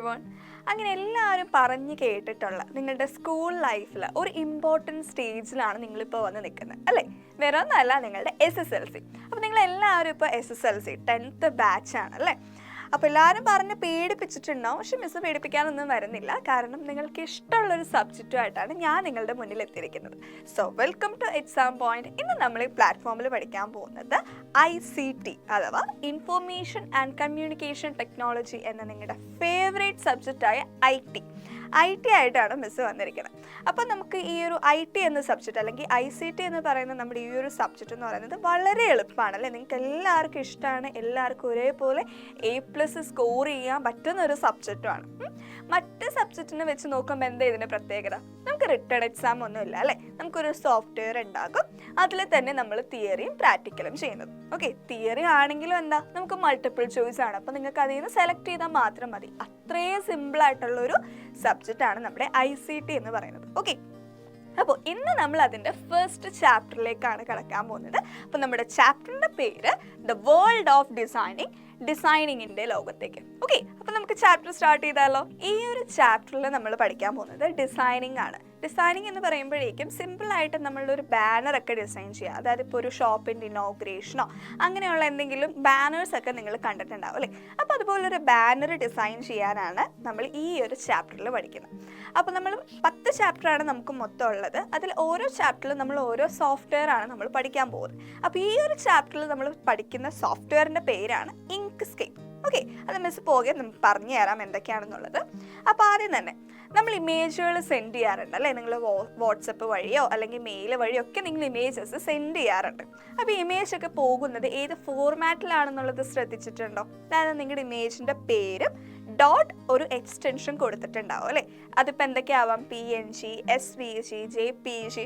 Everyone. അങ്ങനെ എല്ലാവരും പറഞ്ഞ് കേട്ടിട്ടുള്ള നിങ്ങളുടെ സ്കൂൾ ലൈഫിൽ ഒരു ഇമ്പോർട്ടൻറ്റ് സ്റ്റേജിലാണ് നിങ്ങളിപ്പോൾ വന്ന് നിൽക്കുന്നത് അല്ലേ? വേറെ ഒന്നല്ല, നിങ്ങളുടെ SSLC. അപ്പോൾ നിങ്ങളെല്ലാവരും ഇപ്പോൾ SSLC 10th ബാച്ചാണ് അല്ലേ? അപ്പോൾ എല്ലാവരും പറഞ്ഞ് പേടിപ്പിച്ചിട്ടുണ്ടാവും. പക്ഷെ മിസ്സ് പേടിപ്പിക്കാനൊന്നും വരുന്നില്ല. കാരണം നിങ്ങൾക്ക് ഇഷ്ടമുള്ളൊരു സബ്ജക്റ്റുമായിട്ടാണ് ഞാൻ നിങ്ങളുടെ മുന്നിൽ എത്തിയിരിക്കുന്നത്. So welcome two exam point. ഇന്ന് നമ്മൾ ഈ പ്ലാറ്റ്ഫോമിൽ പഠിക്കാൻ പോകുന്നത് ICT അഥവാ ഇൻഫോർമേഷൻ ആൻഡ് കമ്മ്യൂണിക്കേഷൻ ടെക്നോളജി എന്ന നിങ്ങളുടെ ഫേവറേറ്റ് സബ്ജക്റ്റായ IT ആയിട്ടാണ് മിസ്സ് വന്നിരിക്കുന്നത്. അപ്പോൾ നമുക്ക് ഈ ഒരു IT എന്ന സബ്ജക്റ്റ് അല്ലെങ്കിൽ ICT എന്ന് പറയുന്ന നമ്മുടെ ഈ ഒരു സബ്ജക്റ്റ് എന്ന് പറയുന്നത് വളരെ എളുപ്പമാണ് അല്ലേ? നിങ്ങൾക്ക് എല്ലാവർക്കും ഇഷ്ടമാണ്, എല്ലാവർക്കും ഒരേപോലെ A+ സ്കോർ ചെയ്യാൻ പറ്റുന്ന ഒരു സബ്ജക്റ്റുമാണ്. മറ്റ് സബ്ജക്റ്റിനെ വെച്ച് നോക്കുമ്പോൾ എന്താ ഇതിൻ്റെ പ്രത്യേകത? നമുക്ക് റിട്ടേൺ എക്സാം ഒന്നുമില്ല അല്ലേ? നമുക്കൊരു സോഫ്റ്റ്വെയർ ഉണ്ടാകും, അതിൽ തന്നെ നമ്മൾ തിയറിയും പ്രാക്ടിക്കലും ചെയ്യുന്നത്. ഓക്കെ, തിയറി ആണെങ്കിലും എന്താ, നമുക്ക് മൾട്ടിപ്പിൾ ചോയ്സ് ആണ്. അപ്പോൾ നിങ്ങൾക്ക് അതിൽ നിന്ന് സെലക്ട് ചെയ്താൽ മാത്രം മതി. അത്രയും സിമ്പിളായിട്ടുള്ളൊരു സബ്ജക്റ്റാണ് നമ്മുടെ ICT എന്ന് പറയുന്നത്. ഓക്കെ, അപ്പോൾ ഇന്ന് നമ്മൾ അതിൻ്റെ ഫസ്റ്റ് ചാപ്റ്ററിലേക്കാണ് കടക്കാൻ പോകുന്നത്. അപ്പോൾ നമ്മുടെ ചാപ്റ്ററിൻ്റെ പേര് ദ വേൾഡ് ഓഫ് ഡിസൈനിങ്ങിൻ്റെ ലോകത്തേക്ക്. ഓക്കെ, അപ്പോൾ നമുക്ക് ചാപ്റ്റർ സ്റ്റാർട്ട് ചെയ്താലോ? ഈ ഒരു ചാപ്റ്ററിൽ നമ്മൾ പഠിക്കാൻ പോകുന്നത് ഡിസൈനിങ് ആണ്. ഡിസൈനിങ് എന്ന് പറയുമ്പോഴേക്കും സിമ്പിളായിട്ട് നമ്മളൊരു ബാനറൊക്കെ ഡിസൈൻ ചെയ്യുക. അതായത് ഇപ്പോൾ ഒരു ഷോപ്പിൻ്റെ ഇനോഗ്രേഷനോ അങ്ങനെയുള്ള എന്തെങ്കിലും ബാനേഴ്സൊക്കെ നിങ്ങൾ കണ്ടിട്ടുണ്ടാവും അല്ലേ? അപ്പോൾ അതുപോലൊരു ബാനർ ഡിസൈൻ ചെയ്യാനാണ് നമ്മൾ ഈ ഒരു ചാപ്റ്ററിൽ പഠിക്കുന്നത്. അപ്പോൾ നമ്മൾ 10 ചാപ്റ്ററാണ് നമുക്ക് മൊത്തം ഉള്ളത്. അതിൽ ഓരോ ചാപ്റ്ററിലും നമ്മൾ ഓരോ സോഫ്റ്റ്വെയർ ആണ് നമ്മൾ പഠിക്കാൻ പോകുന്നത്. അപ്പോൾ ഈ ഒരു ചാപ്റ്ററിൽ നമ്മൾ പഠിക്കുന്ന സോഫ്റ്റ്വെയറിൻ്റെ പേരാണ് ഇങ്ക്സ്കേപ്പ്. ഓക്കെ, അത് മിസ് പോകെ നമുക്ക് പറഞ്ഞു തരാം എന്തൊക്കെയാണെന്നുള്ളത്. അപ്പോൾ ആദ്യം തന്നെ നമ്മൾ ഇമേജുകൾ സെൻഡ് ചെയ്യാറുണ്ട് അല്ലേ? നിങ്ങൾ വാട്സപ്പ് വഴിയോ അല്ലെങ്കിൽ മെയിൽ വഴിയോ ഒക്കെ നിങ്ങൾ ഇമേജസ് സെൻഡ് ചെയ്യാറുണ്ട്. അപ്പോൾ ഇമേജൊക്കെ പോകുന്നത് ഏത് ഫോർമാറ്റിലാണെന്നുള്ളത് ശ്രദ്ധിച്ചിട്ടുണ്ടോ? അതായത് നിങ്ങളുടെ ഇമേജിൻ്റെ പേരും ഡോട്ട് ഒരു എക്സ്റ്റൻഷൻ കൊടുത്തിട്ടുണ്ടാവും അല്ലേ? അതിപ്പോൾ എന്തൊക്കെയാവാം? PNG, SVG, JPG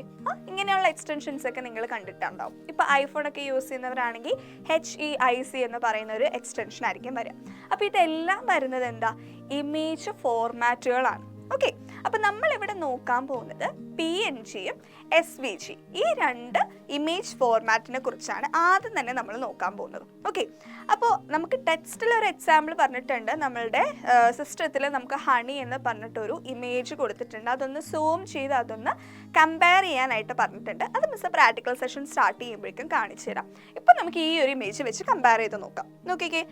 ഇങ്ങനെയുള്ള എക്സ്റ്റൻഷൻസ് ഒക്കെ നിങ്ങൾ കണ്ടിട്ടുണ്ടാവും. ഇപ്പോൾ ഐഫോണൊക്കെ യൂസ് ചെയ്യുന്നവരാണെങ്കിൽ HEIC എന്ന് പറയുന്ന ഒരു എക്സ്റ്റൻഷൻ ആയിരിക്കും വരിക. അപ്പോൾ ഇതെല്ലാം വരുന്നത് എന്താ? ഇമേജ് ഫോർമാറ്റുകളാണ്. ഓക്കെ, അപ്പോൾ നമ്മളിവിടെ നോക്കാൻ പോകുന്നത് PNGയും SVG ഈ 2 ഇമേജ് ഫോർമാറ്റിനെ കുറിച്ചാണ് ആദ്യം തന്നെ നമ്മൾ നോക്കാൻ പോകുന്നത്. ഓക്കെ, അപ്പോൾ നമുക്ക് ടെക്സ്റ്റിൽ ഒരു എക്സാമ്പിൾ പറഞ്ഞിട്ടുണ്ട്. നമ്മളുടെ സിസ്റ്റത്തിൽ നമുക്ക് ഹണി എന്ന് പറഞ്ഞിട്ടൊരു ഇമേജ് കൊടുത്തിട്ടുണ്ട്. അതൊന്ന് സൂം ചെയ്ത് അതൊന്ന് കമ്പയർ ചെയ്യാനായിട്ട് പറഞ്ഞിട്ടുണ്ട്. അത് മിസ് പ്രാക്ടിക്കൽ സെഷൻ സ്റ്റാർട്ട് ചെയ്യുമ്പോഴേക്കും കാണിച്ചു തരാം. ഇപ്പോൾ നമുക്ക് ഈ ഒരു ഇമേജ് വെച്ച് കമ്പയർ ചെയ്ത് നോക്കാം. നോക്കിക്കേ,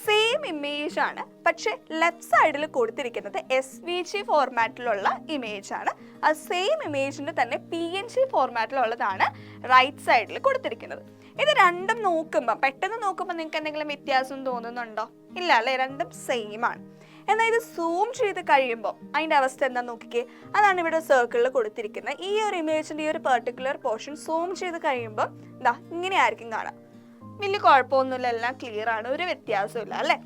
സെയിം ഇമേജ് ആണ്, പക്ഷേ ലെഫ്റ്റ് സൈഡിൽ കൊടുത്തിരിക്കുന്നത് SVG ഫോർമാറ്റിലുള്ള ഇമേജ് ആണ്. ആ സെയിം ഇമേജിൻ്റെ തന്നെ PNG ഫോർമാറ്റിലുള്ളതാണ് റൈറ്റ് സൈഡിൽ കൊടുത്തിരിക്കുന്നത്. ഇത് രണ്ടും നോക്കുമ്പോൾ പെട്ടെന്ന് നോക്കുമ്പോൾ നിങ്ങൾക്ക് എന്തെങ്കിലും വ്യത്യാസം തോന്നുന്നുണ്ടോ? ഇല്ല അല്ലേ? രണ്ടും സെയിം ആണ്. എന്നാൽ ഇത് സൂം ചെയ്ത് കഴിയുമ്പോൾ അതിൻ്റെ അവസ്ഥ എന്താ നോക്കിക്കേ. അതാണ് ഇവിടെ സർക്കിളിൽ കൊടുത്തിരിക്കുന്നത്. ഈ ഒരു ഇമേജിൻ്റെ ഈ ഒരു പെർട്ടിക്കുലർ പോർഷൻ സൂം ചെയ്ത് കഴിയുമ്പോൾ എന്താ ഇങ്ങനെ ആയിരിക്കും കാണാം. വലിയ കുഴപ്പമൊന്നുമില്ല, എല്ലാം ക്ലിയർ ആണ്, ഒരു വ്യത്യാസമില്ല അല്ലേ?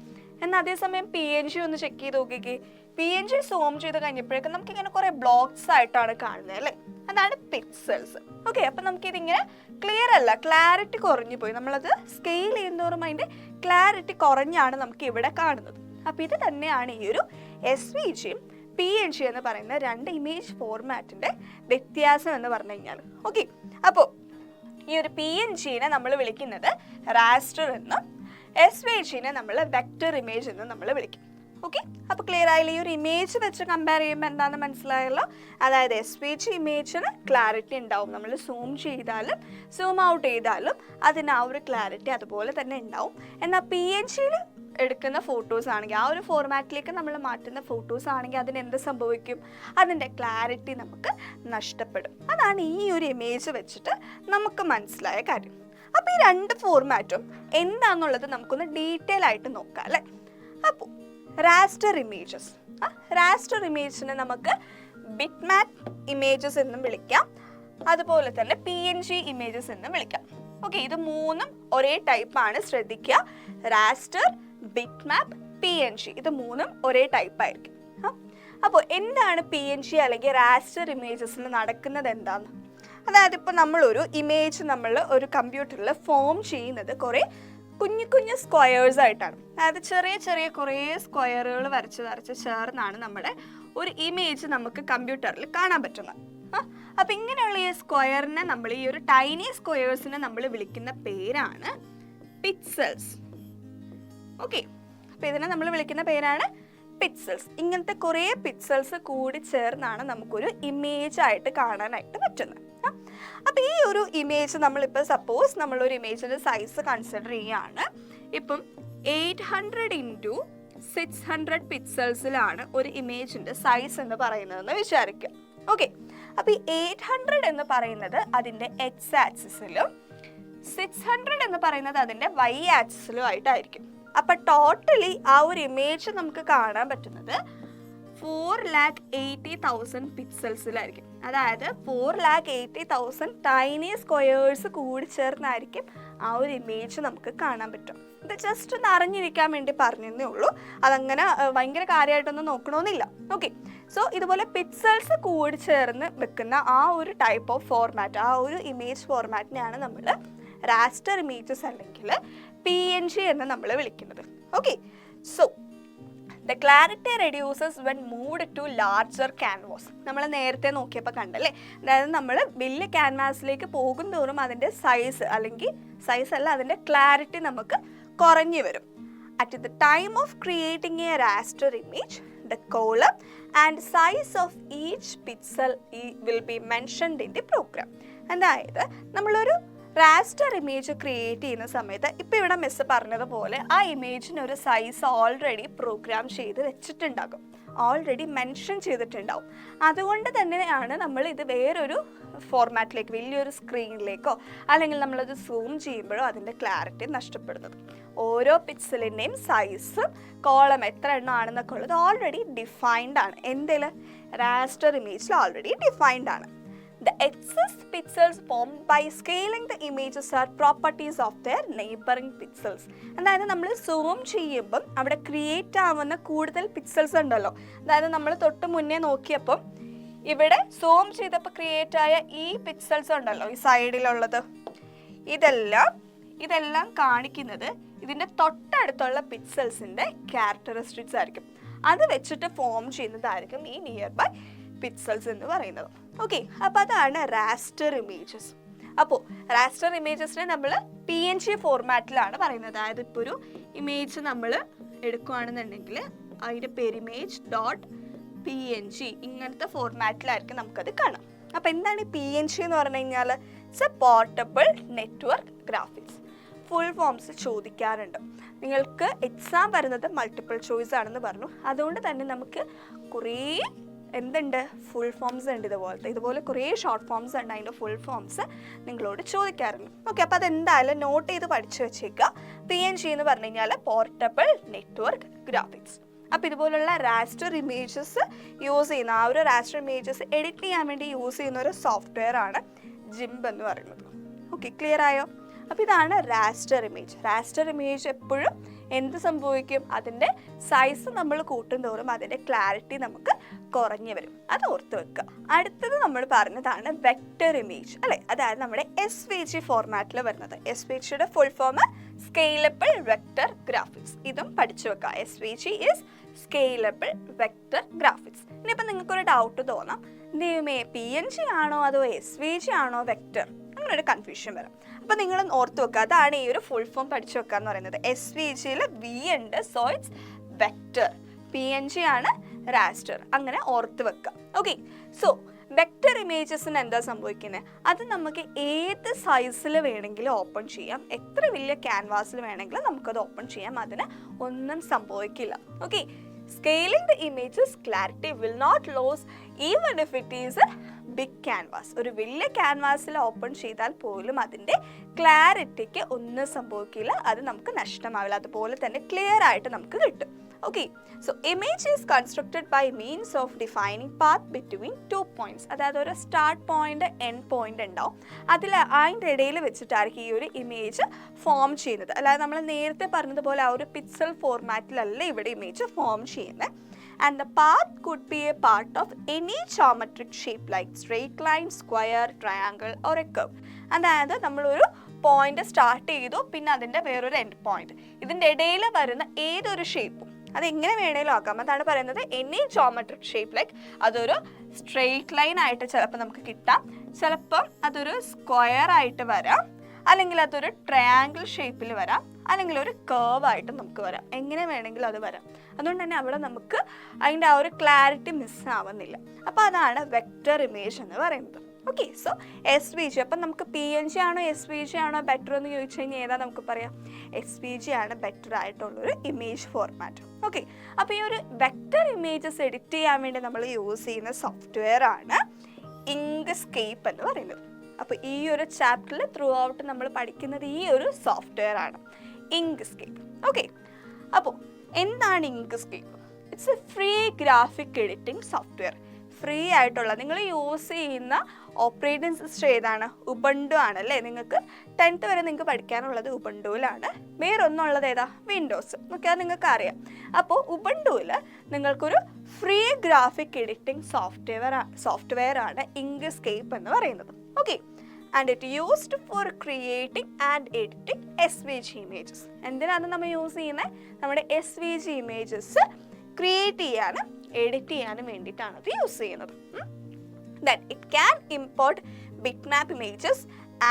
എന്നാൽ അതേസമയം PNG ഒന്ന് ചെക്ക് ചെയ്ത് നോക്കിക്കേ. PNG സൂം ചെയ്ത് കഴിഞ്ഞപ്പോഴേക്കും നമുക്കിങ്ങനെ കുറേ ബ്ലോക്സ് ആയിട്ടാണ് കാണുന്നത് അല്ലേ? അതാണ് പിക്സൽസ്. ഓക്കെ, അപ്പം നമുക്കിതിങ്ങനെ ക്ലിയർ അല്ല, ക്ലാരിറ്റി കുറഞ്ഞു പോയി. നമ്മളത് സ്കെയിൽ ചെയ്യുന്നതോറും അതിൻ്റെ ക്ലാരിറ്റി കുറഞ്ഞാണ് നമുക്ക് ഇവിടെ കാണുന്നത്. അപ്പോൾ ഇത് തന്നെയാണ് ഈ ഒരു SVGയും PNG എന്ന് പറയുന്ന 2 ഇമേജ് ഫോർമാറ്റിൻ്റെ വ്യത്യാസം എന്ന് പറഞ്ഞു കഴിഞ്ഞാൽ. ഓക്കെ, അപ്പോൾ ഈ ഒരു PNGനെ നമ്മൾ വിളിക്കുന്നത് റാസ്റ്റർ എന്നും SVGനെ നമ്മൾ വെക്റ്റർ ഇമേജ് എന്നും നമ്മൾ വിളിക്കും. ഓക്കെ, അപ്പോൾ ക്ലിയർ ആയില്ല? ഈ ഒരു ഇമേജ് വെച്ച് കമ്പയർ ചെയ്യുമ്പോൾ എന്താണെന്ന് മനസ്സിലായല്ലോ? അതായത് SVG ഇമേജിന് ക്ലാരിറ്റി ഉണ്ടാവും. നമ്മൾ സൂം ചെയ്താലും സൂം ഔട്ട് ചെയ്താലും അതിന് ആ ഒരു ക്ലാരിറ്റി അതുപോലെ തന്നെ ഉണ്ടാവും. എന്നാൽ PNGയിൽ എടുക്കുന്ന ഫോട്ടോസ് ആണെങ്കിൽ, ആ ഒരു ഫോർമാറ്റിലേക്ക് നമ്മൾ മാറ്റുന്ന ഫോട്ടോസ് ആണെങ്കിൽ അതിന് എന്ത് സംഭവിക്കും? അതിൻ്റെ ക്ലാരിറ്റി നമുക്ക് നഷ്ടപ്പെടും. അതാണ് ഈ ഒരു ഇമേജ് വെച്ചിട്ട് നമുക്ക് മനസ്സിലായ കാര്യം. അപ്പോൾ ഈ 2 ഫോർമാറ്റും എന്താണെന്നുള്ളത് നമുക്കൊന്ന് ഡീറ്റെയിൽ ആയിട്ട് നോക്കാം അല്ലേ? അപ്പോൾ റാസ്റ്റർ ഇമേജിനെ നമുക്ക് ബിറ്റ്മാപ്പ് ഇമേജസ് എന്നും വിളിക്കാം, അതുപോലെ തന്നെ PNG ഇമേജസ് എന്നും വിളിക്കാം. ഓക്കെ, ഇത് 3ഉം ഒരേ ടൈപ്പാണ്, ശ്രദ്ധിക്കുക. റാസ്റ്റർ, ബിറ്റ്മാപ്പ്, PNG ഇത് 3ഉം ഒരേ ടൈപ്പായിരിക്കും. അപ്പോൾ എന്താണ് PNG അല്ലെങ്കിൽ റാസ്റ്റർ ഇമേജസിൽ നടക്കുന്നത് എന്താന്ന്? അതായത് ഇപ്പോൾ നമ്മളൊരു ഇമേജ് നമ്മൾ ഒരു കമ്പ്യൂട്ടറിൽ ഫോം ചെയ്യുന്നത് കുറേ കുഞ്ഞു സ്ക്വയേഴ്സ് ആയിട്ടാണ്. അതായത് ചെറിയ കുറേ സ്ക്വയറുകൾ വരച്ച് ചേർന്നാണ് നമ്മുടെ ഒരു ഇമേജ് നമുക്ക് കമ്പ്യൂട്ടറിൽ കാണാൻ പറ്റുന്നത്. അപ്പോൾ ഇങ്ങനെയുള്ള ഈ സ്ക്വയറിനെ നമ്മൾ, ഈ ഒരു ടൈനി സ്ക്വയേഴ്സിനെ നമ്മൾ വിളിക്കുന്ന പേരാണ് പിക്സൽസ്. ഓക്കെ, അപ്പോൾ ഇതിനെ നമ്മൾ വിളിക്കുന്ന പേരാണ് പിക്സൽസ്. ഇങ്ങനത്തെ കുറേ പിക്സൽസ് കൂടി ചേർന്നാണ് നമുക്കൊരു ഇമേജ് ആയിട്ട് കാണാനായിട്ട് പറ്റുന്നത്. അപ്പോൾ ഈ ഒരു ഇമേജ് നമ്മളിപ്പോൾ സപ്പോസ് നമ്മളൊരു ഇമേജിൻ്റെ സൈസ് കൺസിഡർ ചെയ്യുകയാണ്. ഇപ്പം 800 × 600 പിക്സൽസിലാണ് ഒരു ഇമേജിൻ്റെ സൈസ് എന്ന് പറയുന്നതെന്ന് വിചാരിക്കുക. ഓക്കെ, അപ്പോൾ ഈ 800 എന്ന് പറയുന്നത് അതിൻ്റെ എക്സ് ആക്സിസിലും 600 എന്ന് പറയുന്നത് അതിൻ്റെ വൈ ആക്സിസിലും ആയിട്ടായിരിക്കും. അപ്പോൾ ടോട്ടലി ആ ഒരു ഇമേജ് നമുക്ക് കാണാൻ പറ്റുന്നത് 4,80,000 പിക്സൽസിലായിരിക്കും. അതായത് 4,80,000 ടൈനി സ്ക്വയേഴ്സ് കൂടി ചേർന്നായിരിക്കും ആ ഒരു ഇമേജ് നമുക്ക് കാണാൻ പറ്റും. ഇത് ജസ്റ്റ് ഒന്ന് അറിഞ്ഞിരിക്കാൻ വേണ്ടി പറഞ്ഞതേ ഉള്ളൂ. അതങ്ങനെ ഭയങ്കര കാര്യമായിട്ടൊന്നും നോക്കണമെന്നില്ല. ഓക്കെ, സോ ഇതുപോലെ പിക്സൽസ് കൂടി ചേർന്ന് വെക്കുന്ന ആ ഒരു ടൈപ്പ് ഓഫ് ഫോർമാറ്റ്, ആ ഒരു ഇമേജ് ഫോർമാറ്റിനെയാണ് നമ്മൾ raster images അല്ലെങ്കിൽ PNG എന്ന് നമ്മൾ വിളിക്കുന്നത്. Okay, so the clarity reduces when moved to larger canvas. നമ്മൾ നേരത്തെ നോക്കിയപ്പോൾ കണ്ടല്ലേ, അതായത് നമ്മൾ വലിയ ക്യാൻവാസിലേക്ക് പോകും തോറും അതിൻ്റെ സൈസ് അല്ലെങ്കിൽ സൈസ് അല്ല അതിൻ്റെ ക്ലാരിറ്റി നമുക്ക് കുറഞ്ഞു വരും. At the time of creating a raster image, the column and size of each pixel will be mentioned in the program. അതായത് നമ്മളൊരു റാസ്റ്റർ ഇമേജ് ക്രിയേറ്റ് ചെയ്യുന്ന സമയത്ത് ഇപ്പോൾ ഇവിടെ മിസ് പറഞ്ഞതുപോലെ ആ ഇമേജിനൊരു സൈസ് ഓൾറെഡി പ്രോഗ്രാം ചെയ്ത് വെച്ചിട്ടുണ്ടാകും, ഓൾറെഡി മെൻഷൻ ചെയ്തിട്ടുണ്ടാവും. അതുകൊണ്ട് തന്നെയാണ് നമ്മൾ ഇത് വേറൊരു ഫോർമാറ്റിലേക്ക്, വലിയൊരു സ്ക്രീനിലേക്കോ അല്ലെങ്കിൽ നമ്മളത് സൂം ചെയ്യുമ്പോഴോ അതിൻ്റെ ക്ലാരിറ്റി നഷ്ടപ്പെടുന്നത്. ഓരോ പിക്സലിൻ്റെയും സൈസും കോളം എത്ര എണ്ണം ആണെന്നൊക്കെ ഉള്ളത് ഓൾറെഡി ഡിഫൈൻഡ് ആണ്. എന്തെങ്കിലും റാസ്റ്റർ ഇമേജിൽ ഓൾറെഡി ഡിഫൈൻഡ് ആണ്. The excess pixels formed by scaling the images are properties of their neighboring pixels. അതായത് നമ്മൾ സൂം ചെയ്യുമ്പം അവിടെ ക്രിയേറ്റ് ആവുന്ന കൂടുതൽ പിക്സൽസ് ഉണ്ടല്ലോ, അതായത് നമ്മൾ തൊട്ട് മുന്നേ നോക്കിയപ്പം ഇവിടെ സൂം ചെയ്തപ്പോൾ ക്രിയേറ്റ് ആയ ഈ പിക്സൽസ് ഉണ്ടല്ലോ, ഈ സൈഡിലുള്ളത്, ഇതെല്ലാം കാണിക്കുന്നത് ഇതിൻ്റെ തൊട്ടടുത്തുള്ള പിക്സൽസിൻ്റെ ക്യാരക്ടറിസ്റ്റിക്സ് ആയിരിക്കും. അത് വെച്ചിട്ട് ഫോം ചെയ്യുന്നതായിരിക്കും ഈ നിയർ ബൈ പിക്സൽസ് എന്ന് പറയുന്നത്. ഓക്കെ, അപ്പോൾ അതാണ് റാസ്റ്റർ ഇമേജസ്. അപ്പോൾ റാസ്റ്റർ ഇമേജസിനെ നമ്മൾ PNG ഫോർമാറ്റിലാണ് പറയുന്നത്. അതായത് ഇപ്പോൾ ഒരു ഇമേജ് നമ്മൾ എടുക്കുകയാണെന്നുണ്ടെങ്കിൽ അതിൻ്റെ പേര് image.png, ഇങ്ങനത്തെ ഫോർമാറ്റിലായിരിക്കും നമുക്കത് കാണാം. അപ്പോൾ എന്താണ് ഈ PNG എന്ന് പറഞ്ഞു കഴിഞ്ഞാൽ? It's A portable network graphics. Full forms ചോദിക്കാറുണ്ട്. നിങ്ങൾക്ക് എക്സാം വരുന്നത് മൾട്ടിപ്പിൾ ചോയ്സ് ആണെന്ന് പറഞ്ഞു, അതുകൊണ്ട് തന്നെ നമുക്ക് കുറേ എന്തുണ്ട്, ഫുൾ ഫോംസ് ഉണ്ട്. ഇതുപോലെ കുറേ ഷോർട്ട് ഫോംസ് ഉണ്ട്, അതിൻ്റെ ഫുൾ ഫോംസ് നിങ്ങളോട് ചോദിക്കാറുണ്ട്. ഓക്കെ, അപ്പോൾ അതെന്തായാലും നോട്ട് ചെയ്ത് പഠിച്ചു വെച്ചേക്കുക. PNG എന്ന് പറഞ്ഞു കഴിഞ്ഞാൽ പോർട്ടബിൾ നെറ്റ്വർക്ക് ഗ്രാഫിക്സ്. അപ്പോൾ ഇതുപോലുള്ള റാസ്റ്റർ ഇമേജസ് യൂസ് ചെയ്യുന്ന, ആ ഒരു റാസ്റ്റർ ഇമേജസ് എഡിറ്റ് ചെയ്യാൻ വേണ്ടി യൂസ് ചെയ്യുന്ന ഒരു സോഫ്റ്റ്വെയർ ആണ് GIMP എന്ന് പറയുന്നത്. ഓക്കെ, ക്ലിയർ ആയോ? അപ്പോൾ ഇതാണ് റാസ്റ്റർ ഇമേജ്. റാസ്റ്റർ ഇമേജ് എപ്പോഴും എന്ത് സംഭവിക്കും, അതിൻ്റെ സൈസ് നമ്മൾ കൂട്ടും തോറും അതിൻ്റെ ക്ലാരിറ്റി നമുക്ക് കുറഞ്ഞു വരും. അത് ഓർത്ത് വെക്കുക. അടുത്തത് നമ്മൾ പറഞ്ഞതാണ് വെക്റ്റർ ഇമേജ് അല്ലേ, അതായത് നമ്മുടെ SVG ഫോർമാറ്റിൽ വരുന്നത്. SVGയുടെ full form scalable vector graphics. ഇതും പഠിച്ചു വെക്കുക. SVG is scalable vector graphics. ഇനിയിപ്പോൾ നിങ്ങൾക്കൊരു ഡൗട്ട് തോന്നാം, ദൈവമേ PNG ആണോ അതോ SVG ആണോ വെക്റ്റർ, അങ്ങനെ ഒരു കൺഫ്യൂഷൻ വരും. അപ്പോൾ നിങ്ങൾ ഓർത്ത് വെക്കുക, അതാണ് ഈ ഒരു ഫുൾ ഫോം പഠിച്ചു വെക്കുക എന്ന് പറയുന്നത്. SVGയിൽ V ഉണ്ട്, സോ ഇറ്റ്സ് വെക്റ്റർ. PNG ആണ് റാസ്റ്റർ, അങ്ങനെ ഓർത്ത് വെക്കുക. ഓക്കെ, സോ വെക്റ്റർ ഇമേജസിന് എന്താ സംഭവിക്കുന്നത്, അത് നമുക്ക് ഏത് സൈസിൽ വേണമെങ്കിലും ഓപ്പൺ ചെയ്യാം, എത്ര വലിയ ക്യാൻവാസിൽ വേണമെങ്കിലും നമുക്കത് ഓപ്പൺ ചെയ്യാം, അതിന് ഒന്നും സംഭവിക്കില്ല. Okay, scaling the image's clarity will not lose even if it is a big canvas. ഒരു വലിയ ക്യാൻവാസിൽ ഓപ്പൺ ചെയ്താൽ പോലും അതിൻ്റെ ക്ലാരിറ്റിക്ക് ഒന്നും സംഭവിക്കില്ല, അത് നമുക്ക് നഷ്ടമാവില്ല, അതുപോലെ തന്നെ ക്ലിയർ ആയിട്ട് നമുക്ക് കിട്ടും. Okay, so image is constructed by means of defining path between 2 points. അതായത് ഒരു സ്റ്റാർട്ട് പോയിന്റ് എൻഡ് പോയിന്റ് ഉണ്ടാവും, അതിൻ്റെ ഇടയിൽ വെച്ചിട്ടായിരിക്കും ഈ ഒരു ഇമേജ് ഫോം ചെയ്യുന്നത്. അല്ലാതെ നമ്മൾ നേരത്തെ പറഞ്ഞതുപോലെ ആ ഒരു പിക്സൽ ഫോർമാറ്റിലല്ല ഇവിടെ ഇമേജ് ഫോം ചെയ്യുന്നത്. And the path could be a part of any geometric shape like straight line, square, triangle or a curve. അതായത് നമ്മളൊരു പോയിന്റ് സ്റ്റാർട്ട് ചെയ്തു, പിന്നെ അതിൻ്റെ വേറൊരു എൻഡ് പോയിന്റ്, ഇതിൻ്റെ ഇടയിൽ വരുന്ന ഏതൊരു ഷേപ്പും അതെങ്ങനെ വേണേലും ആക്കാം. അതാണ് പറയുന്നത് എനി ജോമെട്രിക് ഷേപ്പ്. ലൈക്ക് അതൊരു സ്ട്രെയിറ്റ് ലൈൻ ആയിട്ട് ചിലപ്പോൾ നമുക്ക് കിട്ടാം, ചിലപ്പം അതൊരു സ്ക്വയർ ആയിട്ട് വരാം, അല്ലെങ്കിൽ അതൊരു ട്രയാങ്കിൾ ഷേപ്പിൽ വരാം, അല്ലെങ്കിൽ ഒരു കേർവായിട്ട് നമുക്ക് വരാം. എങ്ങനെ വേണമെങ്കിലും അത് വരാം. അതുകൊണ്ട് തന്നെ അവിടെ നമുക്ക് അതിൻ്റെ ആ ഒരു ക്ലാരിറ്റി മിസ്സാവുന്നില്ല. അപ്പോൾ അതാണ് വെക്റ്റർ ഇമേജ് എന്ന് പറയുന്നത്. Okay, so S V G. അപ്പം നമുക്ക് പി എൻ ജി ആണോ എസ് വി ജി ആണോ ബെറ്റർ എന്ന് ചോദിച്ചു കഴിഞ്ഞാൽ ഏതാ നമുക്ക് പറയാം? എസ് വി ജി ആണ് ബെറ്റർ ആയിട്ടുള്ളൊരു ഇമേജ് ഫോർമാറ്റ്. ഓക്കെ, അപ്പോൾ ഈ ഒരു വെക്റ്റർ ഇമേജസ് എഡിറ്റ് ചെയ്യാൻ വേണ്ടി നമ്മൾ യൂസ് ചെയ്യുന്ന സോഫ്റ്റ്വെയർ ആണ് ഇങ്ക്സ്കേപ്പ് എന്ന് പറയുന്നത്. അപ്പോൾ ഈ ഒരു ചാപ്റ്ററിൽ ത്രൂ ഔട്ട് നമ്മൾ പഠിക്കുന്നത് ഈ ഒരു സോഫ്റ്റ്വെയർ ആണ്, ഇങ്ക്സ്കേപ്പ്. ഓക്കെ, അപ്പോൾ എന്താണ് Inkscape? It's A free graphic editing software. Free ആയിട്ടുള്ള നിങ്ങൾ യൂസ് ചെയ്യുന്ന ഓപ്പറേറ്റിംഗ് സിസ്റ്റം ഏതാണ്? ഉബുണ്ടു ആണല്ലേ. നിങ്ങൾക്ക് 10th വരെ നിങ്ങൾക്ക് പഠിക്കാനുള്ളത് ഉബുണ്ടുവിലാണ്. വേറൊന്നുള്ളത് ഏതാ? വിൻഡോസ്. ഓക്കെ, അത് നിങ്ങൾക്ക് അറിയാം. അപ്പോൾ ഉബുണ്ടുവിൽ നിങ്ങൾക്കൊരു ഫ്രീ ഗ്രാഫിക് എഡിറ്റിംഗ് സോഫ്റ്റ്വെയർ ആണ് ഇങ്ക്സ്കേപ്പ് എന്ന് പറയുന്നത്. Okay, and it used for creating and editing SVG images. എന്തിനാണ് നമ്മൾ യൂസ് ചെയ്യുന്നത്? നമ്മുടെ SVG ഇമേജസ് ക്രിയേറ്റ് ചെയ്യാനും എഡിറ്റ് ചെയ്യാനും വേണ്ടിയിട്ടാണ് അത് യൂസ് ചെയ്യുന്നത്. Then it can import bitmap images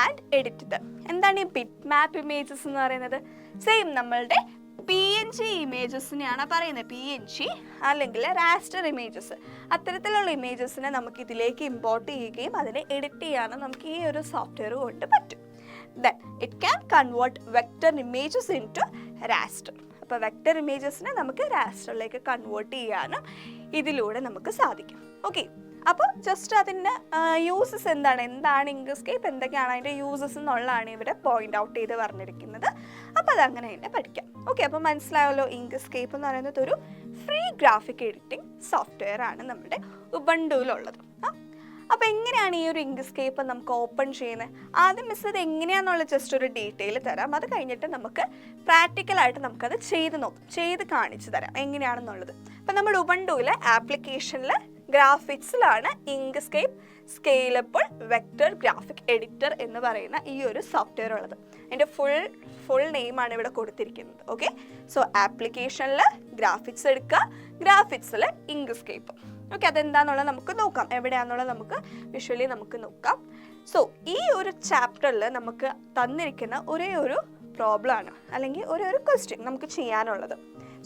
and edit dum. എന്താണ് ഈ ബിറ്റ്മാപ്പ് ഇമേജസ് എന്ന് പറയുന്നത്? സെയിം നമ്മളുടെ PNG ഇമേജസിനെയാണ് പറയുന്നത്. PNG അല്ലെങ്കിൽ റാസ്റ്റർ ഇമേജസ്. അത്തരത്തിലുള്ള ഇമേജസിനെ നമുക്ക് ഇതിലേക്ക് ഇമ്പോർട്ട് ചെയ്യുകയും അതിനെ എഡിറ്റ് ചെയ്യാനും നമുക്ക് ഈ ഒരു സോഫ്റ്റ്വെയർ കൊണ്ട് പറ്റും. Then it can convert vector images into raster. അപ്പോൾ വെക്റ്റർ ഇമേജസിനെ നമുക്ക് റാസ്റ്ററിലേക്ക് കൺവേർട്ട് ചെയ്യാനും ഇതിലൂടെ നമുക്ക് സാധിക്കും. ഓക്കെ, അപ്പോൾ ജസ്റ്റ് അതിൻ്റെ യൂസസ് എന്താണ് ഇങ്ക്സ്കേപ്പ്, എന്തൊക്കെയാണ് അതിൻ്റെ യൂസസ് എന്നുള്ളതാണ് ഇവിടെ പോയിന്റ് ഔട്ട് ചെയ്ത് പറഞ്ഞിരിക്കുന്നത്. അപ്പോൾ അതങ്ങനെ തന്നെ പഠിക്കാം. ഓക്കെ, അപ്പോൾ മനസ്സിലായല്ലോ, ഇങ്ക്സ്കേപ്പ് എന്ന് പറയുന്നത് ഒരു ഫ്രീ ഗ്രാഫിക് എഡിറ്റിംഗ് സോഫ്റ്റ്വെയർ ആണ് നമ്മുടെ ഉബുണ്ടുവിലുള്ളത്. അപ്പോൾ എങ്ങനെയാണ് ഈ ഒരു ഇങ്ക്സ്കേപ്പ് നമുക്ക് ഓപ്പൺ ചെയ്യുന്നത്? ആദ്യം മിസ് അത് എങ്ങനെയാണെന്നുള്ള ജസ്റ്റ് ഒരു ഡീറ്റെയിൽ തരാം. അത് കഴിഞ്ഞിട്ട് നമുക്ക് പ്രാക്ടിക്കലായിട്ട് നമുക്കത് ചെയ്ത് കാണിച്ചു തരാം എങ്ങനെയാണെന്നുള്ളത്. അപ്പം നമ്മുടെ ഉബുണ്ടുവിലെ ആപ്ലിക്കേഷനിൽ ഗ്രാഫിക്സിലാണ് Inkscape scalable vector graphic editor എന്ന് പറയുന്ന ഈ ഒരു സോഫ്റ്റ്വെയർ ഉള്ളത്. അതിൻ്റെ ഫുൾ നെയിമാണ് ഇവിടെ കൊടുത്തിരിക്കുന്നത്. ഓക്കെ, സോ ആപ്ലിക്കേഷനിൽ ഗ്രാഫിക്സ് എടുക്കുക, ഗ്രാഫിക്സിൽ ഇങ്ക്സ്കേപ്പ്. ഓക്കെ, അതെന്താണെന്നുള്ളത് നമുക്ക് നോക്കാം. എവിടെയാണെന്നുള്ളത് നമുക്ക് വിഷ്വലി നമുക്ക് നോക്കാം. സോ ഈ ഒരു ചാപ്റ്ററിൽ നമുക്ക് തന്നിരിക്കുന്ന ഒരേ ഒരു പ്രോബ്ലം ആണ് അല്ലെങ്കിൽ ഒരു ക്വസ്റ്റ്യൻ നമുക്ക് ചെയ്യാനുള്ളത്.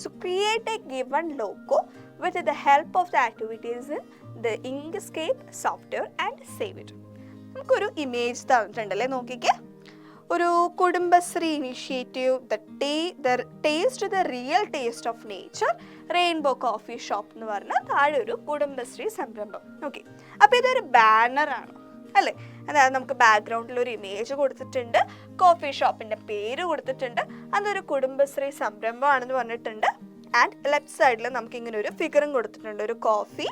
So create A given logo with the help of the activities in the Inkscape software and save it. നമുക്കൊരു ഇമേജ് തന്നിട്ടുണ്ടല്ലേ, നോക്കിക്കേ. ഒരു Kudumbashree initiative, the taste the real taste of nature, rainbow coffee shop എന്ന് പറഞ്ഞ താഴെ ഒരു കുടുംബശ്രീ സംരംഭം. ഓക്കെ, അപ്പോൾ ഇതൊരു ബാനറാണ് അല്ലേ. അതായത് നമുക്ക് ബാക്ക്ഗ്രൗണ്ടിൽ ഒരു ഇമേജ് കൊടുത്തിട്ടുണ്ട്, കോഫി ഷോപ്പിൻ്റെ പേര് കൊടുത്തിട്ടുണ്ട്, അതൊരു കുടുംബശ്രീ സംരംഭമാണെന്ന് പറഞ്ഞിട്ടുണ്ട്. ആൻഡ് ലെഫ്റ്റ് സൈഡിൽ നമുക്ക് ഇങ്ങനെ ഒരു ഫിഗറും കൊടുത്തിട്ടുണ്ട്, ഒരു കോഫി.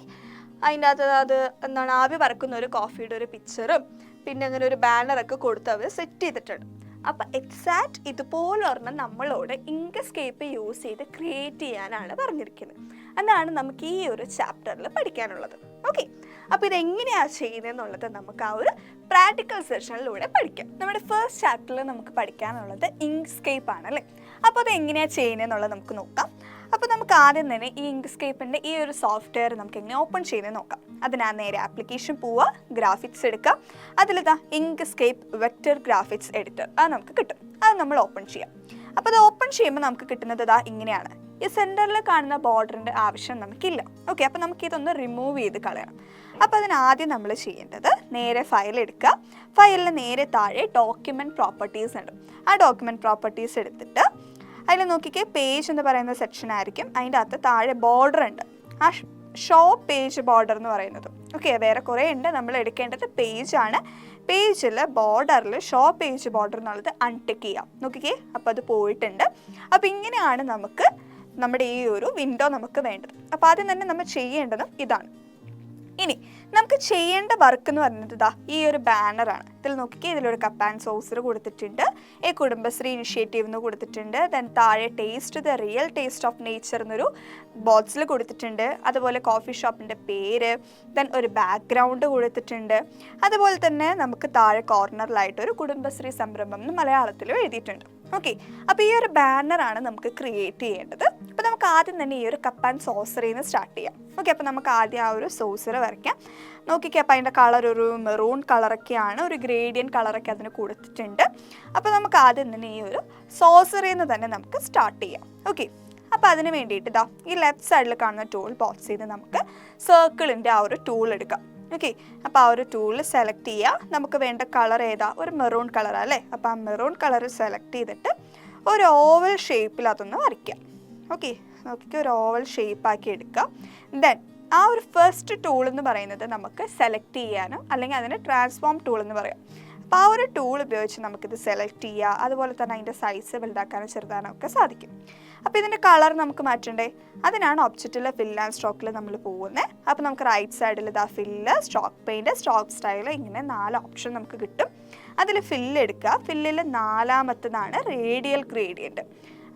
അതിൻ്റെ അകത്ത് അത് എന്താണ് ആവി പറക്കുന്ന ഒരു കോഫിയുടെ ഒരു പിക്ചറും പിന്നെ അങ്ങനെ ഒരു ബാനറൊക്കെ കൊടുത്ത് അവർ സെറ്റ് ചെയ്തിട്ടുണ്ട്. അപ്പം എക്സാക്റ്റ് ഇതുപോലെ ഒരെണ്ണം നമ്മളോട് ഇങ്ക്സ്കേപ്പ് യൂസ് ചെയ്ത് ക്രിയേറ്റ് ചെയ്യാനാണ് പറഞ്ഞിരിക്കുന്നത്. അതാണ് നമുക്ക് ഈ ഒരു ചാപ്റ്ററിൽ പഠിക്കാനുള്ളത്. ഓക്കെ, അപ്പോൾ ഇതെങ്ങനെയാണ് ചെയ്യുന്നതെന്നുള്ളത് നമുക്ക് ആ ഒരു പ്രാക്ടിക്കൽ സെഷനിലൂടെ പഠിക്കാം. നമ്മുടെ ഫസ്റ്റ് ചാപ്റ്ററിൽ നമുക്ക് പഠിക്കാനുള്ളത് ഇങ്ക്സ്കേപ്പ് ആണ് അല്ലേ. അപ്പോൾ അത് എങ്ങനെയാണ് ചെയ്യുന്നതെന്നുള്ളത് നമുക്ക് നോക്കാം. അപ്പോൾ നമുക്ക് ആദ്യം തന്നെ ഈ ഇങ്ക്സ്കേപ്പിൻ്റെ ഈ ഒരു സോഫ്റ്റ്വെയർ നമുക്ക് എങ്ങനെ ഓപ്പൺ ചെയ്യുന്നത് നോക്കാം. അതിനാ നേരെ ആപ്ലിക്കേഷൻ പോവുക, ഗ്രാഫിക്സ് എടുക്കുക, അതിലിതാ ഇങ്ക്സ്കേപ്പ് വെക്റ്റർ ഗ്രാഫിക്സ് എഡിറ്റർ അത് നമുക്ക് കിട്ടും. അത് നമ്മൾ ഓപ്പൺ ചെയ്യാം. അപ്പോൾ അത് ഓപ്പൺ ചെയ്യുമ്പോൾ നമുക്ക് കിട്ടുന്നത് ഇതാ ഇങ്ങനെയാണ്. ഈ സെൻറ്ററിൽ കാണുന്ന ബോർഡറിൻ്റെ ആവശ്യം നമുക്കില്ല. ഓക്കെ, അപ്പോൾ നമുക്കിതൊന്ന് റിമൂവ് ചെയ്ത് കളയണം. അപ്പോൾ അതിനാദ്യം നമ്മൾ ചെയ്യേണ്ടത് നേരെ ഫയൽ എടുക്കുക. ഫയലിന് നേരെ താഴെ ഡോക്യുമെൻറ്റ് പ്രോപ്പർട്ടീസ് ഉണ്ട്. ആ ഡോക്യുമെൻറ്റ് പ്രോപ്പർട്ടീസ് എടുത്തിട്ട് അതിൽ നോക്കിക്കേ, പേജ് എന്ന് പറയുന്ന സെക്ഷൻ ആയിരിക്കും. അതിൻ്റെ അകത്ത് താഴെ ബോർഡർ ഉണ്ട്, ആ ഷോ പേജ് ബോർഡർ എന്ന് പറയുന്നത്. ഓക്കെ, വേറെ കുറേ ഉണ്ട്, നമ്മൾ എടുക്കേണ്ടത് പേജാണ്. പേജിൽ ബോർഡറിൽ ഷോ പേജ് ബോർഡർ എന്നുള്ളത് അൺടിക്ക് ചെയ്യാം. നോക്കിക്കേ, അപ്പോൾ അത് പോയിട്ടുണ്ട്. അപ്പോൾ ഇങ്ങനെയാണ് നമുക്ക് നമ്മുടെ ഈ ഒരു വിൻഡോ നമുക്ക് വേണ്ടത്. അപ്പോൾ ആദ്യം തന്നെ നമ്മൾ ചെയ്യേണ്ടതും ഇതാണ്. ഇനി നമുക്ക് ചെയ്യേണ്ട വർക്ക് എന്ന് പറയുന്നത് ഇതാ ഈ ഒരു ബാനറാണ്. ഇതിൽ നോക്കിക്കേ, ഇതിലൊരു കപ്പ് ആൻഡ് സോസർ കൊടുത്തിട്ടുണ്ട്, ഈ കുടുംബശ്രീ ഇനിഷ്യേറ്റീവ് എന്ന് കൊടുത്തിട്ടുണ്ട്. ദെൻ താഴെ taste the real taste of nature എന്നൊരു ബോക്സിൽ കൊടുത്തിട്ടുണ്ട്. അതുപോലെ കോഫി ഷോപ്പിൻ്റെ പേര്, ദെൻ ഒരു ബാക്ക്ഗ്രൗണ്ട് കൊടുത്തിട്ടുണ്ട്. അതുപോലെ തന്നെ നമുക്ക് താഴെ കോർണറിലായിട്ട് ഒരു കുടുംബശ്രീ സംരംഭം എന്ന് മലയാളത്തിലും എഴുതിയിട്ടുണ്ട്. ഓക്കെ, അപ്പോൾ ഈ ഒരു ബാനറാണ് നമുക്ക് ക്രിയേറ്റ് ചെയ്യേണ്ടത്. അപ്പോൾ നമുക്ക് ആദ്യം തന്നെ ഈ ഒരു കപ്പ് ആൻഡ് സോസറിൽ നിന്ന് സ്റ്റാർട്ട് ചെയ്യാം. ഓക്കെ, അപ്പോൾ നമുക്ക് ആദ്യം ആ ഒരു സോസർ വരയ്ക്കാം. നോക്കിക്കേ, അപ്പോൾ അതിൻ്റെ കളർ ഒരു മെറൂൺ കളറൊക്കെയാണ്, ഒരു ഗ്രേഡിയൻ കളറൊക്കെ അതിന് കൊടുത്തിട്ടുണ്ട്. അപ്പോൾ നമുക്ക് ആദ്യം തന്നെ ഈ ഒരു സോസറിൽ നിന്ന് തന്നെ നമുക്ക് സ്റ്റാർട്ട് ചെയ്യാം. ഓക്കെ, അപ്പോൾ അതിന് വേണ്ടിയിട്ട് ഇതാ ഈ ലെഫ്റ്റ് സൈഡിൽ കാണുന്ന ടൂൾ ബോക്സിൽ നിന്ന് നമുക്ക് സർക്കിളിൻ്റെ ആ ഒരു ടൂൾ എടുക്കാം. ഓക്കെ, അപ്പോൾ ആ ഒരു ടൂൾ സെലക്ട് ചെയ്യുക. നമുക്ക് വേണ്ട കളർ ഏതാ? ഒരു മെറൂൺ കളറാണ് അല്ലേ? അപ്പോൾ ആ മെറൂൺ കളർ സെലക്ട് ചെയ്തിട്ട് ഒരു ഓവൽ ഷേപ്പിൽ അതൊന്ന് വരയ്ക്കാം. ഓക്കെ, നോക്കിക്ക് ഒരു ഓവൽ ഷേപ്പാക്കി എടുക്കുക. ദെൻ ആ ഒരു ഫസ്റ്റ് ടൂൾ എന്ന് പറയുന്നത് നമുക്ക് സെലക്ട് ചെയ്യാനും അല്ലെങ്കിൽ അതിന് ട്രാൻസ്ഫോം ടൂൾ എന്ന് പറയാം. അപ്പോൾ ആ ഒരു ടൂൾ ഉപയോഗിച്ച് നമുക്കിത് സെലക്ട് ചെയ്യുക, അതുപോലെ തന്നെ അതിൻ്റെ സൈസ് വലുതാക്കാനും ചെറുതാനും ഒക്കെ സാധിക്കും. അപ്പോൾ ഇതിൻ്റെ കളർ നമുക്ക് മാറ്റണ്ടേ? അതിനാണ് ഒബ്ജക്റ്റിലെ ഫിൽ ആൻഡ് സ്ട്രോക്കിൽ നമ്മൾ പോകുന്നത്. അപ്പോൾ നമുക്ക് റൈറ്റ് സൈഡിൽ ഇതാ fill, stroke paint, stroke style, ഇങ്ങനെ 4 ഓപ്ഷൻ നമുക്ക് കിട്ടും. അതിൽ ഫില്ല് എടുക്കുക. ഫില്ലിൽ 4ാമത്തതാണ് റേഡിയൽ ഗ്രേഡിയൻറ്റ്.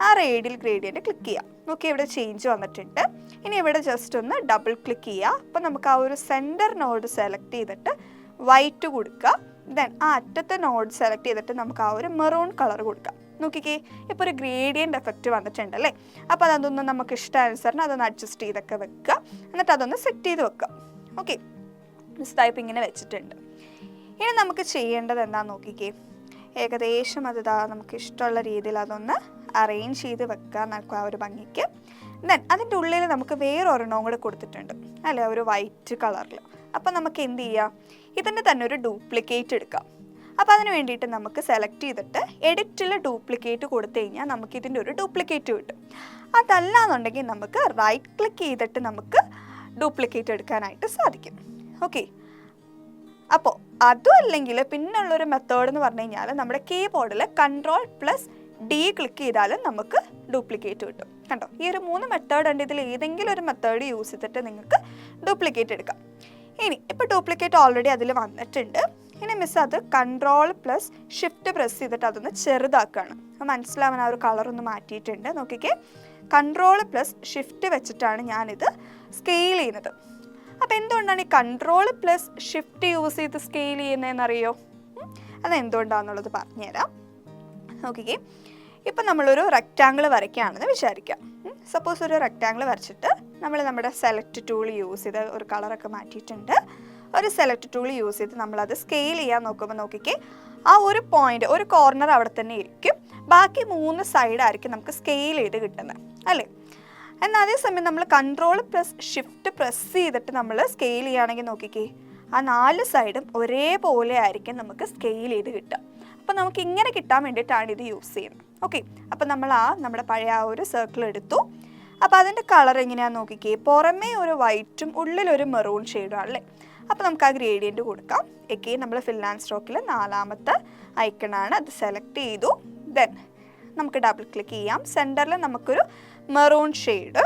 ആ റേഡിയൽ ഗ്രേഡിയൻറ്റ് ക്ലിക്ക് ചെയ്യുക. നോക്കി, ഇവിടെ ചേഞ്ച് വന്നിട്ടുണ്ട്. ഇനി ഇവിടെ ജസ്റ്റ് ഒന്ന് ഡബിൾ ക്ലിക്ക് ചെയ്യുക. അപ്പോൾ നമുക്ക് ആ ഒരു സെൻറ്റർ നോഡ് സെലക്ട് ചെയ്തിട്ട് വൈറ്റ് കൊടുക്കുക. ദെൻ ആ അറ്റത്തെ നോഡ് സെലക്ട് ചെയ്തിട്ട് നമുക്ക് ആ ഒരു മെറൂൺ കളർ കൊടുക്കാം. നോക്കിക്കേ, ഇപ്പോൾ ഒരു ഗ്രേഡിയൻ്റ് എഫക്റ്റ് വന്നിട്ടുണ്ട് അല്ലേ? അപ്പോൾ അതൊന്ന് നമുക്ക് ഇഷ്ടാനുസരണം അതൊന്ന് അഡ്ജസ്റ്റ് ചെയ്തൊക്കെ വെക്കുക. എന്നിട്ട് അതൊന്ന് സെറ്റ് ചെയ്ത് വെക്കുക. ഓക്കെ, ടൈപ്പ് ഇങ്ങനെ വെച്ചിട്ടുണ്ട്. ഇനി നമുക്ക് ചെയ്യേണ്ടത് എന്താണെന്ന് നോക്കിക്കേ, ഏകദേശം അത് നമുക്ക് ഇഷ്ടമുള്ള രീതിയിൽ അതൊന്ന് അറേഞ്ച് ചെയ്ത് വെക്കുക എന്നൊക്കെ ആ ഒരു ഭംഗിക്ക്. ദെൻ അതിൻ്റെ ഉള്ളിൽ നമുക്ക് വേറൊരെണ്ണവും കൂടെ കൊടുത്തിട്ടുണ്ട് അല്ലേ, ഒരു വൈറ്റ് കളറിൽ. അപ്പോൾ നമുക്ക് എന്ത് ചെയ്യാം, ഇതിൻ്റെ തന്നെ ഒരു ഡ്യൂപ്ലിക്കേറ്റ് എടുക്കാം. അപ്പോൾ അതിന് വേണ്ടിയിട്ട് നമുക്ക് സെലക്ട് ചെയ്തിട്ട് എഡിറ്റിൽ ഡ്യൂപ്ലിക്കേറ്റ് കൊടുത്തു കഴിഞ്ഞാൽ നമുക്ക് ഇതിൻ്റെ ഒരു ഡ്യൂപ്ലിക്കേറ്റ് കിട്ടും. അതല്ല എന്നുണ്ടെങ്കിൽ നമുക്ക് റൈറ്റ് ക്ലിക്ക് ചെയ്തിട്ട് നമുക്ക് ഡ്യൂപ്ലിക്കേറ്റ് എടുക്കാനായിട്ട് സാധിക്കും. ഓക്കെ, അപ്പോൾ അതും അല്ലെങ്കിൽ പിന്നുള്ളൊരു മെത്തേഡ് എന്ന് പറഞ്ഞു കഴിഞ്ഞാൽ നമ്മുടെ കീബോർഡിൽ Ctrl+D ക്ലിക്ക് ചെയ്താലും നമുക്ക് ഡ്യൂപ്ലിക്കേറ്റ് കിട്ടും. കണ്ടോ, ഈ ഒരു 3 മെത്തേഡ് ഉണ്ട്. ഇതിൽ ഏതെങ്കിലും ഒരു മെത്തേഡ് യൂസ് ചെയ്തിട്ട് നിങ്ങൾക്ക് ഡ്യൂപ്ലിക്കേറ്റ് എടുക്കാം. ഇനി ഇപ്പോൾ ഡ്യൂപ്ലിക്കേറ്റ് ഓൾറെഡി അതിൽ വന്നിട്ടുണ്ട്. ഇനി മിസ് അത് Ctrl+Shift പ്രസ് ചെയ്തിട്ട് അതൊന്ന് ചെറുതാക്കുകയാണ്. അപ്പോൾ മനസ്സിലാവാൻ ആ ഒരു കളറൊന്ന് മാറ്റിയിട്ടുണ്ട്. നോക്കിക്കേ, Ctrl+Shift വെച്ചിട്ടാണ് ഞാനിത് സ്കെയിൽ ചെയ്യുന്നത്. അപ്പോൾ എന്തുകൊണ്ടാണ് ഈ Ctrl+Shift യൂസ് ചെയ്ത് സ്കെയിൽ ചെയ്യുന്നതെന്നറിയോ? അതെന്തുകൊണ്ടാണെന്നുള്ളത് പറഞ്ഞുതരാം. നോക്കിക്കേ, ഇപ്പം നമ്മളൊരു റെക്റ്റാങ്കിൾ വരയ്ക്കുകയാണെന്ന് വിചാരിക്കാം. സപ്പോസ് ഒരു റെക്റ്റാങ്കിൾ വരച്ചിട്ട് നമ്മൾ നമ്മുടെ സെലക്ട് ടൂൾ യൂസ് ചെയ്ത് ഒരു കളറൊക്കെ മാറ്റിയിട്ടുണ്ട്. ഒരു സെലക്ട് ടൂൾ യൂസ് ചെയ്ത് നമ്മളത് സ്കെയിൽ ചെയ്യാൻ നോക്കുമ്പോൾ നോക്കിക്കേ, ആ ഒരു പോയിന്റ്, ഒരു കോർണർ അവിടെ തന്നെ ഇരിക്കും. ബാക്കി 3 സൈഡായിരിക്കും നമുക്ക് സ്കെയിൽ ചെയ്ത് കിട്ടുന്നത് അല്ലേ? എന്നാൽ അതേസമയം നമ്മൾ Ctrl+Shift പ്രസ് ചെയ്തിട്ട് നമ്മൾ സ്കെയിൽ ചെയ്യുകയാണെങ്കിൽ നോക്കിക്കേ, ആ 4 സൈഡും ഒരേപോലെ ആയിരിക്കും നമുക്ക് സ്കെയിൽ ചെയ്ത് കിട്ടുക. അപ്പോൾ നമുക്ക് ഇങ്ങനെ കിട്ടാൻ വേണ്ടിയിട്ടാണ് ഇത് യൂസ് ചെയ്യുന്നത്. ഓക്കെ, അപ്പോൾ നമ്മൾ നമ്മുടെ പഴയ ആ ഒരു സർക്കിൾ എടുത്തു. അപ്പോൾ അതിൻ്റെ കളർ എങ്ങനെയാണെന്ന് നോക്കിക്കേ, പുറമേ ഒരു വൈറ്റും ഉള്ളിലൊരു മെറൂൺ ഷെയ്ഡും അല്ലേ? അപ്പോൾ നമുക്ക് ആ ഗ്രേഡിയൻറ്റ് കൊടുക്കാം. എഗെയിൻ നമ്മൾ ഫിൽ ആൻഡ് സ്ട്രോക്കിൽ 4ാമത്തെ ഐക്കണാണ്, അത് സെലക്ട് ചെയ്തു. ദെൻ നമുക്ക് ഡബിൾ ക്ലിക്ക് ചെയ്യാം. സെൻറ്ററിൽ നമുക്കൊരു മെറൂൺ ഷെയ്ഡ്,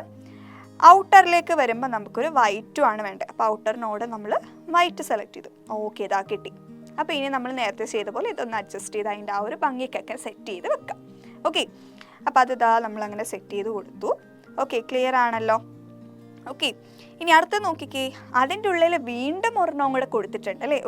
ഔട്ടറിലേക്ക് വരുമ്പോൾ നമുക്കൊരു വൈറ്റും ആണ് വേണ്ടത്. അപ്പോൾ ഔട്ടർ നോഡ് നമ്മൾ വൈറ്റ് സെലക്ട് ചെയ്തു. ഓക്കെ, ഇതാ കിട്ടി. അപ്പോൾ ഇനി നമ്മൾ നേരത്തെ ചെയ്ത പോലെ ഇതൊന്ന് അഡ്ജസ്റ്റ് ചെയ്ത് അതിൻ്റെ ആ ഒരു ഭംഗിക്കൊക്കെ സെറ്റ് ചെയ്ത് വെക്കാം. ഓക്കെ, അപ്പോൾ അത് നമ്മളങ്ങനെ സെറ്റ് ചെയ്ത് കൊടുത്തു. ഓക്കെ, ക്ലിയർ ആണല്ലോ? ഓക്കെ, ഇനി അടുത്ത് നോക്കിക്കേ, അതിൻ്റെ ഉള്ളിൽ വീണ്ടും ഒരെണ്ണവും കൂടെ കൊടുത്തിട്ടുണ്ട് അല്ലേ?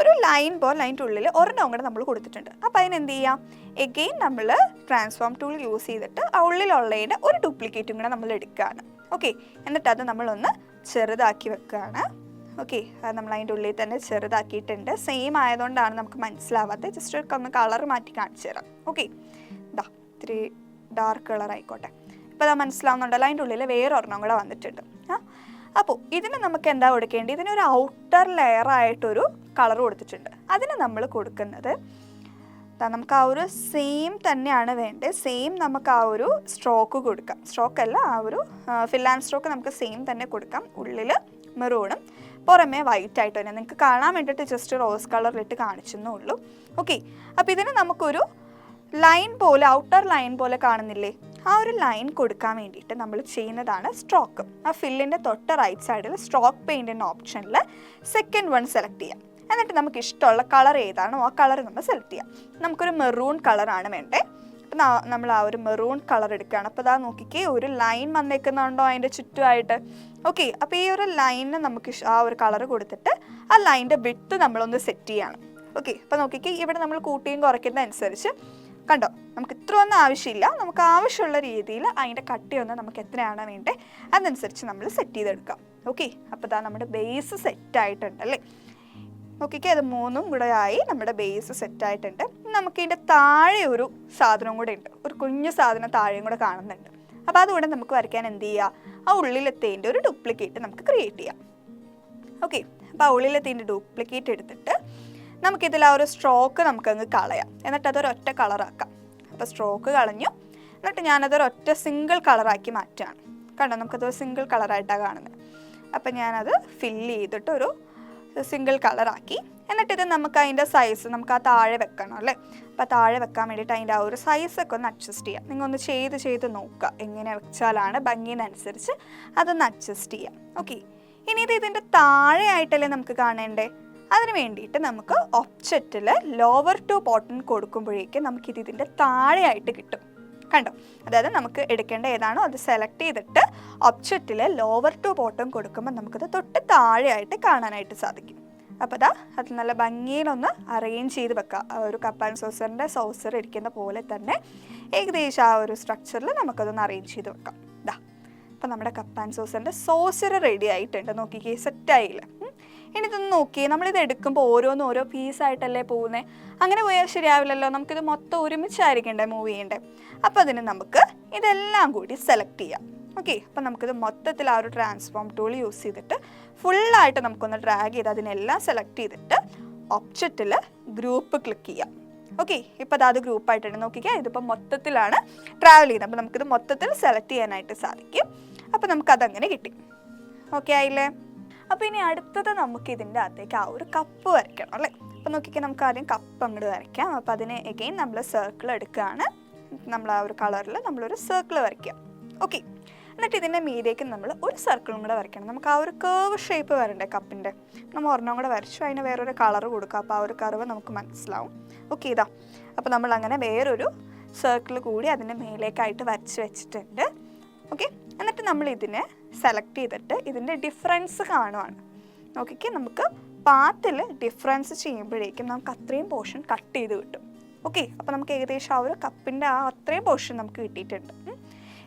ഒരു ലൈൻ പോലെ അതിൻ്റെ ഉള്ളിൽ ഒരെണ്ണവും കൂടെ നമ്മൾ കൊടുത്തിട്ടുണ്ട്. അപ്പോൾ അതിനെന്ത് ചെയ്യാം, എഗെയിൻ നമ്മൾ ട്രാൻസ്ഫോം ടൂൾ യൂസ് ചെയ്തിട്ട് ആ ഉള്ളിലുള്ളതിൻ്റെ ഒരു ഡ്യൂപ്ലിക്കേറ്റും കൂടെ നമ്മൾ എടുക്കുകയാണ്. ഓക്കെ, എന്നിട്ട് അത് നമ്മളൊന്ന് ചെറുതാക്കി വെക്കുകയാണ്. ഓക്കെ, അത് നമ്മൾ അതിൻ്റെ ഉള്ളിൽ തന്നെ ചെറുതാക്കിയിട്ടുണ്ട്. സെയിം ആയതുകൊണ്ടാണ് നമുക്ക് മനസ്സിലാവാത്തത്. ജസ്റ്റ് ഒന്ന് കളർ മാറ്റി കാണിച്ചു തരാം. ഓക്കെ, ഇത്തിരി ഡാർക്ക് കളർ ആയിക്കോട്ടെ. ഇപ്പോൾ അത് മനസ്സിലാവുന്നുണ്ടല്ലോ, അതിൻ്റെ ഉള്ളിൽ വേറൊരെണ്ണം കൂടെ വന്നിട്ടുണ്ട്. അപ്പോൾ ഇതിന് നമുക്ക് എന്താ കൊടുക്കേണ്ടത്? ഇതിനൊരു ഔട്ടർ ലെയറായിട്ടൊരു കളർ കൊടുത്തിട്ടുണ്ട്. അതിന് നമ്മൾ കൊടുക്കുന്നത് നമുക്ക് ആ ഒരു സെയിം തന്നെയാണ് വേണ്ടത്. സെയിം നമുക്ക് ആ ഒരു സ്ട്രോക്ക് കൊടുക്കാം. സ്ട്രോക്ക് അല്ല, ആ ഒരു ഫിൽ ആൻഡ് സ്ട്രോക്ക് നമുക്ക് സെയിം തന്നെ കൊടുക്കാം. ഉള്ളിൽ മെറൂണും പുറമേ വൈറ്റ് ആയിട്ട് തന്നെ. നിങ്ങൾക്ക് കാണാൻ വേണ്ടിയിട്ട് ജസ്റ്റ് റോസ് കളറിലിട്ട് കാണിച്ചെന്നേ ഉള്ളൂ. ഓക്കെ, അപ്പോൾ ഇതിന് നമുക്കൊരു ലൈൻ പോലെ, ഔട്ടർ ലൈൻ പോലെ കാണുന്നില്ലേ? ആ ഒരു ലൈൻ കൊടുക്കാൻ വേണ്ടിയിട്ട് നമ്മൾ ചെയ്യുന്നതാണ് സ്ട്രോക്ക്. ആ ഫില്ലിൻ്റെ തൊട്ട് റൈറ്റ് സൈഡിൽ സ്ട്രോക്ക് പെയിൻറ്റിൻ്റെ ഓപ്ഷനിൽ സെക്കൻഡ് വൺ സെലക്ട് ചെയ്യാം. എന്നിട്ട് നമുക്ക് ഇഷ്ടമുള്ള കളർ ഏതാണോ ആ കളർ നമ്മൾ സെലക്ട് ചെയ്യാം. നമുക്കൊരു മെറൂൺ കളറാണ് വേണ്ടേ. അപ്പം നമ്മൾ ആ ഒരു മെറൂൺ കളർ എടുക്കുകയാണ്. അപ്പോൾ അതാ നോക്കിക്കേ, ഒരു ലൈൻ വന്നേക്കുന്നുണ്ടോ അതിൻ്റെ ചുറ്റുമായിട്ട്? ഓക്കെ, അപ്പോൾ ഈ ഒരു ലൈനിന് നമുക്ക് ആ ഒരു കളർ കൊടുത്തിട്ട് ആ ലൈനിൻ്റെ വിഡ്ത്ത് നമ്മളൊന്ന് സെറ്റ് ചെയ്യണം. ഓക്കെ, അപ്പോൾ നോക്കിക്കേ, ഇവിടെ നമ്മൾ കൂട്ടിയും കുറയ്ക്കുന്ന അനുസരിച്ച് കണ്ടോ, നമുക്ക് ഇത്രയൊന്നും ആവശ്യമില്ല. നമുക്ക് ആവശ്യമുള്ള രീതിയിൽ അതിൻ്റെ കട്ടിയൊന്ന് നമുക്ക് എത്രയാണ് വേണ്ടത് അതനുസരിച്ച് നമ്മൾ സെറ്റ് ചെയ്തെടുക്കാം. ഓക്കെ, അപ്പോൾ ഇതാ നമ്മുടെ ബേസ് സെറ്റ് ആയിട്ടുണ്ടല്ലേ. നോക്കിക്കേ, അത് 3ഉം കൂടെ ആയി നമ്മുടെ ബേസ് സെറ്റ് ആയിട്ടുണ്ട്. നമുക്ക് ഇതിൻ്റെ താഴെ ഒരു സാധനം കൂടെ ഉണ്ട്, ഒരു കുഞ്ഞു സാധനം താഴെയും കൂടെ കാണുന്നുണ്ട്. അപ്പോൾ അതുകൂടെ നമുക്ക് വരയ്ക്കാൻ എന്ത് ചെയ്യുക, ആ ഉള്ളിലെത്തേൻ്റെ ഒരു ഡ്യൂപ്ലിക്കേറ്റ് നമുക്ക് ക്രിയേറ്റ് ചെയ്യാം. ഓക്കെ, അപ്പോൾ ആ ഉള്ളിലെത്തേൻ്റെ ഡ്യൂപ്ലിക്കേറ്റ് എടുത്തിട്ട് നമുക്കിതിൽ ആ ഒരു സ്ട്രോക്ക് നമുക്കങ്ങ് കളയാം. എന്നിട്ട് അതൊരൊറ്റ കളറാക്കാം. അപ്പോൾ സ്ട്രോക്ക് കളഞ്ഞു, എന്നിട്ട് ഞാനതൊരൊറ്റ സിംഗിൾ കളറാക്കി മാറ്റുകയാണ്. കണ്ടോ, നമുക്കതൊരു സിംഗിൾ കളറായിട്ടാണ് കാണുന്നത്. അപ്പം ഞാനത് ഫില്ല് ചെയ്തിട്ട് ഒരു സിംഗിൾ കളറാക്കി. എന്നിട്ടിത് നമുക്ക് അതിൻ്റെ സൈസ് നമുക്ക് ആ താഴെ വെക്കണം അല്ലേ. അപ്പോൾ താഴെ വെക്കാൻ വേണ്ടിയിട്ട് അതിൻ്റെ ആ ഒരു സൈസൊക്കെ ഒന്ന് അഡ്ജസ്റ്റ് ചെയ്യാം. നിങ്ങൾ ഒന്ന് ചെയ്ത് നോക്കുക എങ്ങനെ വെച്ചാലാണ് ഭംഗിയെന്നനുസരിച്ച് അതൊന്ന് അഡ്ജസ്റ്റ് ചെയ്യാം. ഓക്കെ, ഇനി ഇത് ഇതിൻ്റെ താഴെ ആയിട്ടല്ലേ നമുക്ക് കാണേണ്ടേ. അതിന് വേണ്ടിയിട്ട് നമുക്ക് ഒബ്ജക്റ്റിൽ ലോവർ ടു ബോട്ടം കൊടുക്കുമ്പോഴേക്കും നമുക്കിത് ഇതിൻ്റെ താഴെയായിട്ട് കിട്ടും. കണ്ടോ, അതായത് നമുക്ക് എടുക്കേണ്ട ഏതാണോ അത് സെലക്ട് ചെയ്തിട്ട് ഒബ്ജക്റ്റിൽ ലോവർ ടു ബോട്ടം കൊടുക്കുമ്പോൾ നമുക്കത് തൊട്ട് താഴെയായിട്ട് കാണാനായിട്ട് സാധിക്കും. അപ്പോൾ അതാ അത് നല്ല ഭംഗിയിലൊന്ന് അറേഞ്ച് ചെയ്ത് വെക്കാം. ഒരു കപ്പ് ആൻഡ് സോസറിൻ്റെ സോസർ ഇരിക്കുന്ന പോലെ തന്നെ ഏകദേശം ആ ഒരു സ്ട്രക്ചറിൽ നമുക്കതൊന്ന് അറേഞ്ച് ചെയ്ത് വെക്കാം. ഇതാ, അപ്പോൾ നമ്മുടെ കപ്പ് ആൻഡ് സോസറിൻ്റെ സോസർ റെഡി ആയിട്ടുണ്ട്. നോക്കിക്കേ, സെറ്റായില്ല. ഇനി ഇതൊന്ന് നോക്കിയേ, നമ്മളിത് എടുക്കുമ്പോൾ ഓരോ പീസായിട്ടല്ലേ പോകുന്നത്. അങ്ങനെ പോയാൽ ശരിയാവില്ലല്ലോ. നമുക്കിത് മൊത്തം ഒരുമിച്ചായിരിക്കണ്ടേ മൂവ് ചെയ്യണ്ടേ. അപ്പോൾ അതിന് നമുക്ക് ഇതെല്ലാം കൂടി സെലക്ട് ചെയ്യാം. ഓക്കെ, അപ്പോൾ നമുക്കിത് മൊത്തത്തിൽ ആ ഒരു ട്രാൻസ്ഫോം ടൂൾ യൂസ് ചെയ്തിട്ട് ഫുള്ളായിട്ട് നമുക്കൊന്ന് ഡ്രാഗ് ചെയ്ത് അതിനെല്ലാം സെലക്ട് ചെയ്തിട്ട് ഒബ്ജക്റ്റിൽ ഗ്രൂപ്പ് ക്ലിക്ക് ചെയ്യാം. ഓക്കെ, ഇപ്പോൾ അത് ഗ്രൂപ്പായിട്ടുണ്ട്. നോക്കിക്കുക, ഇതിപ്പോൾ മൊത്തത്തിലാണ് ട്രാവൽ ചെയ്യുന്നത്. അപ്പോൾ നമുക്കിത് മൊത്തത്തിൽ സെലക്ട് ചെയ്യാനായിട്ട് സാധിക്കും. അപ്പോൾ നമുക്കതങ്ങനെ കിട്ടി. ഓക്കെ ആയില്ലേ. അപ്പോൾ ഇനി അടുത്തത് നമുക്ക് ഇതിൻ്റെ അകത്തേക്ക് ആ ഒരു കപ്പ് വരയ്ക്കണം അല്ലേ. അപ്പോൾ നോക്കിക്കാൻ നമുക്ക് ആദ്യം കപ്പ് അങ്ങോട്ട് വരയ്ക്കാം. അപ്പോൾ അതിന് എഗെയിൻ നമ്മൾ സർക്കിൾ എടുക്കുകയാണ്. നമ്മൾ ആ ഒരു കളറിൽ നമ്മളൊരു സർക്കിൾ വരയ്ക്കുക. ഓക്കെ, എന്നിട്ട് ഇതിൻ്റെ മീതേക്ക് നമ്മൾ ഒരു സർക്കിളും കൂടെ വരയ്ക്കണം. നമുക്ക് ആ ഒരു കേർവ് ഷേപ്പ് വരണ്ടേ കപ്പിൻ്റെ. നമ്മൾ ഒരെണ്ണം കൂടെ വരച്ചു, അതിന് വേറൊരു കളർ കൊടുക്കുക. അപ്പോൾ ആ ഒരു കർവ് നമുക്ക് മനസ്സിലാവും. ഓക്കെ, ഇതാ, അപ്പോൾ നമ്മൾ അങ്ങനെ വേറൊരു സർക്കിൾ കൂടി അതിൻ്റെ മേലേക്കായിട്ട് വരച്ച് വെച്ചിട്ടുണ്ട്. ഓക്കെ, എന്നിട്ട് നമ്മൾ ഇതിനെ സെലക്ട് ചെയ്തിട്ട് ഇതിൻ്റെ ഡിഫറൻസ് കാണുവാണ്. നോക്കിക്കേ, നമുക്ക് പാത്തിൽ ഡിഫറൻസ് ചെയ്യുമ്പോഴേക്കും നമുക്ക് അത്രയും പോർഷൻ കട്ട് ചെയ്ത് കിട്ടും. ഓക്കെ, അപ്പോൾ നമുക്ക് ഏകദേശം ആ ഒരു കപ്പിൻ്റെ ആ അത്രയും പോർഷൻ നമുക്ക് കിട്ടിയിട്ടുണ്ട്.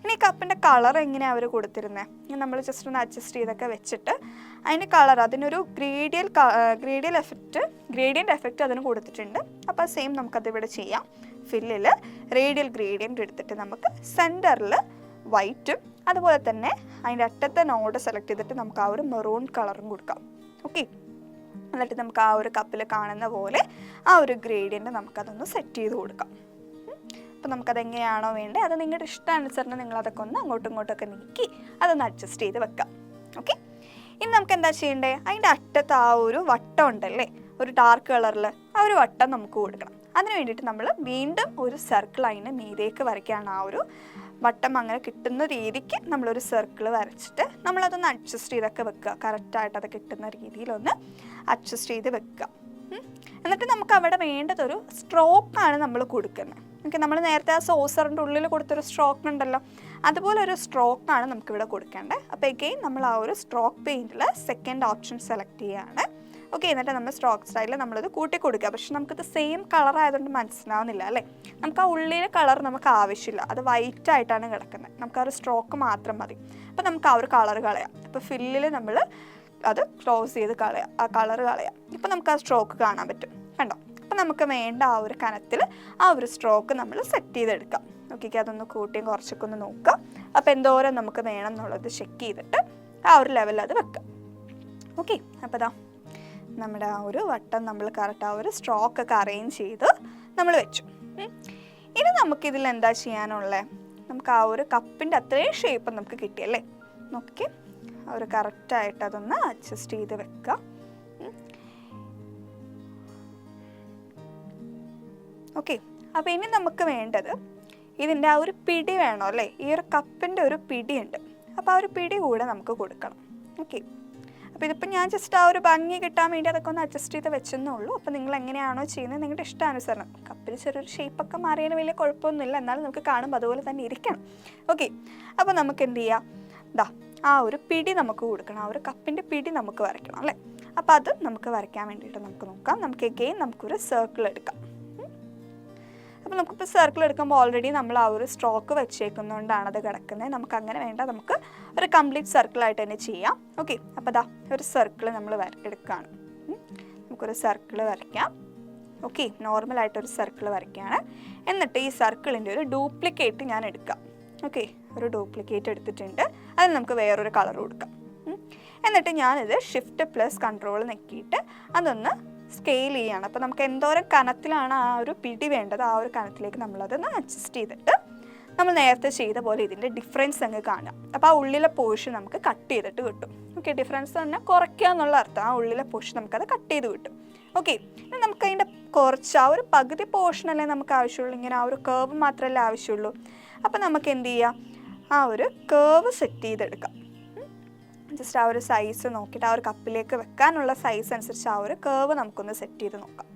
ഇനി ഈ കപ്പിൻ്റെ കളർ എങ്ങനെയാണ് അവർ കൊടുത്തിരുന്നത്, നമ്മൾ ജസ്റ്റ് ഒന്ന് അഡ്ജസ്റ്റ് ചെയ്തൊക്കെ വെച്ചിട്ട് അതിൻ്റെ കളർ അതിനൊരു ഗ്രേഡിയൻ്റ് എഫക്റ്റ് അതിന് കൊടുത്തിട്ടുണ്ട്. അപ്പോൾ സെയിം നമുക്കതിവിടെ ചെയ്യാം. ഫില്ലിൽ റേഡിയൽ ഗ്രേഡിയൻ്റ് എടുത്തിട്ട് നമുക്ക് സെൻറ്ററിൽ വൈറ്റും അതുപോലെ തന്നെ അതിൻ്റെ അറ്റത്തെ നോഡ് സെലക്ട് ചെയ്തിട്ട് നമുക്ക് ആ ഒരു മെറൂൺ കളറും കൊടുക്കാം. ഓക്കെ, എന്നിട്ട് നമുക്ക് ആ ഒരു കപ്പിൽ കാണുന്ന പോലെ ആ ഒരു ഗ്രേഡിയൻ്റ് നമുക്കതൊന്ന് സെറ്റ് ചെയ്ത് കൊടുക്കാം. അപ്പോൾ നമുക്കതെങ്ങനെയാണോ വേണ്ടത് അത് നിങ്ങളുടെ ഇഷ്ടാനുസരണം നിങ്ങളതൊക്കെ ഒന്ന് അങ്ങോട്ടും ഇങ്ങോട്ടൊക്കെ നീക്കി അതൊന്ന് അഡ്ജസ്റ്റ് ചെയ്ത് വെക്കാം. ഓക്കെ, ഇനി നമുക്ക് എന്താ ചെയ്യേണ്ടത്, അതിൻ്റെ അറ്റത്ത് ആ ഒരു വട്ടം ഉണ്ടല്ലേ, ഒരു ഡാർക്ക് കളറിൽ ആ ഒരു വട്ടം നമുക്ക് കൊടുക്കണം. അതിന് വേണ്ടിയിട്ട് നമ്മൾ വീണ്ടും ഒരു സർക്കിൾ അതിന് മീതേക്ക് വരയ്ക്കുകയാണ്. ആ ഒരു വട്ടം അങ്ങനെ കിട്ടുന്ന രീതിക്ക് നമ്മളൊരു സർക്കിൾ വരച്ചിട്ട് നമ്മളതൊന്ന് അഡ്ജസ്റ്റ് ചെയ്തൊക്കെ വെക്കുക. കറക്റ്റായിട്ട് അത് കിട്ടുന്ന രീതിയിലൊന്ന് അഡ്ജസ്റ്റ് ചെയ്ത് വെക്കുക. എന്നിട്ട് നമുക്ക് അവിടെ വേണ്ടതൊരു സ്ട്രോക്കാണ് നമ്മൾ കൊടുക്കുന്നത്. ഓക്കെ, നമ്മൾ നേരത്തെ ആ സോസറിൻ്റെ ഉള്ളിൽ കൊടുത്തൊരു സ്ട്രോക്ക് ഉണ്ടല്ലോ, അതുപോലെ ഒരു സ്ട്രോക്കാണ് നമുക്കിവിടെ കൊടുക്കേണ്ടത്. അപ്പോൾ എഗെയിൻ നമ്മൾ ആ ഒരു സ്ട്രോക്ക് പെയിൻറ്റിൽ സെക്കൻഡ് ഓപ്ഷൻ സെലക്ട് ചെയ്യുകയാണ്. ഓക്കെ, എന്നിട്ട് നമ്മൾ സ്ട്രോക്ക് സ്റ്റൈലിൽ നമ്മളത് കൂട്ടി കൊടുക്കുക. പക്ഷെ നമുക്കിത് സെയിം കളർ ആയതുകൊണ്ട് മനസ്സിലാവുന്നില്ല അല്ലേ. നമുക്ക് ആ ഉള്ളിലെ കളർ നമുക്ക് ആവശ്യമില്ല, അത് വൈറ്റ് ആയിട്ടാണ് കിടക്കുന്നത്. നമുക്ക് ആ ഒരു സ്ട്രോക്ക് മാത്രം മതി. അപ്പോൾ നമുക്ക് ആ ഒരു കളർ കളയാം. അപ്പോൾ ഫില്ലിൽ നമ്മൾ അത് ക്ലോസ് ചെയ്ത് കളയാം, ആ കളർ കളയാം. ഇപ്പോൾ നമുക്ക് ആ സ്ട്രോക്ക് കാണാൻ പറ്റും, കണ്ടോ. അപ്പോൾ നമുക്ക് വേണ്ട ആ ഒരു കനത്തിൽ ആ ഒരു സ്ട്രോക്ക് നമ്മൾ സെറ്റ് ചെയ്തെടുക്കാം. ഓക്കെ, അതൊന്ന് കൂട്ടിയും കുറച്ചൊക്കെ ഒന്ന് നോക്കുക. അപ്പോൾ എന്തോരം നമുക്ക് വേണം എന്നുള്ളത് ചെക്ക് ചെയ്തിട്ട് ആ ഒരു ലെവലിൽ അത് വെക്കാം. ഓക്കെ, അപ്പോൾ ഇതാ നമ്മുടെ ആ ഒരു വട്ടം നമ്മൾ കറക്റ്റ് ആ ഒരു സ്ട്രോക്കൊക്കെ അറേഞ്ച് ചെയ്ത് നമ്മൾ വെച്ചു. ഇനി നമുക്കിതിൽ എന്താ ചെയ്യാനുള്ളത്, നമുക്ക് ആ ഒരു കപ്പിൻ്റെ അത്രയും ഷേപ്പ് നമുക്ക് കിട്ടിയല്ലേ. നോക്കി ആ ഒരു കറക്റ്റായിട്ട് അതൊന്ന് അഡ്ജസ്റ്റ് ചെയ്ത് വെക്കുക. ഓക്കെ, അപ്പോൾ ഇനി നമുക്ക് വേണ്ടത് ഇതിൻ്റെ ആ ഒരു പിടി വേണം അല്ലേ. ഈ ഒരു കപ്പിൻ്റെ ഒരു പിടിയുണ്ട്, അപ്പോൾ ആ ഒരു പിടി കൂടെ നമുക്ക് കൊടുക്കണം. ഓക്കെ, അപ്പോൾ ഇതിപ്പോൾ ഞാൻ ജസ്റ്റ് ആ ഒരു ഭംഗി കിട്ടാൻ വേണ്ടി അതൊക്കെ ഒന്ന് അഡ്ജസ്റ്റ് ചെയ്ത് വെച്ചെന്നേ ഉള്ളൂ. അപ്പോൾ നിങ്ങൾ എങ്ങനെയാണോ ചെയ്യുന്നത് നിങ്ങളുടെ ഇഷ്ടാനുസരണം. കപ്പിൽ ചെറിയൊരു ഷേപ്പൊക്കെ മാറിയതിന് വലിയ കുഴപ്പമൊന്നുമില്ല, എന്നാലും നമുക്ക് കാണുമ്പോൾ അതുപോലെ തന്നെ ഇരിക്കണം. ഓക്കെ, അപ്പോൾ നമുക്ക് എന്ത് ചെയ്യാം, ദാ ആ ഒരു പിടി നമുക്ക് കൊടുക്കണം. ആ ഒരു കപ്പിൻ്റെ പിടി നമുക്ക് വരയ്ക്കണം അല്ലേ. അപ്പോൾ അത് നമുക്ക് വരയ്ക്കാൻ വേണ്ടിയിട്ട് നമുക്ക് നോക്കാം. നമുക്ക് എഗെയിൻ നമുക്കൊരു സർക്കിൾ എടുക്കാം. അപ്പോൾ നമുക്കിപ്പോൾ സർക്കിൾ എടുക്കുമ്പോൾ ഓൾറെഡി നമ്മൾ ആ ഒരു സ്ട്രോക്ക് വെച്ചേക്കുന്നതുകൊണ്ടാണ് അത് കിടക്കുന്നത്. നമുക്ക് അങ്ങനെ വേണ്ട, നമുക്ക് ഒരു കംപ്ലീറ്റ് സർക്കിളായിട്ട് തന്നെ ചെയ്യാം. ഓക്കെ, അപ്പോൾ അതാ ഒരു സർക്കിൾ നമ്മൾ എടുക്കുകയാണ്. നമുക്കൊരു സർക്കിൾ വരയ്ക്കാം. ഓക്കെ, നോർമലായിട്ടൊരു സർക്കിൾ വരയ്ക്കുകയാണ്. എന്നിട്ട് ഈ സർക്കിളിൻ്റെ ഒരു ഡ്യൂപ്ലിക്കേറ്റ് ഞാൻ എടുക്കാം. ഓക്കെ, ഒരു ഡ്യൂപ്ലിക്കേറ്റ് എടുത്തിട്ടുണ്ട്. അതിന് നമുക്ക് വേറൊരു കളർ കൊടുക്കാം. എന്നിട്ട് ഞാനിത് Shift+Ctrl നെക്കിയിട്ട് അതൊന്ന് സ്കെയിൽ ചെയ്യാണ്. അപ്പോൾ നമുക്ക് എന്തോരം കനത്തിലാണ് ആ ഒരു പിടി വേണ്ടത്, ആ ഒരു കനത്തിലേക്ക് നമ്മളതൊന്ന് അഡ്ജസ്റ്റ് ചെയ്തിട്ട് നമ്മൾ നേരത്തെ ചെയ്ത പോലെ ഇതിൻ്റെ ഡിഫറൻസ് അങ്ങ് കാണാം. അപ്പോൾ ആ ഉള്ളിലെ പോർഷൻ നമുക്ക് കട്ട് ചെയ്തിട്ട് കിട്ടും. ഓക്കെ, ഡിഫറൻസ് തന്നെ കുറയ്ക്കുക എന്നുള്ള അർത്ഥം. ആ ഉള്ളിലെ പോർഷൻ നമുക്കത് കട്ട് ചെയ്ത് കിട്ടും. ഓക്കെ, നമുക്ക് അതിൻ്റെ കുറച്ച് ആ ഒരു പകുതി പോർഷനല്ലേ നമുക്ക് ആവശ്യമുള്ളൂ. ഇങ്ങനെ ആ ഒരു കേർവ് മാത്രമല്ലേ ആവശ്യമുള്ളൂ. അപ്പോൾ നമുക്ക് എന്ത് ചെയ്യാം, ആ ഒരു കേർവ് സെറ്റ് ചെയ്തെടുക്കാം. ജസ്റ്റ് ആ ഒരു സൈസ് നോക്കിയിട്ട് ആ ഒരു കപ്പിലേക്ക് വെക്കാനുള്ള സൈസ് അനുസരിച്ച് ആ ഒരു കേർവ് നമുക്കൊന്ന് സെറ്റ് ചെയ്ത് നോക്കാം.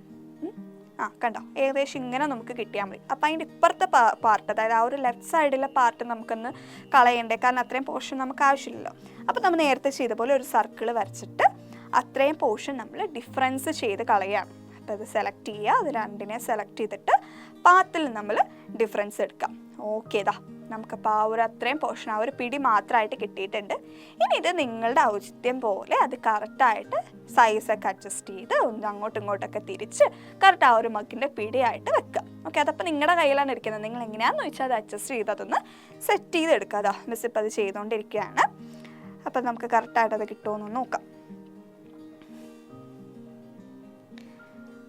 കണ്ടോ, ഏകദേശം ഇങ്ങനെ നമുക്ക് കിട്ടിയാൽ മതി. അപ്പോൾ അതിൻ്റെ ഇപ്പുറത്തെ പാർട്ട്, അതായത് ആ ഒരു ലെഫ്റ്റ് സൈഡിലെ പാർട്ട് നമുക്കൊന്ന് കളയണ്ടേ, കാരണം അത്രയും പോർഷൻ നമുക്ക് ആവശ്യമില്ലല്ലോ. അപ്പോൾ നമ്മൾ നേരത്തെ ചെയ്ത പോലെ ഒരു സർക്കിൾ വരച്ചിട്ട് അത്രയും പോർഷൻ നമ്മൾ ഡിഫറൻസ് ചെയ്ത് കളയാണ്. അപ്പോൾ അത് സെലക്ട് ചെയ്യുക, അത് രണ്ടിനെ സെലക്ട് ചെയ്തിട്ട് പാത്തിൽ നമ്മൾ ഡിഫറൻസ് എടുക്കാം. ഓക്കെ, ഇതാ നമുക്കപ്പോൾ ആ ഒരു അത്രയും പോർഷൻ ആ ഒരു പിടി മാത്രമായിട്ട് കിട്ടിയിട്ടുണ്ട്. ഇനി ഇത് നിങ്ങളുടെ ഔചിത്യം പോലെ അത് കറക്റ്റായിട്ട് സൈസൊക്കെ അഡ്ജസ്റ്റ് ചെയ്ത് ഒന്ന് അങ്ങോട്ടും ഇങ്ങോട്ടൊക്കെ തിരിച്ച് കറക്റ്റ് ആ ഒരു മഗ്ഗിൻ്റെ പിടിയായിട്ട് വെക്കുക. ഓക്കെ, അതപ്പോൾ നിങ്ങളുടെ കയ്യിലാണ് ഇരിക്കുന്നത്. നിങ്ങൾ എങ്ങനെയാണെന്ന് വെച്ചാൽ അത് അഡ്ജസ്റ്റ് ചെയ്ത് അതൊന്ന് സെറ്റ് ചെയ്തെടുക്കുക. അതാ മിസ് ഇപ്പോൾ അത് ചെയ്തുകൊണ്ടിരിക്കുകയാണ്. അപ്പം നമുക്ക് കറക്റ്റായിട്ട് അത് കിട്ടുമെന്ന് നോക്കാം.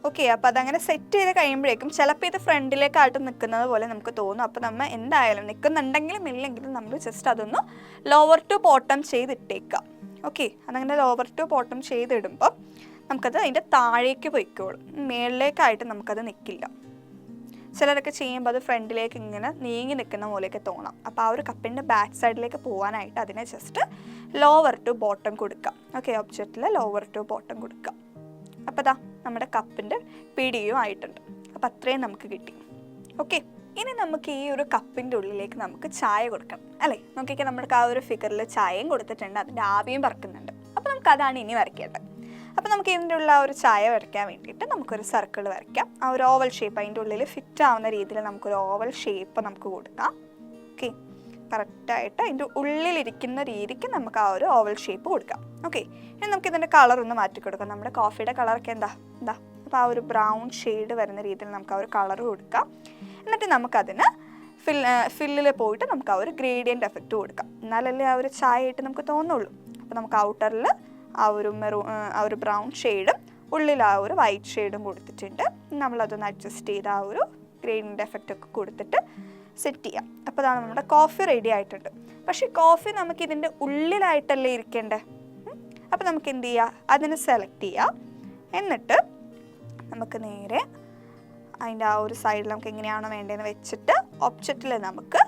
ഓക്കെ, അപ്പോൾ അതങ്ങനെ സെറ്റ് ചെയ്ത് കഴിയുമ്പോഴേക്കും ചിലപ്പോൾ ഇത് ഫ്രണ്ടിലേക്കായിട്ട് നിൽക്കുന്നത് പോലെ നമുക്ക് തോന്നും. അപ്പോൾ നമ്മൾ എന്തായാലും നിൽക്കുന്നുണ്ടെങ്കിലും ഇല്ലെങ്കിലും നമ്മൾ ജസ്റ്റ് അതൊന്ന് ലോവർ ടു ബോട്ടം ചെയ്തിട്ടേക്കാം. ഓക്കെ, അതങ്ങനെ ലോവർ ടു ബോട്ടം ചെയ്തിടുമ്പോൾ നമുക്കത് അതിൻ്റെ താഴേക്ക് പൊയ്ക്കോളും, മേളിലേക്കായിട്ട് നമുക്കത് നിൽക്കില്ല. ചിലരൊക്കെ ചെയ്യുമ്പോൾ അത് ഫ്രണ്ടിലേക്ക് ഇങ്ങനെ നീങ്ങി നിൽക്കുന്ന പോലെയൊക്കെ തോന്നാം. അപ്പോൾ ആ ഒരു കപ്പിൻ്റെ ബാക്ക് സൈഡിലേക്ക് പോകാനായിട്ട് അതിനെ ജസ്റ്റ് ലോവർ ടു ബോട്ടം കൊടുക്കാം. ഓക്കെ, ഒബ്ജക്റ്റിൽ ലോവർ ടു ബോട്ടം കൊടുക്കാം. അപ്പോൾ ദാ നമ്മുടെ കപ്പിൻ്റെ പിടിയും ആയിട്ടുണ്ട്. അപ്പോൾ അത്രയും നമുക്ക് കിട്ടി. ഓക്കെ, ഇനി നമുക്ക് ഈ ഒരു കപ്പിൻ്റെ ഉള്ളിലേക്ക് നമുക്ക് ചായ കൊടുക്കണം അല്ലേ. നോക്കിയൊക്കെ നമുക്ക് ആ ഒരു ഫിഗറിൽ ചായയും കൊടുത്തിട്ടുണ്ട്, അതിൻ്റെ ആവിയും പറക്കുന്നുണ്ട്. അപ്പോൾ നമുക്ക് അതാണ് ഇനി വരയ്ക്കേണ്ടത്. അപ്പോൾ നമുക്ക് ഇതിൻ്റെ ഉള്ള ആ ഒരു ചായ വരയ്ക്കാൻ വേണ്ടിയിട്ട് നമുക്കൊരു സർക്കിൾ വരയ്ക്കാം. ആ ഒരു ഓവൽ ഷേപ്പ് അതിൻ്റെ ഉള്ളിൽ ഫിറ്റ് ആവുന്ന രീതിയിൽ നമുക്കൊരു ഓവൽ ഷേപ്പ് നമുക്ക് കൊടുക്കാം. ഓക്കെ, കറക്റ്റായിട്ട് അതിൻ്റെ ഉള്ളിലിരിക്കുന്ന രീതിക്ക് നമുക്ക് ആ ഒരു ഓവൽ ഷേപ്പ് കൊടുക്കാം. ഓക്കെ, ഇനി നമുക്ക് ഇതിൻ്റെ കളർ ഒന്ന് മാറ്റി കൊടുക്കാം. നമ്മുടെ കോഫിയുടെ കളറൊക്കെ എന്താ അപ്പോൾ ആ ഒരു ബ്രൗൺ ഷെയ്ഡ് വരുന്ന രീതിയിൽ നമുക്ക് ആ ഒരു കളർ കൊടുക്കാം. എന്നിട്ട് നമുക്കതിന് ഫില്ലിൽ പോയിട്ട് നമുക്ക് ആ ഒരു ഗ്രേഡിയൻ്റ് എഫക്റ്റ് കൊടുക്കാം. എന്നാലല്ലേ ആ ഒരു ചായ ആയിട്ട് നമുക്ക് തോന്നുള്ളൂ. അപ്പോൾ നമുക്ക് ഔട്ടറിൽ ആ ഒരു ബ്രൗൺ ഷെയ്ഡും ഉള്ളിൽ ആ ഒരു വൈറ്റ് ഷെയ്ഡും കൊടുത്തിട്ടുണ്ട്. നമ്മളതൊന്ന് അഡ്ജസ്റ്റ് ചെയ്ത് ആ ഒരു ഗ്രേഡിയൻ്റ് എഫക്റ്റ് ഒക്കെ കൊടുത്തിട്ട് സെറ്റ് ചെയ്യാം. അപ്പോൾ അതാണ് നമ്മുടെ കോഫി റെഡി ആയിട്ടുണ്ട്. പക്ഷേ കോഫി നമുക്ക് ഇതിൻ്റെ ഉള്ളിലായിട്ടല്ലേ ഇരിക്കേണ്ടത്. അപ്പോൾ നമുക്ക് എന്ത് ചെയ്യാം, അതിന് സെലക്ട് ചെയ്യാം. എന്നിട്ട് നമുക്ക് നേരെ അതിൻ്റെ ആ ഒരു സൈഡിൽ നമുക്ക് എങ്ങനെയാണോ വേണ്ടതെന്ന് വെച്ചിട്ട് ഒബ്ജക്റ്റിൽ നമുക്ക്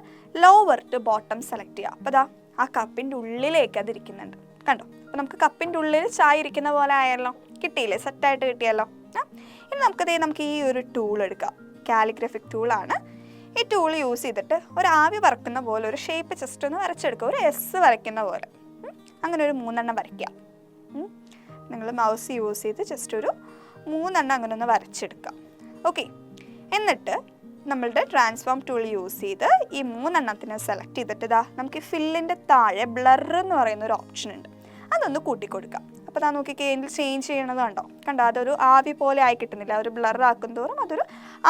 ലോവർ ടു ബോട്ടം സെലക്ട് ചെയ്യാം. അപ്പോൾ അതാ ആ കപ്പിൻ്റെ ഉള്ളിലേക്ക് അത് ഇരിക്കുന്നുണ്ട്, കണ്ടോ. അപ്പോൾ നമുക്ക് കപ്പിൻ്റെ ഉള്ളിൽ ചായ ഇരിക്കുന്ന പോലെ ആയല്ലോ, കിട്ടിയില്ലേ, സെറ്റായിട്ട് കിട്ടിയല്ലോ. ഇനി നമുക്ക് ഈ ഒരു ടൂൾ എടുക്കാം. കാലിഗ്രാഫിക് ടൂളാണ്. ഈ ടൂൾ യൂസ് ചെയ്തിട്ട് ഒരു ആവി പറക്കുന്ന പോലെ ഒരു ഷേപ്പ് ജസ്റ്റ് ഒന്ന് വരച്ചെടുക്കുക. ഒരു എസ് വരയ്ക്കുന്ന പോലെ അങ്ങനെ ഒരു 3 എണ്ണം വരയ്ക്കുക. നിങ്ങൾ മൗസ് യൂസ് ചെയ്ത് ജസ്റ്റ് ഒരു 3 എണ്ണം അങ്ങനെ ഒന്ന് വരച്ചെടുക്കുക. ഓക്കെ, എന്നിട്ട് നമ്മളുടെ ട്രാൻസ്ഫോം ടൂൾ യൂസ് ചെയ്ത് ഈ 3 എണ്ണത്തിനെ സെലക്ട് ചെയ്തിട്ട് ഇതാ നമുക്ക് ഫില്ലിൻ്റെ താഴെ ബ്ലർ എന്ന് പറയുന്ന ഒരു ഓപ്ഷൻ ഉണ്ട്, അതൊന്ന് കൂട്ടിക്കൊടുക്കാം. അപ്പോൾ അതാ നോക്കിക്കേ, ഇതിൽ ചേഞ്ച് ചെയ്യണത് കണ്ടോ അതൊരു ആവി പോലെ ആയി കിട്ടുന്നില്ല. ഒരു ബ്ലർ ആക്കും തോറും അതൊരു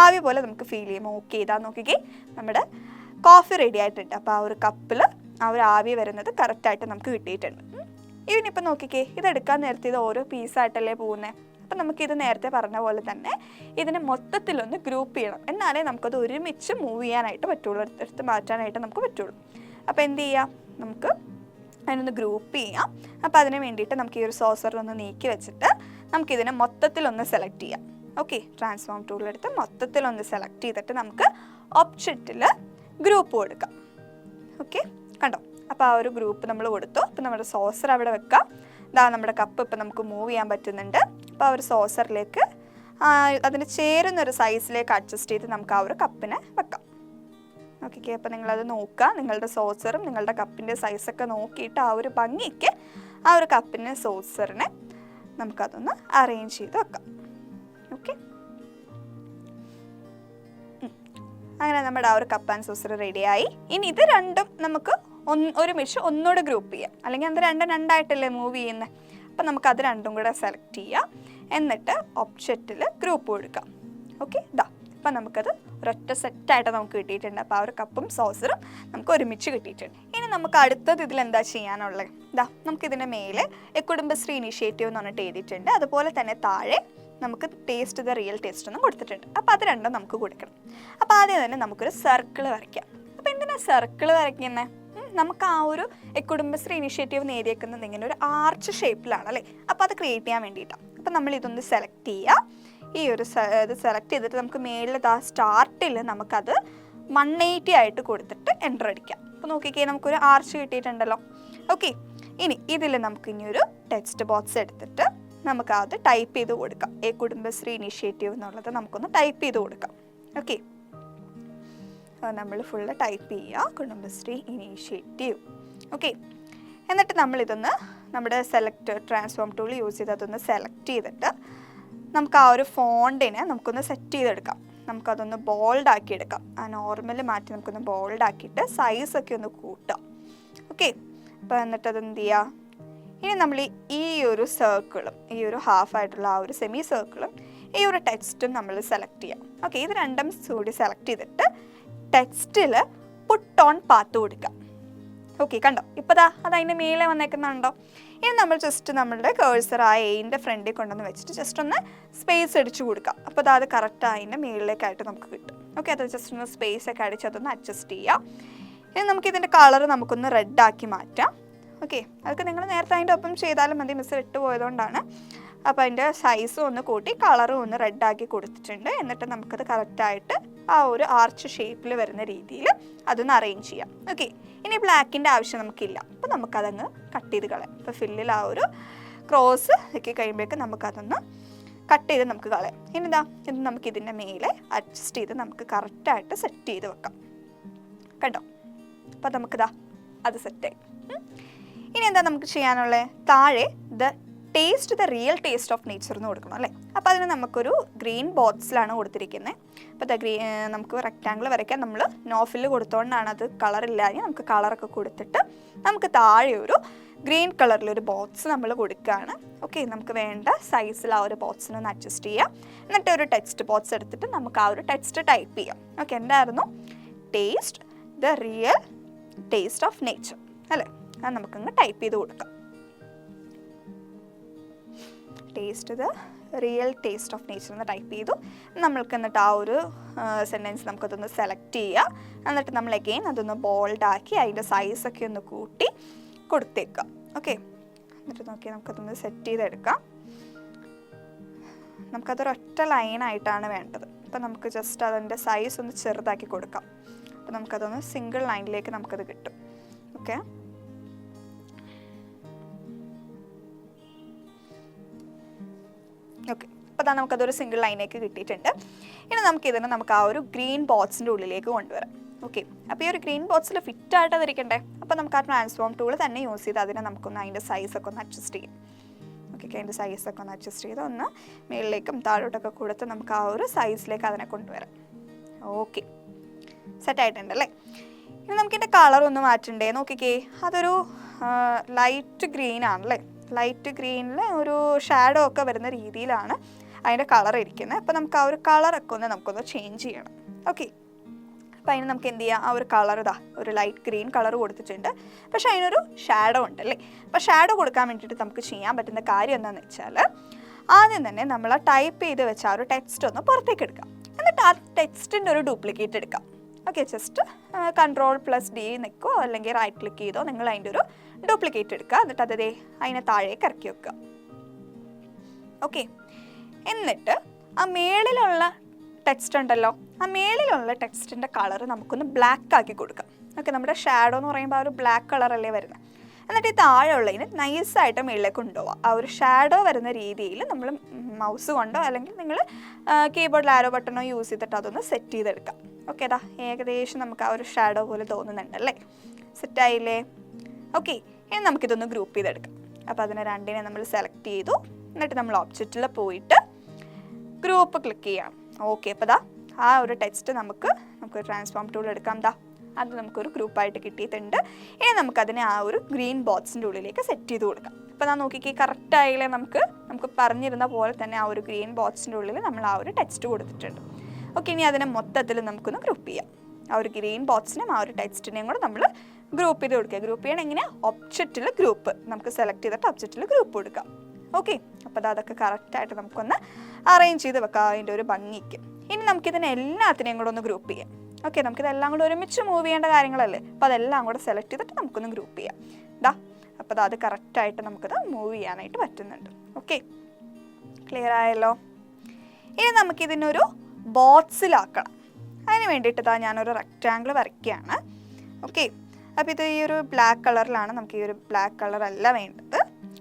ആവി പോലെ നമുക്ക് ഫീൽ ചെയ്യും. ഓക്കെ, ഇതാ നോക്കിക്കേ, നമ്മുടെ കോഫി റെഡി ആയിട്ടുണ്ട്. അപ്പോൾ ആ ഒരു കപ്പിൽ ആ ഒരു ആവി വരുന്നത് കറക്റ്റായിട്ട് നമുക്ക് കിട്ടിയിട്ടുണ്ട്. ഇവനിപ്പോൾ നോക്കിക്കേ, ഇതെടുക്കാൻ നേരത്തെ ഇത് ഓരോ പീസായിട്ടല്ലേ പോകുന്നത്. അപ്പം നമുക്കിത് നേരത്തെ പറഞ്ഞ പോലെ തന്നെ ഇതിനെ മൊത്തത്തിലൊന്ന് ഗ്രൂപ്പ് ചെയ്യണം, എന്നാലേ നമുക്കത് ഒരുമിച്ച് മൂവ് ചെയ്യാനായിട്ട് പറ്റുള്ളൂ, എടുത്ത് മാറ്റാനായിട്ട് നമുക്ക് പറ്റുള്ളൂ. അപ്പോൾ എന്ത് ചെയ്യാം, നമുക്ക് അതിനൊന്ന് ഗ്രൂപ്പ് ചെയ്യാം. അപ്പോൾ അതിന് വേണ്ടിയിട്ട് നമുക്ക് ഈ ഒരു സോസറിലൊന്ന് നീക്കി വെച്ചിട്ട് നമുക്കിതിനെ മൊത്തത്തിലൊന്ന് സെലക്ട് ചെയ്യാം. ഓക്കെ, ട്രാൻസ്ഫോം ടൂൾ എടുത്ത് മൊത്തത്തിലൊന്ന് സെലക്ട് ചെയ്തിട്ട് നമുക്ക് ഒബ്ജക്റ്റിൽ ഗ്രൂപ്പ് കൊടുക്കാം. ഓക്കെ, കണ്ടോ. അപ്പോൾ ആ ഒരു ഗ്രൂപ്പ് നമ്മൾ കൊടുത്തു. അപ്പോൾ നമ്മുടെ സോസർ അവിടെ വെക്കാം. ഇതാ നമ്മുടെ കപ്പ് ഇപ്പം നമുക്ക് മൂവ് ചെയ്യാൻ പറ്റുന്നുണ്ട്. അപ്പോൾ ആ ഒരു സോസറിലേക്ക് അതിന് ചേരുന്നൊരു സൈസിലേക്ക് അഡ്ജസ്റ്റ് ചെയ്ത് നമുക്ക് ആ ഒരു കപ്പിനെ വെക്കാം. ഓക്കെ, അപ്പോൾ നിങ്ങളത് നോക്കുക, നിങ്ങളുടെ സോസറും നിങ്ങളുടെ കപ്പിൻ്റെ സൈസൊക്കെ നോക്കിയിട്ട് ആ ഒരു ഭംഗിക്ക് ആ ഒരു കപ്പിൻ്റെ സോസറിനെ നമുക്കതൊന്ന് അറേഞ്ച് ചെയ്ത് വെക്കാം. ഓക്കെ, അങ്ങനെ നമ്മുടെ ആ ഒരു കപ്പ് ആൻഡ് സോസർ റെഡിയായി. ഇനി ഇത് രണ്ടും നമുക്ക് ഒരുമിച്ച് ഒന്നുകൂടെ ഗ്രൂപ്പ് ചെയ്യാം, അല്ലെങ്കിൽ അത് രണ്ടും രണ്ടായിട്ടല്ലേ മൂവ് ചെയ്യുന്നത്. അപ്പം നമുക്കത് രണ്ടും കൂടെ സെലക്ട് ചെയ്യാം, എന്നിട്ട് ഒബ്ജക്റ്റിൽ ഗ്രൂപ്പ് കൊടുക്കാം. ഓക്കെ, ഇതാ അപ്പം നമുക്കത് ഒരൊറ്റ സെറ്റായിട്ട് നമുക്ക് കിട്ടിയിട്ടുണ്ട്. അപ്പോൾ ആ ഒരു കപ്പും സോസറും നമുക്ക് ഒരുമിച്ച് കിട്ടിയിട്ടുണ്ട്. ഇനി നമുക്ക് അടുത്തത് ഇതിലെന്താ ചെയ്യാനുള്ളത്? ഇതാ നമുക്കിതിൻ്റെ മേലെ കുടുംബശ്രീ ഇനീഷ്യേറ്റീവ് എന്ന് പറഞ്ഞിട്ട് എഴുതിയിട്ടുണ്ട്. അതുപോലെ തന്നെ താഴെ നമുക്ക് ടേസ്റ്റ് ദ റിയൽ ടേസ്റ്റ് എന്നും കൊടുത്തിട്ടുണ്ട്. അപ്പോൾ അത് രണ്ടും നമുക്ക് കൊടുക്കണം. അപ്പോൾ ആദ്യം തന്നെ നമുക്കൊരു സർക്കിൾ വരയ്ക്കാം. അപ്പോൾ എന്തിനാണ് സർക്കിൾ വരയ്ക്കുന്നത്? നമുക്ക് ആ ഒരു കുടുംബശ്രീ ഇനീഷ്യേറ്റീവ് നേടിയേക്കുന്നത് ഇങ്ങനെ ഒരു ആർച്ച് ഷേപ്പിലാണ് അല്ലേ. അപ്പോൾ അത് ക്രിയേറ്റ് ചെയ്യാൻ വേണ്ടിയിട്ടാണ്. അപ്പോൾ നമ്മൾ ഇതൊന്ന് സെലക്ട് ചെയ്യുക. ഈ ഒരു ഇത് സെലക്ട് ചെയ്തിട്ട് നമുക്ക് മേളിൽ സ്റ്റാർട്ടിൽ നമുക്കത് 180 ആയിട്ട് കൊടുത്തിട്ട് എൻ്റർ അടിക്കാം. അപ്പോൾ നോക്കിക്കേ, നമുക്കൊരു ആർച്ച് കിട്ടിയിട്ടുണ്ടല്ലോ. ഓക്കെ, ഇനി ഇതിൽ നമുക്ക് ഇനി ഒരു ടെക്സ്റ്റ് ബോക്സ് എടുത്തിട്ട് നമുക്കത് ടൈപ്പ് ചെയ്ത് കൊടുക്കാം. കുടുംബശ്രീ ഇനീഷ്യേറ്റീവ് എന്നുള്ളത് നമുക്കൊന്ന് ടൈപ്പ് ചെയ്ത് കൊടുക്കാം. ഓക്കെ, നമ്മൾ ഫുള്ള് ടൈപ്പ് ചെയ്യുക, കുടുംബശ്രീ ഇനീഷ്യേറ്റീവ്. ഓക്കെ, എന്നിട്ട് നമ്മളിതൊന്ന് നമ്മുടെ ട്രാൻസ്ഫോം ടൂൾ യൂസ് ചെയ്ത് അതൊന്ന് സെലക്ട് ചെയ്തിട്ട് നമുക്ക് ആ ഒരു ഫോണ്ടിനെ നമുക്കൊന്ന് സെറ്റ് ചെയ്തെടുക്കാം. നമുക്കതൊന്ന് ബോൾഡ് ആക്കി എടുക്കാം. ആ നോർമൽ മാറ്റി നമുക്കൊന്ന് ബോൾഡ് ആക്കിയിട്ട് സൈസൊക്കെ ഒന്ന് കൂട്ടാം. ഓക്കെ, അപ്പോൾ എന്നിട്ട് അതെന്ത് ചെയ്യുക, ഇനി നമ്മൾ ഈ ഒരു സർക്കിളും ഈ ഒരു ഹാഫായിട്ടുള്ള ആ ഒരു സെമി സർക്കിളും ഈ ഒരു ടെക്സ്റ്റും നമ്മൾ സെലക്ട് ചെയ്യാം. ഓക്കെ, ഇത് രണ്ടും കൂടി സെലക്ട് ചെയ്തിട്ട് ടെക്സ്റ്റിൽ പുട്ട് ഓൺ പാത്ത് കൊടുക്കാം. ഓക്കെ, കണ്ടോ, ഇപ്പോൾ അത് അതിൻ്റെ മേലെ വന്നേക്കുന്നുണ്ടോ? ഇനി നമ്മൾ ജസ്റ്റ് നമ്മളുടെ കേഴ്സർ ആ എയിൻ്റെ ഫ്രണ്ടിൽ കൊണ്ടുവന്ന് വെച്ചിട്ട് ജസ്റ്റ് ഒന്ന് സ്പേസ് അടിച്ചു കൊടുക്കാം. അപ്പോൾ അത് കറക്റ്റ് അതിൻ്റെ മേളിലേക്കായിട്ട് നമുക്ക് കിട്ടും. ഓക്കെ, അത് ജസ്റ്റ് ഒന്ന് സ്പേസ് ഒക്കെ അടിച്ച് അതൊന്ന് അഡ്ജസ്റ്റ് ചെയ്യാം. ഇനി നമുക്കിതിൻ്റെ കളർ നമുക്കൊന്ന് റെഡാക്കി മാറ്റാം. ഓക്കെ, അതൊക്കെ നിങ്ങൾ നേരത്തെ അതിൻ്റെ ഒപ്പം ചെയ്താലും മതി, മിസ് ഇട്ട് പോയതുകൊണ്ടാണ്. അപ്പോൾ അതിൻ്റെ സൈസും ഒന്ന് കൂട്ടി കളറും ഒന്ന് റെഡാക്കി കൊടുത്തിട്ടുണ്ട്. എന്നിട്ട് നമുക്കത് കറക്റ്റായിട്ട് ആ ഒരു ആർച്ച് ഷേപ്പിൽ വരുന്ന രീതിയിൽ അതൊന്ന് അറേഞ്ച് ചെയ്യാം. ഓക്കെ, ഇനി ബ്ലാക്കിൻ്റെ ആവശ്യം നമുക്കില്ല. അപ്പോൾ നമുക്കതങ്ങ് കട്ട് ചെയ്ത് കളയാം. അപ്പോൾ ഫില്ലിൽ ആ ഒരു ക്രോസ് ഒക്കെ കഴിയുമ്പോഴേക്ക് നമുക്കതൊന്ന് കട്ട് ചെയ്ത് നമുക്ക് കളയാം. ഇനി ഇത് നമുക്ക് ഇതിൻ്റെ മേലെ അഡ്ജസ്റ്റ് ചെയ്ത് നമുക്ക് കറക്റ്റായിട്ട് സെറ്റ് ചെയ്ത് വെക്കാം. കണ്ടോ, അപ്പോൾ നമുക്കിതാ അത് സെറ്റായി. ഇനി എന്താ നമുക്ക് ചെയ്യാനുള്ളത്? താഴെ the real taste of nature എന്ന് കൊടുക്കണം അല്ലേ. അപ്പോൾ അതിന് നമുക്കൊരു ഗ്രീൻ ബോക്സിലാണ് കൊടുത്തിരിക്കുന്നത്. അപ്പോൾ നമുക്ക് റെക്റ്റാങ്കിൾ വരയ്ക്കാൻ നമ്മൾ നോഫിൽ കൊടുത്തുകൊണ്ടാണ് അത് കളറില്ലാതെ നമുക്ക് കളറൊക്കെ കൊടുത്തിട്ട് നമുക്ക് താഴെ ഒരു ഗ്രീൻ കളറിലൊരു ബോക്സ് നമ്മൾ കൊടുക്കുകയാണ്. ഓക്കെ, നമുക്ക് വേണ്ട സൈസിൽ ആ ഒരു ബോക്സിനൊന്ന് അഡ്ജസ്റ്റ് ചെയ്യാം. എന്നിട്ട് ഒരു ടെക്സ്റ്റ് ബോക്സ് എടുത്തിട്ട് നമുക്ക് ആ ഒരു ടെക്സ്റ്റ് ടൈപ്പ് ചെയ്യാം. ഓക്കെ, എന്തായിരുന്നു? Taste the real taste of nature അല്ലേ. അത് നമുക്കങ്ങ് ടൈപ്പ് ചെയ്ത് കൊടുക്കാം. Taste the real taste of nature എന്ന് ടൈപ്പ് ചെയ്തു. നമ്മൾക്ക് എന്നിട്ട് ആ ഒരു സെൻറ്റൻസ് നമുക്കതൊന്ന് സെലക്ട് ചെയ്യുക. എന്നിട്ട് നമ്മൾ അഗെയിൻ അതൊന്ന് ബോൾഡാക്കി അതിൻ്റെ സൈസൊക്കെ ഒന്ന് കൂട്ടി കൊടുത്തേക്കാം. ഓക്കെ, എന്നിട്ട് നോക്കി നമുക്കതൊന്ന് സെറ്റ് ചെയ്തെടുക്കാം. നമുക്കതൊരൊറ്റ ലൈനായിട്ടാണ് വേണ്ടത്. അപ്പോൾ നമുക്ക് ജസ്റ്റ് അതിൻ്റെ സൈസ് ഒന്ന് ചെറുതാക്കി കൊടുക്കാം. അപ്പോൾ നമുക്കതൊന്ന് സിംഗിൾ ലൈനിലേക്ക് നമുക്കത് കിട്ടും. ഓക്കെ, ഓക്കെ, അപ്പോൾ നമുക്കതൊരു സിംഗിൾ ലൈനിലേക്ക് കിട്ടിയിട്ടുണ്ട്. ഇനി നമുക്ക് ആ ഒരു ഗ്രീൻ ബോക്സിൻ്റെ ഉള്ളിലേക്ക് കൊണ്ടുവരാം. ഓക്കെ, അപ്പോൾ ഈ ഒരു ഗ്രീൻ ബോക്സിൽ ഫിറ്റായിട്ട് അതിരിക്കണ്ടേ. അപ്പോൾ നമുക്ക് ആ ട്രാൻസ്ഫോം ടൂൾ തന്നെ യൂസ് ചെയ്ത് അതിനെ നമുക്കൊന്ന് അതിൻ്റെ സൈസൊക്കെ ഒന്ന് അഡ്ജസ്റ്റ് ചെയ്യും. ഓക്കെ, അതിൻ്റെ സൈസൊക്കെ ഒന്ന് അഡ്ജസ്റ്റ് ചെയ്ത് ഒന്ന് മുകളിലേക്കും താഴോട്ടൊക്കെ കൊടുത്ത് നമുക്ക് ആ ഒരു സൈസിലേക്ക് അതിനെ കൊണ്ടുവരാം. ഓക്കെ, സെറ്റായിട്ടുണ്ടല്ലേ. ഇനി നമുക്കിതിൻ്റെ കളറൊന്ന് മാറ്റണ്ടേ. നോക്കിക്കേ, അതൊരു ലൈറ്റ് ഗ്രീൻ ആണല്ലേ. ലൈറ്റ് ഗ്രീനിൽ ഒരു ഷാഡോ ഒക്കെ വരുന്ന രീതിയിലാണ് അതിൻ്റെ കളർ ഇരിക്കുന്നത്. അപ്പോൾ നമുക്ക് ആ ഒരു കളറൊക്കെ നമുക്കൊന്ന് ചേഞ്ച് ചെയ്യണം. ഓക്കെ, അപ്പോൾ അതിന് നമുക്ക് എന്ത് ചെയ്യാം, ആ ഒരു കളർ ഒരു ലൈറ്റ് ഗ്രീൻ കളർ കൊടുത്തിട്ടുണ്ട്. പക്ഷേ അതിനൊരു ഷാഡോ ഉണ്ടല്ലേ. അപ്പോൾ ഷാഡോ കൊടുക്കാൻ വേണ്ടിയിട്ട് നമുക്ക് ചെയ്യാൻ പറ്റുന്ന കാര്യം എന്താണെന്ന് വെച്ചാൽ ആദ്യം തന്നെ നമ്മൾ ആ ടൈപ്പ് ചെയ്ത് വെച്ച ആ ഒരു ടെക്സ്റ്റ് ഒന്ന് പുറത്തേക്ക് എടുക്കാം. എന്നിട്ട് ആ ടെക്സ്റ്റിൻ്റെ ഒരു ഡ്യൂപ്ലിക്കേറ്റ് എടുക്കാം. ഓക്കെ, ജസ്റ്റ് Ctrl+D നിൽക്കുമോ അല്ലെങ്കിൽ റൈറ്റ് ക്ലിക്ക് ചെയ്തോ നിങ്ങൾ അതിൻ്റെ ഒരു ഡ്യൂപ്ലിക്കേറ്റ് എടുക്കുക. എന്നിട്ട് അതിനെ താഴേക്ക് ഇറക്കി വെക്കുക. ഓക്കെ, എന്നിട്ട് ആ മേളിലുള്ള ടെക്സ്റ്റ് ഉണ്ടല്ലോ, ആ മേളിലുള്ള ടെക്സ്റ്റിൻ്റെ കളർ നമുക്കൊന്ന് ബ്ലാക്ക് ആക്കി കൊടുക്കാം. ഓക്കെ, നമ്മുടെ ഷാഡോ എന്ന് പറയുമ്പോൾ ആ ഒരു ബ്ലാക്ക് കളറല്ലേ വരുന്നത്. എന്നിട്ട് ഈ താഴെയുള്ളതിന് നൈസായിട്ട് മുകളിലേക്ക് കൊണ്ടുപോകാം. ആ ഒരു ഷാഡോ വരുന്ന രീതിയിൽ നമ്മൾ മൗസ് കൊണ്ടോ അല്ലെങ്കിൽ നിങ്ങൾ കീബോർഡിൽ ആരോ ബട്ടണോ യൂസ് ചെയ്തിട്ട് അതൊന്ന് സെറ്റ് ചെയ്തെടുക്കാം. ഓക്കെ, ഏകദേശം നമുക്ക് ആ ഒരു ഷാഡോ പോലെ തോന്നുന്നുണ്ടല്ലേ. സെറ്റായില്ലേ? ഓക്കെ, ഇനി നമുക്കിതൊന്ന് ഗ്രൂപ്പ് ചെയ്തെടുക്കാം. അപ്പോൾ അതിനെ രണ്ടിനെ നമ്മൾ സെലക്ട് ചെയ്തു. എന്നിട്ട് നമ്മൾ ഓബ്ജക്റ്റിൽ പോയിട്ട് ഗ്രൂപ്പ് ക്ലിക്ക് ചെയ്യാം. ഓക്കെ, അപ്പോൾ ആ ഒരു ടെക്സ്റ്റ് നമുക്ക് ട്രാൻസ്ഫോം ടൂൾ എടുക്കാം. ദാ അത് നമുക്കൊരു ഗ്രൂപ്പായിട്ട് കിട്ടിയിട്ടുണ്ട്. ഇനി നമുക്കതിനെ ആ ഒരു ഗ്രീൻ ബോക്സിൻ്റെ ഉള്ളിലേക്ക് സെറ്റ് ചെയ്ത് കൊടുക്കാം. അപ്പോൾ ഞാൻ നോക്കിക്കേ, കറക്റ്റായാലേ നമുക്ക് പറഞ്ഞിരുന്ന പോലെ തന്നെ ആ ഒരു ഗ്രീൻ ബോക്സിൻ്റെ ഉള്ളിൽ നമ്മൾ ആ ഒരു ടെക്സ്റ്റ് കൊടുത്തിട്ടുണ്ട്. ഓക്കെ, ഇനി അതിനെ മൊത്തത്തിൽ നമുക്കൊന്ന് ഗ്രൂപ്പ് ചെയ്യാം. ആ ഒരു ഗ്രീൻ ബോക്സിനെയും ആ ഒരു ടെക്സ്റ്റിനെയും കൂടെ നമ്മൾ ഗ്രൂപ്പ് ചെയ്ത് കൊടുക്കുക. ഗ്രൂപ്പ് ചെയ്യണം എങ്ങനെ? ഒബ്ജക്റ്റിൽ ഗ്രൂപ്പ് നമുക്ക് സെലക്ട് ചെയ്തിട്ട് ഒബ്ജക്റ്റിൽ ഗ്രൂപ്പ് കൊടുക്കാം. ഓക്കെ, അപ്പോൾ അതൊക്കെ കറക്റ്റായിട്ട് നമുക്കൊന്ന് അറേഞ്ച് ചെയ്ത് വെക്കാം അതിൻ്റെ ഒരു ഭംഗിക്ക്. ഇനി നമുക്കിതിനെ എല്ലാത്തിനെയും കൂടെ ഒന്ന് ഗ്രൂപ്പ് ചെയ്യാം. ഓക്കെ, നമുക്കിതെല്ലാം കൂടെ ഒരുമിച്ച് മൂവ് ചെയ്യേണ്ട കാര്യങ്ങളല്ലേ, അപ്പോൾ അതെല്ലാം കൂടെ സെലക്ട് ചെയ്തിട്ട് നമുക്കൊന്ന് ഗ്രൂപ്പ് ചെയ്യാം. ദാ അപ്പോൾ അത് കറക്റ്റായിട്ട് നമുക്കത് മൂവ് ചെയ്യാനായിട്ട് പറ്റുന്നുണ്ട്. ഓക്കെ, ക്ലിയർ ആയല്ലോ? ഇനി നമുക്കിതിനൊരു ബോക്സിലാക്കണം. അതിന് വേണ്ടിയിട്ട് ഞാനൊരു റെക്റ്റാങ്കിൾ വരയ്ക്കുകയാണ്. ഓക്കെ, അപ്പോൾ ഇത് ഈ ഒരു ബ്ലാക്ക് കളറിലാണ്. നമുക്ക് ഈ ഒരു ബ്ലാക്ക് കളറല്ല വേണ്ടത്.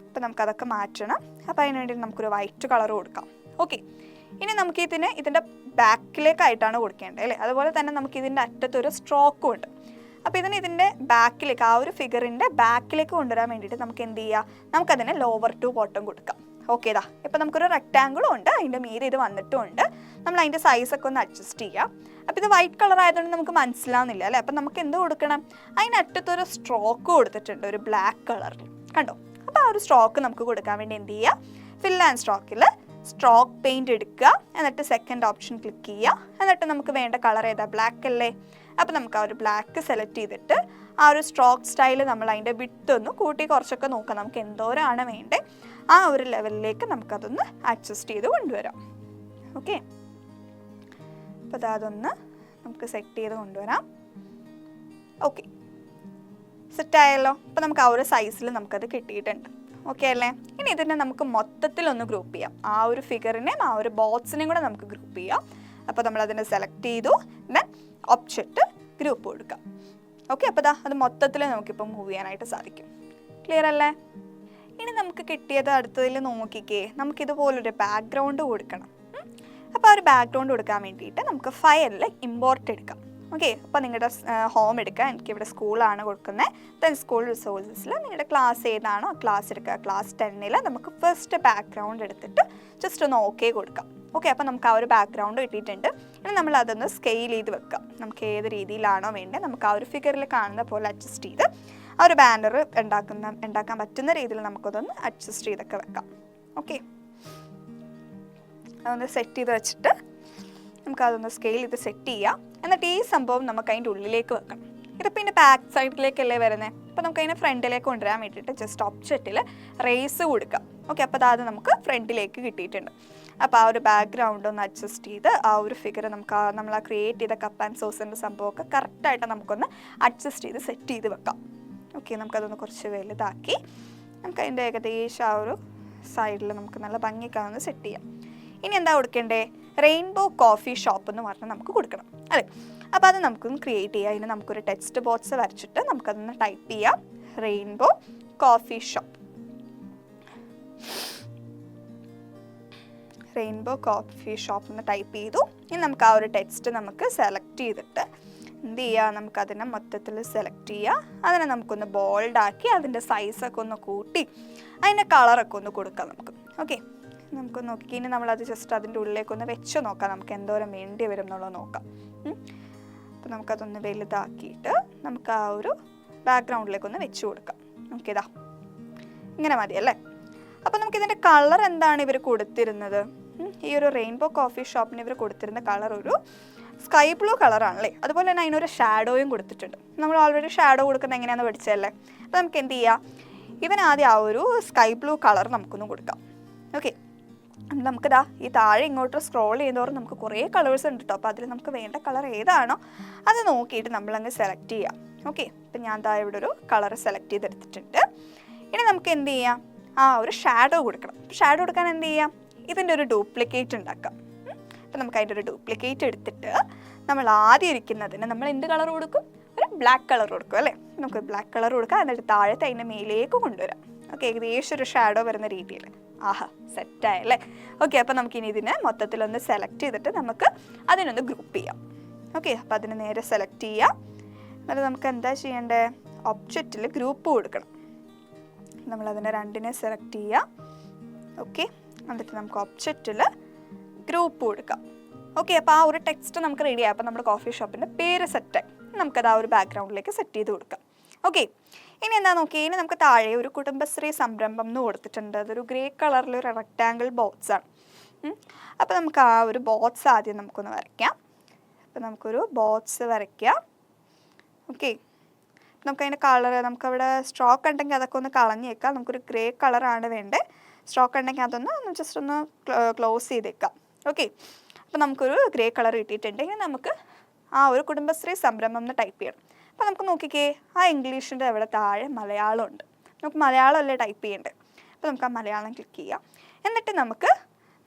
അപ്പോൾ നമുക്കതൊക്കെ മാറ്റണം. അപ്പോൾ അതിന് വേണ്ടി നമുക്കൊരു വൈറ്റ് കളർ കൊടുക്കാം. ഓക്കെ, ഇനി നമുക്ക് ഇതിൻ്റെ ബാക്കിലേക്കായിട്ടാണ് കൊടുക്കേണ്ടത് അല്ലേ. അതുപോലെ തന്നെ നമുക്ക് ഇതിൻ്റെ അറ്റത്തൊരു സ്ട്രോക്കും ഉണ്ട്. അപ്പോൾ ഇതിൻ്റെ ബാക്കിലേക്ക്, ആ ഒരു ഫിഗറിൻ്റെ ബാക്കിലേക്ക് കൊണ്ടുവരാൻ വേണ്ടിയിട്ട് നമുക്ക് എന്ത് ചെയ്യുക, നമുക്കതിനെ ലോവർ ടു ബോട്ടം കൊടുക്കാം. ഓക്കെ, ഇതാ ഇപ്പോൾ നമുക്കൊരു റെക്റ്റാങ്കിളും ഉണ്ട്, അതിൻ്റെ മീതെ ഇത് വന്നിട്ടും ഉണ്ട്. നമ്മൾ അതിൻ്റെ സൈസൊക്കെ ഒന്ന് അഡ്ജസ്റ്റ് ചെയ്യാം. അപ്പോൾ ഇത് വൈറ്റ് കളർ ആയതുകൊണ്ട് നമുക്ക് മനസ്സിലാവുന്നില്ല അല്ലേ. അപ്പോൾ നമുക്ക് എന്ത് കൊടുക്കണം, അതിനറ്റത്തൊരു സ്ട്രോക്ക് കൊടുത്തിട്ടുണ്ട് ഒരു ബ്ലാക്ക് കളറിൽ, കണ്ടോ. അപ്പോൾ ആ ഒരു സ്ട്രോക്ക് നമുക്ക് കൊടുക്കാൻ വേണ്ടി എന്ത് ചെയ്യുക, ഫിൽ ആൻഡ് സ്ട്രോക്കിൽ സ്ട്രോക്ക് പെയിൻറ് എടുക്കുക. എന്നിട്ട് സെക്കൻഡ് ഓപ്ഷൻ ക്ലിക്ക് ചെയ്യുക. എന്നിട്ട് നമുക്ക് വേണ്ട കളർ ഏതാ, ബ്ലാക്ക് അല്ലേ. അപ്പോൾ നമുക്ക് ആ ഒരു ബ്ലാക്ക് സെലക്ട് ചെയ്തിട്ട് ആ ഒരു സ്ട്രോക്ക് സ്റ്റൈൽ നമ്മൾ അതിൻ്റെ വിട്ട് ഒന്ന് കൂട്ടി കുറച്ചൊക്കെ നോക്കാം. നമുക്ക് എന്തോരാണ് വേണ്ടത് ആ ഒരു ലെവലിലേക്ക് നമുക്കതൊന്ന് അഡ്ജസ്റ്റ് ചെയ്ത് കൊണ്ടുവരാം. ഓക്കെ, അപ്പോൾ അതൊന്ന് നമുക്ക് സെറ്റ് ചെയ്ത് കൊണ്ടുവരാം. ഓക്കെ, സെറ്റായല്ലോ. അപ്പോൾ നമുക്ക് ആ ഒരു സൈസിൽ നമുക്കത് കിട്ടിയിട്ടുണ്ട്. ഓക്കെ അല്ലേ. ഇനി ഇതിനെ നമുക്ക് മൊത്തത്തിലൊന്ന് ഗ്രൂപ്പ് ചെയ്യാം. ആ ഒരു ഫിഗറിനെയും ആ ഒരു ബോക്സിനെയും കൂടെ നമുക്ക് ഗ്രൂപ്പ് ചെയ്യാം. അപ്പോൾ നമ്മൾ അതിനെ സെലക്ട് ചെയ്തു, ദെൻ ഒബ്ജക്റ്റ് ഗ്രൂപ്പ് കൊടുക്കാം. ഓക്കെ, അപ്പോൾ അത് മൊത്തത്തിൽ നമുക്കിപ്പോൾ മൂവ് ചെയ്യാനായിട്ട് സാധിക്കും. ക്ലിയർ അല്ലേ? ഇനി നമുക്ക് കിട്ടിയത് അടുത്തതിൽ നോക്കിക്കേ, നമുക്കിതുപോലൊരു ബാക്ക്ഗ്രൗണ്ട് കൊടുക്കണം. അപ്പോൾ ആ ഒരു ബാക്ക്ഗ്രൗണ്ട് കൊടുക്കാൻ വേണ്ടിയിട്ട് നമുക്ക് ഫയലിൽ ഇമ്പോർട്ട് എടുക്കാം. ഓക്കെ, അപ്പോൾ നിങ്ങളുടെ ഹോം എടുക്കുക. എനിക്കിവിടെ സ്കൂളാണ് കൊടുക്കുന്നത്. ദെൻ സ്കൂൾ റിസോഴ്സസിൽ നിങ്ങളുടെ ക്ലാസ് ഏതാണോ ആ ക്ലാസ് എടുക്കുക. ക്ലാസ് 10 നമുക്ക് ഫസ്റ്റ് ബാക്ക്ഗ്രൗണ്ട് എടുത്തിട്ട് ജസ്റ്റ് ഒന്ന് ഓക്കെ കൊടുക്കാം. ഓക്കെ, അപ്പോൾ നമുക്ക് ആ ഒരു ബാക്ക്ഗ്രൗണ്ട് കിട്ടിയിട്ടുണ്ട്. ഇനി നമ്മൾ അതൊന്ന് സ്കെയിൽ ചെയ്ത് വെക്കാം. നമുക്ക് ഏത് രീതിയിലാണോ വേണ്ടത് നമുക്ക് ആ ഒരു ഫിഗറിൽ കാണുന്ന പോലെ അഡ്ജസ്റ്റ് ചെയ്ത് ആ ഒരു ബാനർ ഉണ്ടാക്കാൻ പറ്റുന്ന രീതിയിൽ നമുക്കതൊന്ന് അഡ്ജസ്റ്റ് ചെയ്തൊക്കെ വെക്കാം. ഓക്കെ, അതൊന്ന് സെറ്റ് ചെയ്ത് വെച്ചിട്ട് നമുക്കതൊന്ന് സ്കെയിൽ ചെയ്ത് സെറ്റ് ചെയ്യാം. എന്നിട്ട് ഈ സംഭവം നമുക്ക് അതിൻ്റെ ഉള്ളിലേക്ക് വെക്കണം. ഇതിപ്പോൾ ഇതിൻ്റെ ബാക്ക് സൈഡിലേക്കല്ലേ വരുന്നത്. അപ്പോൾ നമുക്ക് അതിനെ ഫ്രണ്ടിലേക്ക് കൊണ്ടുവരാൻ വേണ്ടിയിട്ട് ജസ്റ്റ് ഒബ്ജക്റ്റിൽ റേസ് കൊടുക്കാം. ഓക്കെ, അപ്പോൾ അത് നമുക്ക് ഫ്രണ്ടിലേക്ക് കിട്ടിയിട്ടുണ്ട്. അപ്പോൾ ആ ഒരു ബാക്ക്ഗ്രൗണ്ട് ഒന്ന് അഡ്ജസ്റ്റ് ചെയ്ത് ആ ഒരു ഫിഗർ നമ്മൾ ആ ക്രിയേറ്റ് ചെയ്ത കപ്പ് ആൻഡ് സോസിൻ്റെ സംഭവമൊക്കെ കറക്റ്റായിട്ട് നമുക്കൊന്ന് അഡ്ജസ്റ്റ് ചെയ്ത് സെറ്റ് ചെയ്ത് വെക്കാം. ഓക്കെ, നമുക്കതൊന്ന് കുറച്ച് വലുതാക്കി നമുക്ക് അതിൻ്റെ ഏകദേശം ആ ഒരു സൈഡിൽ നമുക്ക് നല്ല ഭംഗിക്കാവുന്ന സെറ്റ് ചെയ്യാം. ഇനി എന്താ കൊടുക്കേണ്ടേ, റെയിൻബോ കോഫി ഷോപ്പ് എന്ന് പറഞ്ഞാൽ നമുക്ക് കൊടുക്കണം അല്ലേ. അപ്പോൾ അത് നമുക്കൊന്ന് ക്രിയേറ്റ് ചെയ്യാം. അതിന് നമുക്കൊരു ടെക്സ്റ്റ് ബോക്സ് വരച്ചിട്ട് നമുക്കതൊന്ന് ടൈപ്പ് ചെയ്യാം, rainbow coffee shop. Rainbow coffee shop എന്ന് ടൈപ്പ് ചെയ്തു. ഇനി നമുക്ക് ആ ഒരു ടെക്സ്റ്റ് നമുക്ക് സെലക്ട് ചെയ്തിട്ട് എന്ത് ചെയ്യുക, നമുക്കതിനെ മൊത്തത്തിൽ സെലക്ട് ചെയ്യുക. അതിനെ നമുക്കൊന്ന് ബോൾഡാക്കി അതിൻ്റെ സൈസൊക്കെ ഒന്ന് കൂട്ടി അതിൻ്റെ കളറൊക്കെ ഒന്ന് കൊടുക്കാം നമുക്ക്. ഓക്കെ, നമുക്ക് നോക്കി ഇനി നമ്മളത് ജസ്റ്റ് അതിൻ്റെ ഉള്ളിലേക്കൊന്ന് വെച്ച് നോക്കാം, നമുക്ക് എന്തോരം വേണ്ടി വരും എന്നുള്ളത് നോക്കാം. അപ്പോൾ നമുക്കതൊന്ന് വലുതാക്കിയിട്ട് നമുക്ക് ആ ഒരു ബാക്ക്ഗ്രൗണ്ടിലേക്കൊന്ന് വെച്ച് കൊടുക്കാം. നമുക്കിതാ ഇങ്ങനെ മതിയല്ലേ. അപ്പോൾ നമുക്കിതിൻ്റെ കളർ എന്താണ് ഇവർ കൊടുത്തിരുന്നത്, ഈ ഒരു റെയിൻബോ കോഫി ഷോപ്പിന് ഇവർ കൊടുത്തിരുന്ന കളർ ഒരു സ്കൈ ബ്ലൂ കളറാണല്ലേ. അതുപോലെ തന്നെ അതിനൊരു ഷാഡോയും കൊടുത്തിട്ടുണ്ട്. നമ്മൾ ഓൾറെഡി ഷാഡോ കൊടുക്കുന്നത് എങ്ങനെയാണെന്ന് പഠിച്ചതല്ലേ. അപ്പോൾ നമുക്ക് എന്ത് ചെയ്യാം, ഇതിനാദ്യം ആ ഒരു സ്കൈ ബ്ലൂ കളർ നമുക്കൊന്ന് കൊടുക്കാം. ഓക്കെ, നമുക്കിതാ ഈ താഴെ ഇങ്ങോട്ട് സ്ക്രോൾ ചെയ്യുന്നതോറും നമുക്ക് കുറേ കളേഴ്സ് ഉണ്ട് കേട്ടോ. അപ്പോൾ അതിൽ നമുക്ക് വേണ്ട കളർ ഏതാണോ അത് നോക്കിയിട്ട് നമ്മളങ്ങ് സെലക്ട് ചെയ്യാം. ഓക്കെ, ഇപ്പം ഞാൻ ദാ ഇവിടെ ഒരു കളർ സെലക്ട് ചെയ്തെടുത്തിട്ടുണ്ട്. ഇനി നമുക്ക് എന്ത് ചെയ്യാം, ആ ഒരു ഷാഡോ കൊടുക്കണം. ഷാഡോ കൊടുക്കാൻ എന്ത് ചെയ്യാം, ഇതിൻ്റെ ഒരു ഡ്യൂപ്ലിക്കേറ്റ് ഉണ്ടാക്കാം. അപ്പം നമുക്ക് അതിൻ്റെ ഒരു ഡ്യൂപ്ലിക്കേറ്റ് എടുത്തിട്ട് നമ്മൾ ആദ്യം ഇരിക്കുന്നതിന് നമ്മൾ എന്ത് കളർ കൊടുക്കും, ഒരു ബ്ലാക്ക് കളർ കൊടുക്കും അല്ലേ. നമുക്ക് ബ്ലാക്ക് കളർ കൊടുക്കാം. എന്നിട്ട് താഴത്തെ അതിൻ്റെ മേലേക്ക് കൊണ്ടുവരാം. ഓക്കെ, ഏകദേശം ഒരു ഷാഡോ വരുന്ന രീതിയിൽ. ആഹാ, സെറ്റായല്ലേ. ഓക്കെ, അപ്പോൾ നമുക്കിനി ഇതിനെ മൊത്തത്തിലൊന്ന് സെലക്ട് ചെയ്തിട്ട് നമുക്ക് അതിനൊന്ന് ഗ്രൂപ്പ് ചെയ്യാം. ഓക്കെ, അപ്പോൾ അതിന് നേരെ സെലക്ട് ചെയ്യാം. എന്നിട്ട് നമുക്ക് എന്താ ചെയ്യേണ്ടത്, ഒബ്ജക്റ്റിൽ ഗ്രൂപ്പ് കൊടുക്കണം. നമ്മളതിനെ രണ്ടിനെ സെലക്ട് ചെയ്യാം. ഓക്കെ, എന്നിട്ട് നമുക്ക് ഒബ്ജക്റ്റിൽ ഗ്രൂപ്പ് കൊടുക്കാം. ഓക്കെ, അപ്പോൾ ആ ഒരു ടെക്സ്റ്റ് നമുക്ക് റെഡി ആയി. അപ്പോൾ നമ്മുടെ കോഫി ഷോപ്പിൻ്റെ പേര് സെറ്റായി. നമുക്കത് ആ ഒരു ബാക്ക്ഗ്രൗണ്ടിലേക്ക് സെറ്റ് ചെയ്ത് കൊടുക്കാം. ഓക്കെ, ഇനി എന്താ നോക്കി, ഇനി നമുക്ക് താഴെ ഒരു കുടുംബശ്രീ സംരംഭം എന്ന് കൊടുത്തിട്ടുണ്ട്. അതൊരു ഗ്രേ കളറിലൊരു റെക്റ്റാങ്കിൾ ബോക്സാണ്. അപ്പോൾ നമുക്ക് ആ ഒരു ബോക്സ് ആദ്യം നമുക്കൊന്ന് വരയ്ക്കാം. അപ്പോൾ നമുക്കൊരു ബോക്സ് വരയ്ക്കാം. ഓക്കെ, നമുക്കതിൻ്റെ കളർ, നമുക്കവിടെ സ്ട്രോക്ക് ഉണ്ടെങ്കിൽ അതൊക്കെ ഒന്ന് കളഞ്ഞേക്കാം. നമുക്കൊരു ഗ്രേ കളറാണ് വേണ്ടത്. സ്ട്രോക്ക് ഉണ്ടെങ്കിൽ അതൊന്ന് ജസ്റ്റ് ഒന്ന് ക്ലോസ് ചെയ്തേക്കാം. ഓക്കെ, അപ്പോൾ നമുക്കൊരു ഗ്രേ കളർ കിട്ടിയിട്ടുണ്ടെങ്കിൽ നമുക്ക് ആ ഒരു കുടുംബശ്രീ സംരംഭം എന്ന് ടൈപ്പ് ചെയ്യണം. അപ്പോൾ നമുക്ക് നോക്കിക്കേ, ആ ഇംഗ്ലീഷിൻ്റെ അവിടെ താഴെ മലയാളം ഉണ്ട്. നമുക്ക് മലയാളം അല്ലേ ടൈപ്പ് ചെയ്യേണ്ടത്. അപ്പോൾ നമുക്ക് ആ മലയാളം ക്ലിക്ക് ചെയ്യാം. എന്നിട്ട് നമുക്ക്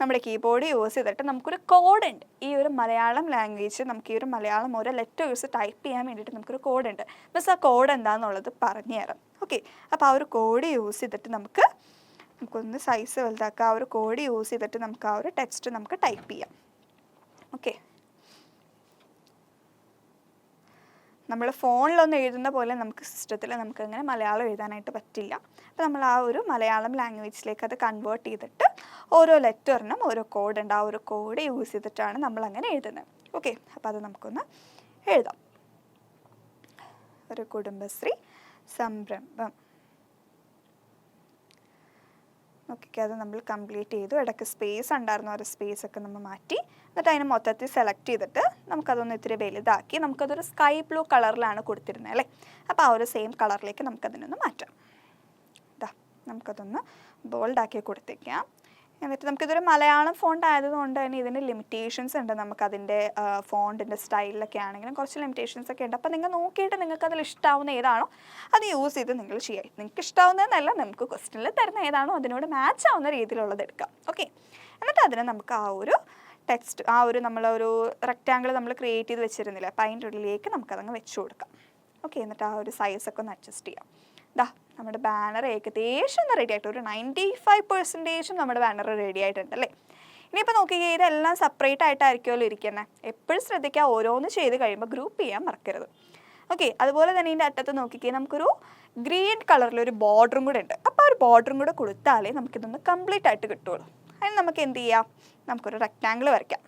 നമ്മുടെ കീബോർഡ് യൂസ് ചെയ്തിട്ട് നമുക്കൊരു കോഡുണ്ട്. ഈ ഒരു മലയാളം ലാംഗ്വേജ് നമുക്ക് ഈ ഒരു മലയാളം ഓരോ ലെറ്റേഴ്സ് ടൈപ്പ് ചെയ്യാൻ വേണ്ടിയിട്ട് നമുക്കൊരു കോഡുണ്ട്. ബസ് ആ കോഡ് എന്താണെന്നുള്ളത് പറഞ്ഞു തരാം. ഓക്കെ, അപ്പോൾ ആ ഒരു കോഡ് യൂസ് ചെയ്തിട്ട് നമുക്കൊന്ന് സൈസ് വലുതാക്കുക. ആ ഒരു കോഡ് യൂസ് ചെയ്തിട്ട് നമുക്ക് ആ ഒരു ടെക്സ്റ്റ് നമുക്ക് ടൈപ്പ് ചെയ്യാം. ഓക്കെ, നമ്മൾ ഫോണിലൊന്നും എഴുതുന്ന പോലെ നമുക്ക് സിസ്റ്റത്തിൽ നമുക്കങ്ങനെ മലയാളം എഴുതാനായിട്ട് പറ്റില്ല. അപ്പോൾ നമ്മൾ ആ ഒരു മലയാളം ലാംഗ്വേജിലേക്ക് അത് കൺവേർട്ട് ചെയ്തിട്ട് ഓരോ ലെറ്ററിനും ഓരോ കോഡ് ഉണ്ട്. ആ ഒരു കോഡ് യൂസ് ചെയ്തിട്ടാണ് നമ്മളങ്ങനെ എഴുതുന്നത്. ഓക്കെ, അപ്പോൾ അത് നമുക്കൊന്ന് എഴുതാം. ഒരു കുടുംബശ്രീ സംരംഭം. ഓക്കെ, അത് നമ്മൾ കംപ്ലീറ്റ് ചെയ്തു. ഇടയ്ക്ക് സ്പേസ് ഉണ്ടായിരുന്നു, ഒരു സ്പേസ് ഒക്കെ നമ്മൾ മാറ്റി. എന്നിട്ട് അതിനെ മൊത്തത്തിൽ സെലക്ട് ചെയ്തിട്ട് നമുക്കതൊന്ന് ഇത്തിരി വലുതാക്കി. നമുക്കതൊരു സ്കൈ ബ്ലൂ കളറിലാണ് കൊടുത്തിരുന്നത് അല്ലേ. അപ്പോൾ ആ ഒരു സെയിം കളറിലേക്ക് നമുക്കതിനൊന്ന് മാറ്റാം. ഇതാ, നമുക്കതൊന്ന് ബോൾഡാക്കി കൊടുത്തേക്കാം. എന്നിട്ട് നമുക്കിതൊരു മലയാളം ഫോണ്ട് ആയതുകൊണ്ട് തന്നെ ഇതിന് ലിമിറ്റേഷൻസ് ഉണ്ട്. നമുക്കതിൻ്റെ ഫോണ്ടിൻ്റെ സ്റ്റൈലിലൊക്കെ ആണെങ്കിലും കുറച്ച് ലിമിറ്റേഷൻസ് ഒക്കെ ഉണ്ട്. അപ്പോൾ നിങ്ങൾ നോക്കിയിട്ട് നിങ്ങൾക്ക് അതിൽ ഇഷ്ടമാവുന്ന ഏതാണോ അത് യൂസ് ചെയ്ത് നിങ്ങൾ ചെയ്യാം. നിങ്ങൾക്ക് ഇഷ്ടമാവുന്നതെന്നല്ല, നമുക്ക് ക്വസ്റ്റ്യനിൽ തരുന്ന ഏതാണോ അതിനോട് മാച്ച് ആവുന്ന രീതിയിലുള്ളത് എടുക്കാം. ഓക്കെ, എന്നിട്ട് അതിന് നമുക്ക് ആ ഒരു ടെക്സ്റ്റ്, ആ ഒരു നമ്മളൊരു റെക്റ്റാങ്കിൾ നമ്മൾ ക്രിയേറ്റ് ചെയ്ത് വെച്ചിരുന്നില്ല, അപ്പോൾ അതിൻ്റെ ഉള്ളിലേക്ക് നമുക്കതങ്ങ് വെച്ച് കൊടുക്കാം. ഓക്കെ, എന്നിട്ട് ആ ഒരു സൈസൊക്കെ ഒന്ന് അഡ്ജസ്റ്റ് ചെയ്യാം. ദാ, നമ്മുടെ ബാനർ ഏകദേശം ഒന്ന് റെഡി ആയിട്ട്, ഒരു 95% നമ്മുടെ ബാനർ റെഡി ആയിട്ടുണ്ട് അല്ലേ. ഇനിയിപ്പോൾ നോക്കിക്കേ, ഇതെല്ലാം സെപ്പറേറ്റ് ആയിട്ടായിരിക്കുമല്ലോ ഇരിക്കുന്നത്. എപ്പോഴും ശ്രദ്ധിക്കുക, ഓരോന്ന് ചെയ്ത് കഴിയുമ്പോൾ ഗ്രൂപ്പ് ചെയ്യാൻ മറക്കരുത്. ഓക്കെ, അതുപോലെ തന്നെ ഇതിൻ്റെ അറ്റത്ത് നോക്കിക്കേ, നമുക്കൊരു ഗ്രീൻ കളറിലൊരു ബോർഡറും കൂടെ ഉണ്ട്. അപ്പോൾ ആ ഒരു ബോർഡറും കൂടെ കൊടുത്താലേ നമുക്കിതൊന്ന് കംപ്ലീറ്റ് ആയിട്ട് കിട്ടുള്ളൂ. അതിന് നമുക്ക് എന്ത് ചെയ്യാം, നമുക്കൊരു റെക്റ്റാങ്കിൾ വരയ്ക്കാം.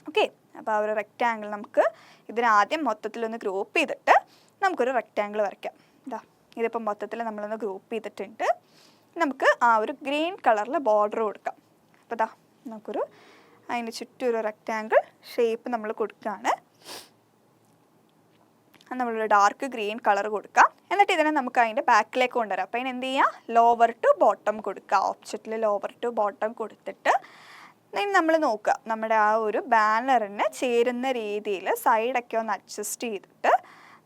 ഓക്കെ, അപ്പോൾ ആ ഒരു റെക്റ്റാങ്കിൾ നമുക്ക് ഇതിനാദ്യം മൊത്തത്തിലൊന്ന് ഗ്രൂപ്പ് ചെയ്തിട്ട് നമുക്കൊരു റെക്റ്റാങ്കിൾ വരയ്ക്കാം. ഇതാ, ഇതിപ്പോൾ മൊത്തത്തിൽ നമ്മളൊന്ന് ഗ്രൂപ്പ് ചെയ്തിട്ടുണ്ട്. നമുക്ക് ആ ഒരു ഗ്രീൻ കളറിൽ ബോർഡർ കൊടുക്കാം. അപ്പോൾ ഇതാ, നമുക്കൊരു അതിന് ചുറ്റും ഒരു റെക്റ്റാങ്കിൾ ഷേപ്പ് നമ്മൾ കൊടുക്കുകയാണ്. നമ്മളൊരു ഡാർക്ക് ഗ്രീൻ കളർ കൊടുക്കാം. എന്നിട്ട് ഇതിനെ നമുക്ക് അതിൻ്റെ ബാക്കിലേക്ക് കൊണ്ടുവരാം. അപ്പോൾ അതിന് എന്ത് ചെയ്യുക, ലോവർ ടു ബോട്ടം കൊടുക്കുക. ഓപ്ഷനിൽ ലോവർ ടു ബോട്ടം കൊടുത്തിട്ട് നമ്മൾ നോക്കുക, നമ്മുടെ ആ ഒരു ബാനറിന് ചേരുന്ന രീതിയിൽ സൈഡൊക്കെ ഒന്ന് അഡ്ജസ്റ്റ് ചെയ്തിട്ട്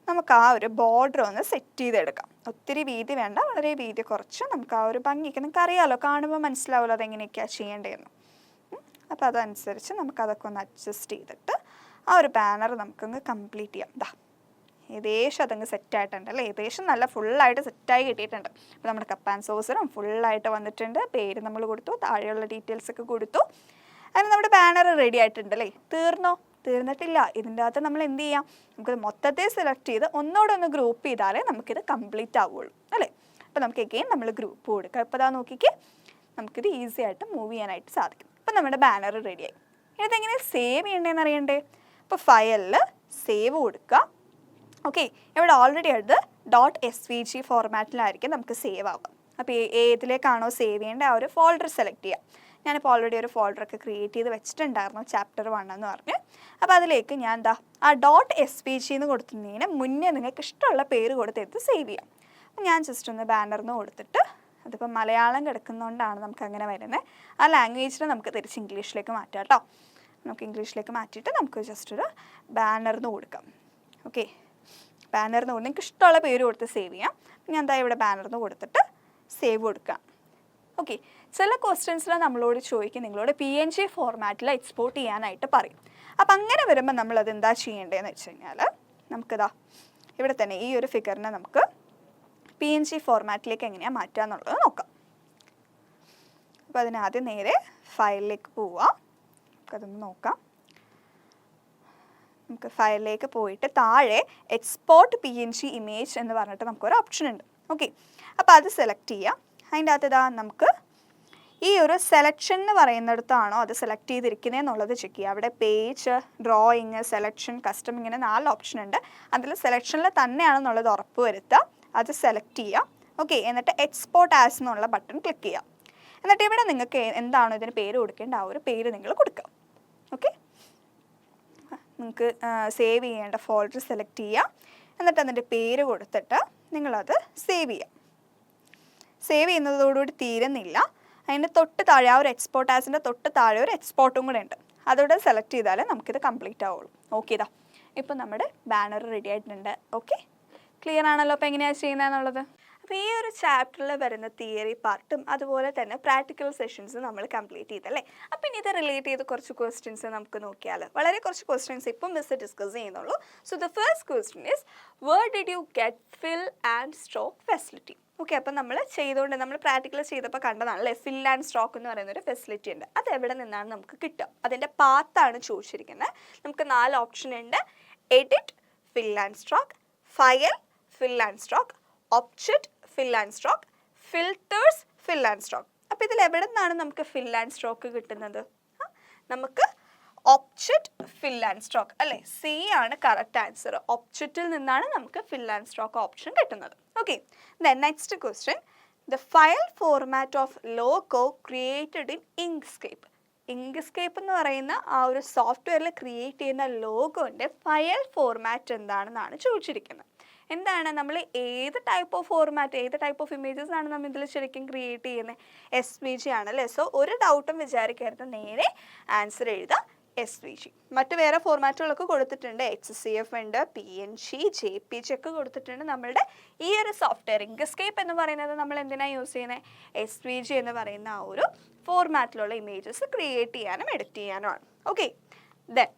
നമുക്ക് ആ ഒരു ബോർഡർ ഒന്ന് സെറ്റ് ചെയ്തെടുക്കാം. ഒത്തിരി വീതി വേണ്ട, വളരെ വീതി കുറച്ച് നമുക്ക് ആ ഒരു ഭംഗിക്ക്, നിങ്ങൾക്ക് അറിയാമല്ലോ, കാണുമ്പോൾ മനസ്സിലാവുമല്ലോ അതെങ്ങനെയൊക്കെയാണ് ചെയ്യേണ്ടതെന്ന്. അപ്പോൾ അതനുസരിച്ച് നമുക്കതൊക്കെ ഒന്ന് അഡ്ജസ്റ്റ് ചെയ്തിട്ട് ആ ഒരു ബാനർ നമുക്കങ്ങ് കംപ്ലീറ്റ് ചെയ്യാം. ദാ, ഏകദേശം അതങ്ങ് സെറ്റായിട്ടുണ്ട് അല്ലേ. ഏകദേശം നല്ല ഫുള്ളായിട്ട് സെറ്റായി കിട്ടിയിട്ടുണ്ട്. അപ്പോൾ നമ്മുടെ കപ്പ് ആൻഡ് സോസറും ഫുള്ളായിട്ട് വന്നിട്ടുണ്ട്. പേര് നമ്മൾ കൊടുത്തു, താഴെയുള്ള ഡീറ്റെയിൽസ് ഒക്കെ കൊടുത്തു. അങ്ങനെ നമ്മുടെ ബാനർ റെഡി ആയിട്ടുണ്ട് അല്ലേ. തീർന്നിട്ടില്ല. ഇതിൻ്റെ അകത്ത് നമ്മൾ എന്ത് ചെയ്യാം, നമുക്കത് മൊത്തത്തിൽ സെലക്ട് ചെയ്ത് ഒന്നോടെ ഒന്ന് ഗ്രൂപ്പ് ചെയ്താലേ നമുക്കിത് കംപ്ലീറ്റ് ആവുള്ളൂ അല്ലേ. അപ്പോൾ നമുക്ക് എഗെയിൻ നമ്മൾ ഗ്രൂപ്പ് കൊടുക്കുക. ഇപ്പോൾ അതാ നോക്കിക്കേ, നമുക്കിത് ഈസി ആയിട്ട് മൂവ് ചെയ്യാനായിട്ട് സാധിക്കും. അപ്പോൾ നമ്മുടെ ബാനർ റെഡിയായി. ഇതെങ്ങനെ സേവ് ചെയ്യണ്ടേന്ന് അറിയണ്ടേ. അപ്പോൾ ഫയലിൽ സേവ് കൊടുക്കുക. ഓക്കെ, ഇവിടെ ഓൾറെഡി അത് .svg ഫോർമാറ്റിലായിരിക്കും നമുക്ക് സേവ് ആവുക. അപ്പോൾ ഏതിലേക്കാണോ സേവ് ചെയ്യേണ്ടത് ആ ഒരു ഫോൾഡർ സെലക്ട് ചെയ്യുക. ഞാനിപ്പോൾ ഓൾറെഡി ഒരു ഫോൾഡറൊക്കെ ക്രിയേറ്റ് ചെയ്ത് വെച്ചിട്ടുണ്ടായിരുന്നു, ചാപ്റ്റർ 1 എന്ന് പറഞ്ഞ്. അപ്പോൾ അതിലേക്ക് ഞാൻ എന്താ ആ .svg എന്ന് കൊടുക്കുന്നതിന് മുന്നേ നിങ്ങൾക്ക് ഇഷ്ടമുള്ള പേര് കൊടുത്തെടുത്ത് സേവ് ചെയ്യാം. അപ്പോൾ ഞാൻ ജസ്റ്റ് ഒന്ന് ബാനർന്ന് കൊടുത്തിട്ട്, അതിപ്പോൾ മലയാളം കിടക്കുന്നതുകൊണ്ടാണ് നമുക്ക് അങ്ങനെ വരുന്നത്. ആ ലാംഗ്വേജിനെ നമുക്ക് തിരിച്ച് ഇംഗ്ലീഷിലേക്ക് മാറ്റാം കേട്ടോ. നമുക്ക് ഇംഗ്ലീഷിലേക്ക് മാറ്റിയിട്ട് നമുക്ക് ജസ്റ്റ് ഒരു ബാനർന്ന് കൊടുക്കാം. ഓക്കെ, ബാനർന്ന് കൊടുത്ത് നിങ്ങൾക്ക് ഇഷ്ടമുള്ള പേര് കൊടുത്ത് സേവ് ചെയ്യാം. ഞാൻ എന്താ ഇവിടെ ബാനർന്ന് കൊടുത്തിട്ട് സേവ് കൊടുക്കാം. ഓക്കെ, ചില ക്വസ്റ്റ്യൻസിൽ നമ്മളോട് ചോദിക്കും, നിങ്ങളോട് PNG ഫോർമാറ്റിൽ എക്സ്പോർട്ട് ചെയ്യാനായിട്ട് പറയും. അപ്പം അങ്ങനെ വരുമ്പോൾ നമ്മളത് എന്താ ചെയ്യേണ്ടതെന്ന് വെച്ച് കഴിഞ്ഞാൽ, നമുക്കിതാ ഇവിടെ തന്നെ ഈ ഒരു ഫിഗറിനെ നമുക്ക് PNG ഫോർമാറ്റിലേക്ക് എങ്ങനെയാണ് മാറ്റുക എന്നുള്ളത് നോക്കാം. അപ്പോൾ അതിനാദ്യം നേരെ ഫയലിലേക്ക് പോവാം. നമുക്കതൊന്ന് നോക്കാം. നമുക്ക് ഫയലിലേക്ക് പോയിട്ട് താഴെ എക്സ്പോർട്ട് PNG ഇമേജ് എന്ന് പറഞ്ഞിട്ട് നമുക്കൊരു ഓപ്ഷൻ ഉണ്ട്. ഓക്കെ, അപ്പോൾ അത് സെലക്ട് ചെയ്യാം. അതിൻ്റെ അകത്ത് ഇതാ നമുക്ക് ഈ ഒരു സെലക്ഷൻ എന്ന് പറയുന്നിടത്താണോ അത് സെലക്ട് ചെയ്തിരിക്കുന്നത് എന്നുള്ളത് ചെക്ക് ചെയ്യുക. അവിടെ പേജ്, ഡ്രോയിങ്, സെലക്ഷൻ, കസ്റ്റം ഇങ്ങനെ 4 ഓപ്ഷൻ ഉണ്ട്. അതിൽ സെലക്ഷനിൽ തന്നെയാണെന്നുള്ളത് ഉറപ്പ് വരുത്തുക. അത് സെലക്ട് ചെയ്യുക. ഓക്കെ, എന്നിട്ട് എക്സ്പോർട്ട് ആസ് എന്നുള്ള ബട്ടൺ ക്ലിക്ക് ചെയ്യുക. എന്നിട്ട് ഇവിടെ നിങ്ങൾക്ക് എന്താണോ ഇതിന് പേര് കൊടുക്കേണ്ട ആ ഒരു പേര് നിങ്ങൾ കൊടുക്കുക. ഓക്കെ, നിങ്ങൾക്ക് സേവ് ചെയ്യേണ്ട ഫോൾഡർ സെലക്ട് ചെയ്യുക. എന്നിട്ട് അതിൻ്റെ പേര് കൊടുത്തിട്ട് നിങ്ങളത് സേവ് ചെയ്യുക. സേവ് ചെയ്യുന്നതോടുകൂടി തീരുന്നില്ല. അതിൻ്റെ തൊട്ട് താഴെ ആ ഒരു എക്സ്പോർട്ട് ആസിൻ്റെ തൊട്ട് താഴെ ഒരു എക്സ്പോർട്ടും കൂടെ ഉണ്ട്. അതോടെ സെലക്ട് ചെയ്താലേ നമുക്കിത് കംപ്ലീറ്റ് ആവുള്ളൂ. ഓക്കെ, ഇതാ ഇപ്പോൾ നമ്മുടെ ബാനർ റെഡി ആയിട്ടുണ്ട്. ഓക്കെ, ക്ലിയർ ആണല്ലോ അപ്പോൾ എങ്ങനെയാണ് ചെയ്യുന്നതെന്നുള്ളത്. അപ്പോൾ ഈ ഒരു ചാപ്റ്ററിൽ വരുന്ന തിയറി പാർട്ടും അതുപോലെ തന്നെ പ്രാക്ടിക്കൽ സെഷൻസ് നമ്മൾ കംപ്ലീറ്റ് ചെയ്തല്ലേ. അപ്പോൾ ഇനി ഇത് റിലേറ്റ് ചെയ്ത് കുറച്ച് ക്വസ്റ്റ്യൻസ് നമുക്ക് നോക്കിയാൽ വളരെ കുറച്ച് ക്വസ്റ്റ്യൻസ് ഇപ്പം മിസ് ഡിസ്കസ് ചെയ്യുന്നുള്ളൂ. So the first question is where did you get fill and stroke facility. Okay, അപ്പം നമ്മൾ പ്രാക്ടിക്കൽ ചെയ്തപ്പോൾ കണ്ടതാണല്ലേ ഫിൽ ആൻഡ് സ്ട്രോക്ക് എന്ന് പറയുന്ന ഒരു ഫെസിലിറ്റി ഉണ്ട്. അത് എവിടെ നിന്നാണ് നമുക്ക് കിട്ടുക, അതിൻ്റെ പാത്താണ് ചോദിച്ചിരിക്കുന്നത്. നമുക്ക് 4 ഓപ്ഷൻ ഉണ്ട്. Edit, fill and stroke, file, fill and stroke, object, fill and stroke, filters, fill and stroke. അപ്പോൾ ഇതിൽ എവിടെ നിന്നാണ് നമുക്ക് ഫിൽ ആൻഡ് സ്ട്രോക്ക് കിട്ടുന്നത്? നമുക്ക് ഒബ്ജക്റ്റ്, ഫിൽ ആൻഡ് സ്ട്രോക്ക് അല്ലേ, സി ആണ് കറക്റ്റ് ആൻസർ. ഒബ്ജക്റ്റിൽ നിന്നാണ് നമുക്ക് ഫിൽ ആൻഡ് സ്ട്രോക്ക് ഓപ്ഷൻ കിട്ടുന്നത്. Okay, then next question, the file format of logo created in Inkscape. Inkscape എന്ന് പറയുന്ന ആ ഒരു സോഫ്റ്റ്വെയറിൽ ക്രിയേറ്റ് ചെയ്യുന്ന ലോഗോൻ്റെ ഫയൽ ഫോർമാറ്റ് എന്താണെന്നാണ് ചോദിച്ചിരിക്കുന്നത്. എന്താണ് നമ്മൾ ഏത് ടൈപ്പ് ഓഫ് ഫോർമാറ്റ്, ഏത് ടൈപ്പ് ഓഫ് ഇമേജസ് ആണ് നമ്മൾ ഇതിൽ ശരിക്കും ക്രിയേറ്റ് ചെയ്യുന്നത്? SVG ആണല്ലേ. സോ ഒരു ഡൗട്ടും വിചാരിക്കരുത്, നേരെ ആൻസർ എഴുതുക SVG. മറ്റ് വേറെ ഫോർമാറ്റുകളൊക്കെ കൊടുത്തിട്ടുണ്ട്. XCF ഉണ്ട്, PNG, JPG ഒക്കെ കൊടുത്തിട്ടുണ്ട്. നമ്മളുടെ ഈ ഒരു സോഫ്റ്റ്വെയർ ഇങ്ക്സ്കേപ്പ് എന്ന് പറയുന്നത് നമ്മൾ എന്തിനാണ് യൂസ് ചെയ്യുന്നത്? SVG എന്ന് പറയുന്ന ആ ഒരു ഫോർമാറ്റിലുള്ള ഇമേജസ് ക്രിയേറ്റ് ചെയ്യാനും എഡിറ്റ് ചെയ്യാനുമാണ്. Okay, then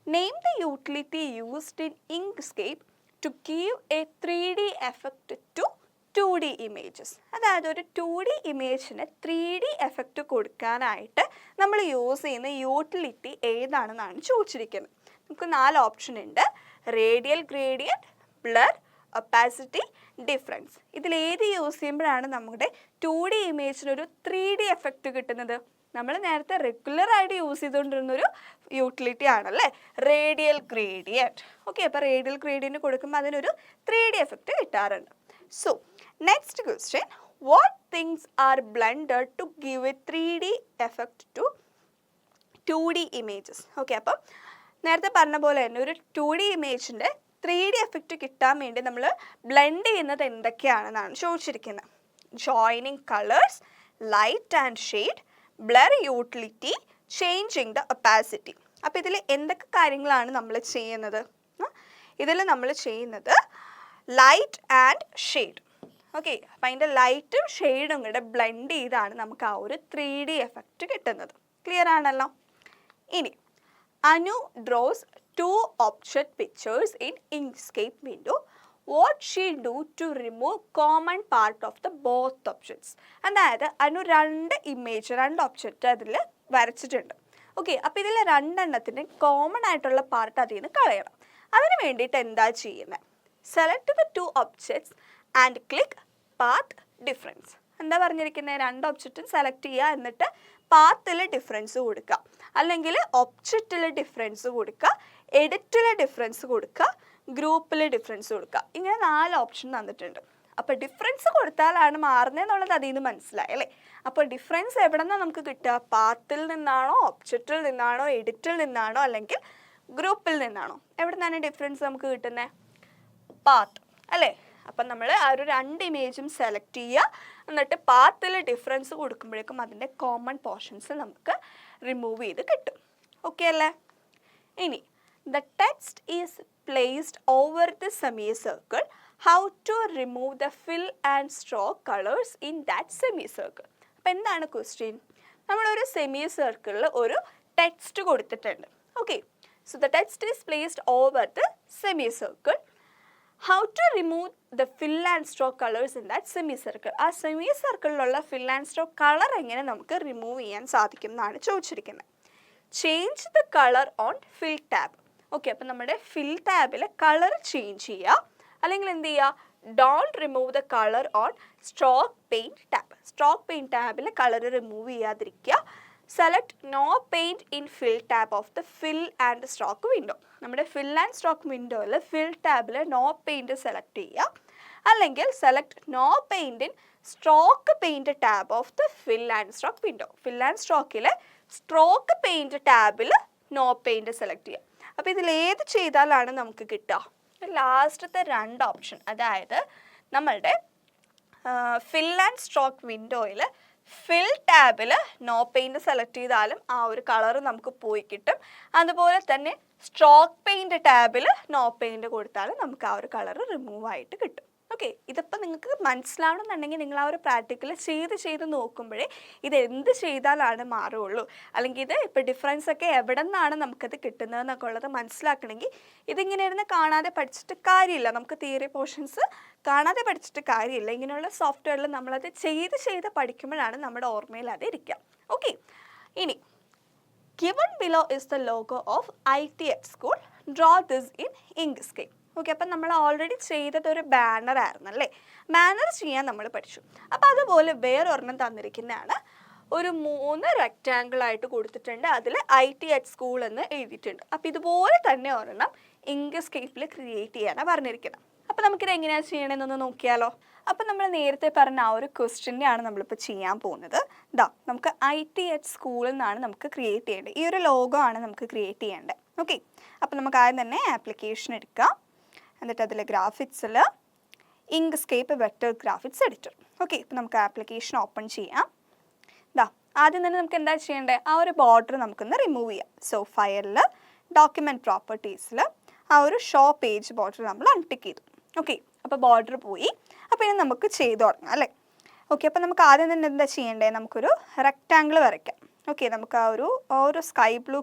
name the utility used in Inkscape to give a 3D effect to 2D images. അതായത് ഒരു 2D ഇമേജിന് 3D എഫക്റ്റ് കൊടുക്കാനായിട്ട് നമ്മൾ യൂസ് ചെയ്യുന്ന യൂട്ടിലിറ്റി ഏതാണെന്നാണ് ചോദിച്ചിരിക്കുന്നത്. നമുക്ക് 4 ഓപ്ഷൻ ഉണ്ട്. Radial gradient, blur, opacity, difference. ഇതിലേത് യൂസ് ചെയ്യുമ്പോഴാണ് നമ്മുടെ 2D ഇമേജിനൊരു 3D എഫക്റ്റ് കിട്ടുന്നത്? നമ്മൾ നേരത്തെ റെഗുലറായിട്ട് യൂസ് ചെയ്തുകൊണ്ടിരുന്നൊരു യൂട്ടിലിറ്റി ആണല്ലേ റേഡിയൽ ഗ്രേഡിയൻറ്റ്. ഓക്കെ, അപ്പോൾ റേഡിയൽ ഗ്രേഡിയൻറ്റ് കൊടുക്കുമ്പോൾ അതിനൊരു 3D എഫക്റ്റ് കിട്ടാറുണ്ട്. So next question, what things are blended to give a 3D effect to 2D images. Okay, അപ്പം നേരത്തെ പറഞ്ഞ പോലെ തന്നെ ഒരു 2D ഇമേജിൻ്റെ 3D എഫക്റ്റ് കിട്ടാൻ വേണ്ടി നമ്മൾ ബ്ലെൻഡ് ചെയ്യുന്നത് എന്തൊക്കെയാണെന്നാണ് ചോദിച്ചിരിക്കുന്നത്. Joining colours, light and shade, blur utility, changing the opacity. അപ്പോൾ ഇതിൽ എന്തൊക്കെ കാര്യങ്ങളാണ് നമ്മൾ ചെയ്യുന്നത്? ഇതിൽ നമ്മൾ ചെയ്യുന്നത് ലൈറ്റ് ആൻഡ് ഷെയ്ഡ്. ഓക്കെ, അപ്പം അതിൻ്റെ ലൈറ്റും ഷെയ്ഡും കൂടെ ബ്ലെൻഡ് ചെയ്താണ് നമുക്ക് ആ ഒരു 3D എഫക്റ്റ് കിട്ടുന്നത്. ക്ലിയർ ആണല്ലോ. ഇനി Anu draws 2 object pictures in Inkscape window. What she do to remove common part of the both objects. അതായത് അനു 2 ഒബ്ജക്റ്റ് അതിൽ വരച്ചിട്ടുണ്ട്. ഓക്കെ, അപ്പോൾ ഇതിൽ 2 എണ്ണത്തിന് കോമൺ ആയിട്ടുള്ള പാർട്ട് അതിൽ നിന്ന് കളയണം. അതിന് വേണ്ടിയിട്ട് എന്താ ചെയ്യുന്നത്? Select the 2 objects and click path difference. എന്താ പറഞ്ഞിരിക്കുന്നത്? 2 ഒബ്ജക്റ്റും സെലക്ട് ചെയ്യുക, എന്നിട്ട് പാത്തിൽ ഡിഫറൻസ് കൊടുക്കുക, അല്ലെങ്കിൽ ഒബ്ജക്റ്റിൽ ഡിഫറൻസ് കൊടുക്കുക, എഡിറ്റിൽ ഡിഫറൻസ് കൊടുക്കുക, ഗ്രൂപ്പിൽ ഡിഫറൻസ് കൊടുക്കുക. ഇങ്ങനെ 4 ഓപ്ഷൻ തന്നിട്ടുണ്ട്. അപ്പോൾ ഡിഫറൻസ് കൊടുത്താലാണ് മാറുന്നതെന്നുള്ളത് അതിൽ നിന്ന് മനസ്സിലായല്ലേ. അപ്പോൾ ഡിഫറൻസ് എവിടെ നിന്നാണ് നമുക്ക് കിട്ടുക? പാത്തിൽ നിന്നാണോ, ഒബ്ജക്റ്റിൽ നിന്നാണോ, എഡിറ്റിൽ നിന്നാണോ, അല്ലെങ്കിൽ ഗ്രൂപ്പിൽ നിന്നാണോ? എവിടെ നിന്നാണ് ഡിഫറൻസ് നമുക്ക് കിട്ടുന്നത്? പാത്ത് അല്ലേ. അപ്പം നമ്മൾ ആ ഒരു 2 ഇമേജും സെലക്ട് ചെയ്യുക, എന്നിട്ട് പാത്തിൽ ഡിഫറൻസ് കൊടുക്കുമ്പോഴേക്കും അതിൻ്റെ കോമൺ പോർഷൻസ് നമുക്ക് റിമൂവ് ചെയ്ത് കിട്ടും. ഓക്കെ അല്ലേ. ഇനി the text is placed over the semicircle. How to remove the fill and stroke colors in that semicircle. അപ്പോൾ എന്താണ് ക്വസ്റ്റ്യൻ? നമ്മളൊരു സെമി സർക്കിളിൽ ഒരു ടെക്സ്റ്റ് കൊടുത്തിട്ടുണ്ട്. Okay, so the text is placed over the semi circle. How to remove the fill and stroke colours in that semi circle. ആ semi സർക്കിളിലുള്ള fill and stroke colour എങ്ങനെ നമുക്ക് റിമൂവ് ചെയ്യാൻ സാധിക്കും എന്നാണ് ചോദിച്ചിരിക്കുന്നത്. Change the colour on fill tab. Okay, അപ്പം നമ്മുടെ ഫിൽ ടാബിൽ കളർ ചേഞ്ച് ചെയ്യുക, അല്ലെങ്കിൽ എന്ത് ചെയ്യുക? Don't remove the colour on stroke paint tab. Stroke paint ടാബിൽ കളർ റിമൂവ് ചെയ്യാതിരിക്കുക. Select no paint in fill tab of the fill and stroke window. നമ്മുടെ ഫിൽ ആൻഡ് സ്ട്രോക്ക് വിൻഡോയിൽ ഫിൽ ടാബിൽ നോ പെയിൻറ് സെലക്ട് ചെയ്യുക. അല്ലെങ്കിൽ select no paint in stroke paint tab of the fill and stroke window. Fill and സ്ട്രോക്കിൽ stroke paint ടാബിൽ no paint select ചെയ്യുക. അപ്പോൾ ഇതിൽ ഏത് ചെയ്താലാണ് നമുക്ക് കിട്ടുക? ലാസ്റ്റത്തെ 2 ഓപ്ഷൻ, അതായത് നമ്മളുടെ ഫിൽ ആൻഡ് സ്ട്രോക്ക് വിൻഡോയിൽ ഫിൽ ടാബിൽ നോ പെയിൻറ് സെലക്ട് ചെയ്താലും ആ ഒരു കളർ നമുക്ക് പോയി കിട്ടും. അതുപോലെ തന്നെ സ്ട്രോക്ക് പെയിൻറ് ടാബിൽ നോ പെയിൻറ് കൊടുത്താലും നമുക്ക് ആ ഒരു കളർ റിമൂവ് ആയിട്ട് കിട്ടും. ഓക്കെ, ഇതിപ്പോൾ നിങ്ങൾക്ക് മനസ്സിലാവണമെന്നുണ്ടെങ്കിൽ നിങ്ങൾ ആ ഒരു പ്രാക്ടിക്കൽ ചെയ്ത് നോക്കുമ്പോഴേ ഇത് എന്ത് ചെയ്താലാണ് മാറുള്ളൂ, അല്ലെങ്കിൽ ഇത് ഇപ്പോൾ ഡിഫറൻസ് ഒക്കെ എവിടെ നിന്നാണ് നമുക്കത് കിട്ടുന്നതെന്നൊക്കെ ഉള്ളത് മനസ്സിലാക്കണമെങ്കിൽ ഇതിങ്ങനെ ഇരുന്ന് കാണാതെ പഠിച്ചിട്ട് കാര്യമില്ല. നമുക്ക് തിയറി പോർഷൻസ് കാണാതെ പഠിച്ചിട്ട് കാര്യമില്ല. ഇങ്ങനെയുള്ള സോഫ്റ്റ്വെയറിൽ നമ്മളത് ചെയ്ത് പഠിക്കുമ്പോഴാണ് നമ്മുടെ ഓർമ്മയിൽ അത് ഇരിക്കുക. ഓക്കെ, ഇനി given below is the logo of ITH school. Draw this in Inkscape. Okay, അപ്പം നമ്മൾ ഓൾറെഡി ചെയ്തത് ഒരു ബാനർ ആയിരുന്നു അല്ലേ? ബാനർ ചെയ്യാൻ നമ്മൾ പഠിച്ചു. അപ്പോൾ അതുപോലെ വേറൊരെണ്ണം തന്നിരിക്കുന്നതാണ്. ഒരു 3 റെക്റ്റാങ്കിൾ ആയിട്ട് കൊടുത്തിട്ടുണ്ട്. അതിൽ ITH സ്കൂൾ എന്ന് എഴുതിയിട്ടുണ്ട്. അപ്പോൾ ഇതുപോലെ തന്നെ ഒരെണ്ണം ഇങ്ക്സ്കേപ്പിൽ ക്രിയേറ്റ് ചെയ്യാനാണ് പറഞ്ഞിരിക്കുന്നത്. അപ്പോൾ നമുക്കിത് എങ്ങനെയാണ് ചെയ്യണമെന്നൊന്ന് നോക്കിയാലോ? അപ്പോൾ നമ്മൾ നേരത്തെ പറഞ്ഞ ആ ഒരു ക്വസ്റ്റ്യൻ്റെയാണ് നമ്മളിപ്പോൾ ചെയ്യാൻ പോകുന്നത്. നമുക്ക് ITH സ്കൂളിൽ നിന്നാണ് നമുക്ക് ക്രിയേറ്റ് ചെയ്യേണ്ടത്. ഈ ഒരു ലോഗോ ആണ് നമുക്ക് ക്രിയേറ്റ് ചെയ്യേണ്ടത്. ഓക്കെ, അപ്പോൾ നമുക്ക് ആദ്യം തന്നെ ആപ്ലിക്കേഷൻ എടുക്കാം. എന്നിട്ട് അതിൽ ഗ്രാഫിക്സിൽ Inkscape vector graphics editor. Okay, ഇപ്പോൾ നമുക്ക് ആപ്ലിക്കേഷൻ ഓപ്പൺ ചെയ്യാം. ആദ്യം തന്നെ നമുക്ക് എന്താ ചെയ്യേണ്ടത്? ആ ഒരു ബോർഡർ നമുക്കൊന്ന് റിമൂവ് ചെയ്യാം. സോ ഫയലിൽ ഡോക്യുമെൻറ്റ് പ്രോപ്പർട്ടീസിൽ ആ ഒരു ഷോ പേജ് ബോർഡർ നമ്മൾ അൺടിക്ക് ചെയ്തു. ഓക്കെ, അപ്പോൾ ബോർഡർ പോയി. അപ്പോൾ ഇനി നമുക്ക് ചെയ്തു തുടങ്ങാം അല്ലേ? ഓക്കെ, അപ്പോൾ നമുക്ക് ആദ്യം തന്നെ എന്താ ചെയ്യേണ്ടത്? നമുക്കൊരു റെക്റ്റാങ്കിൾ വരയ്ക്കാം. ഓക്കെ, നമുക്ക് ആ ഒരു സ്കൈ ബ്ലൂ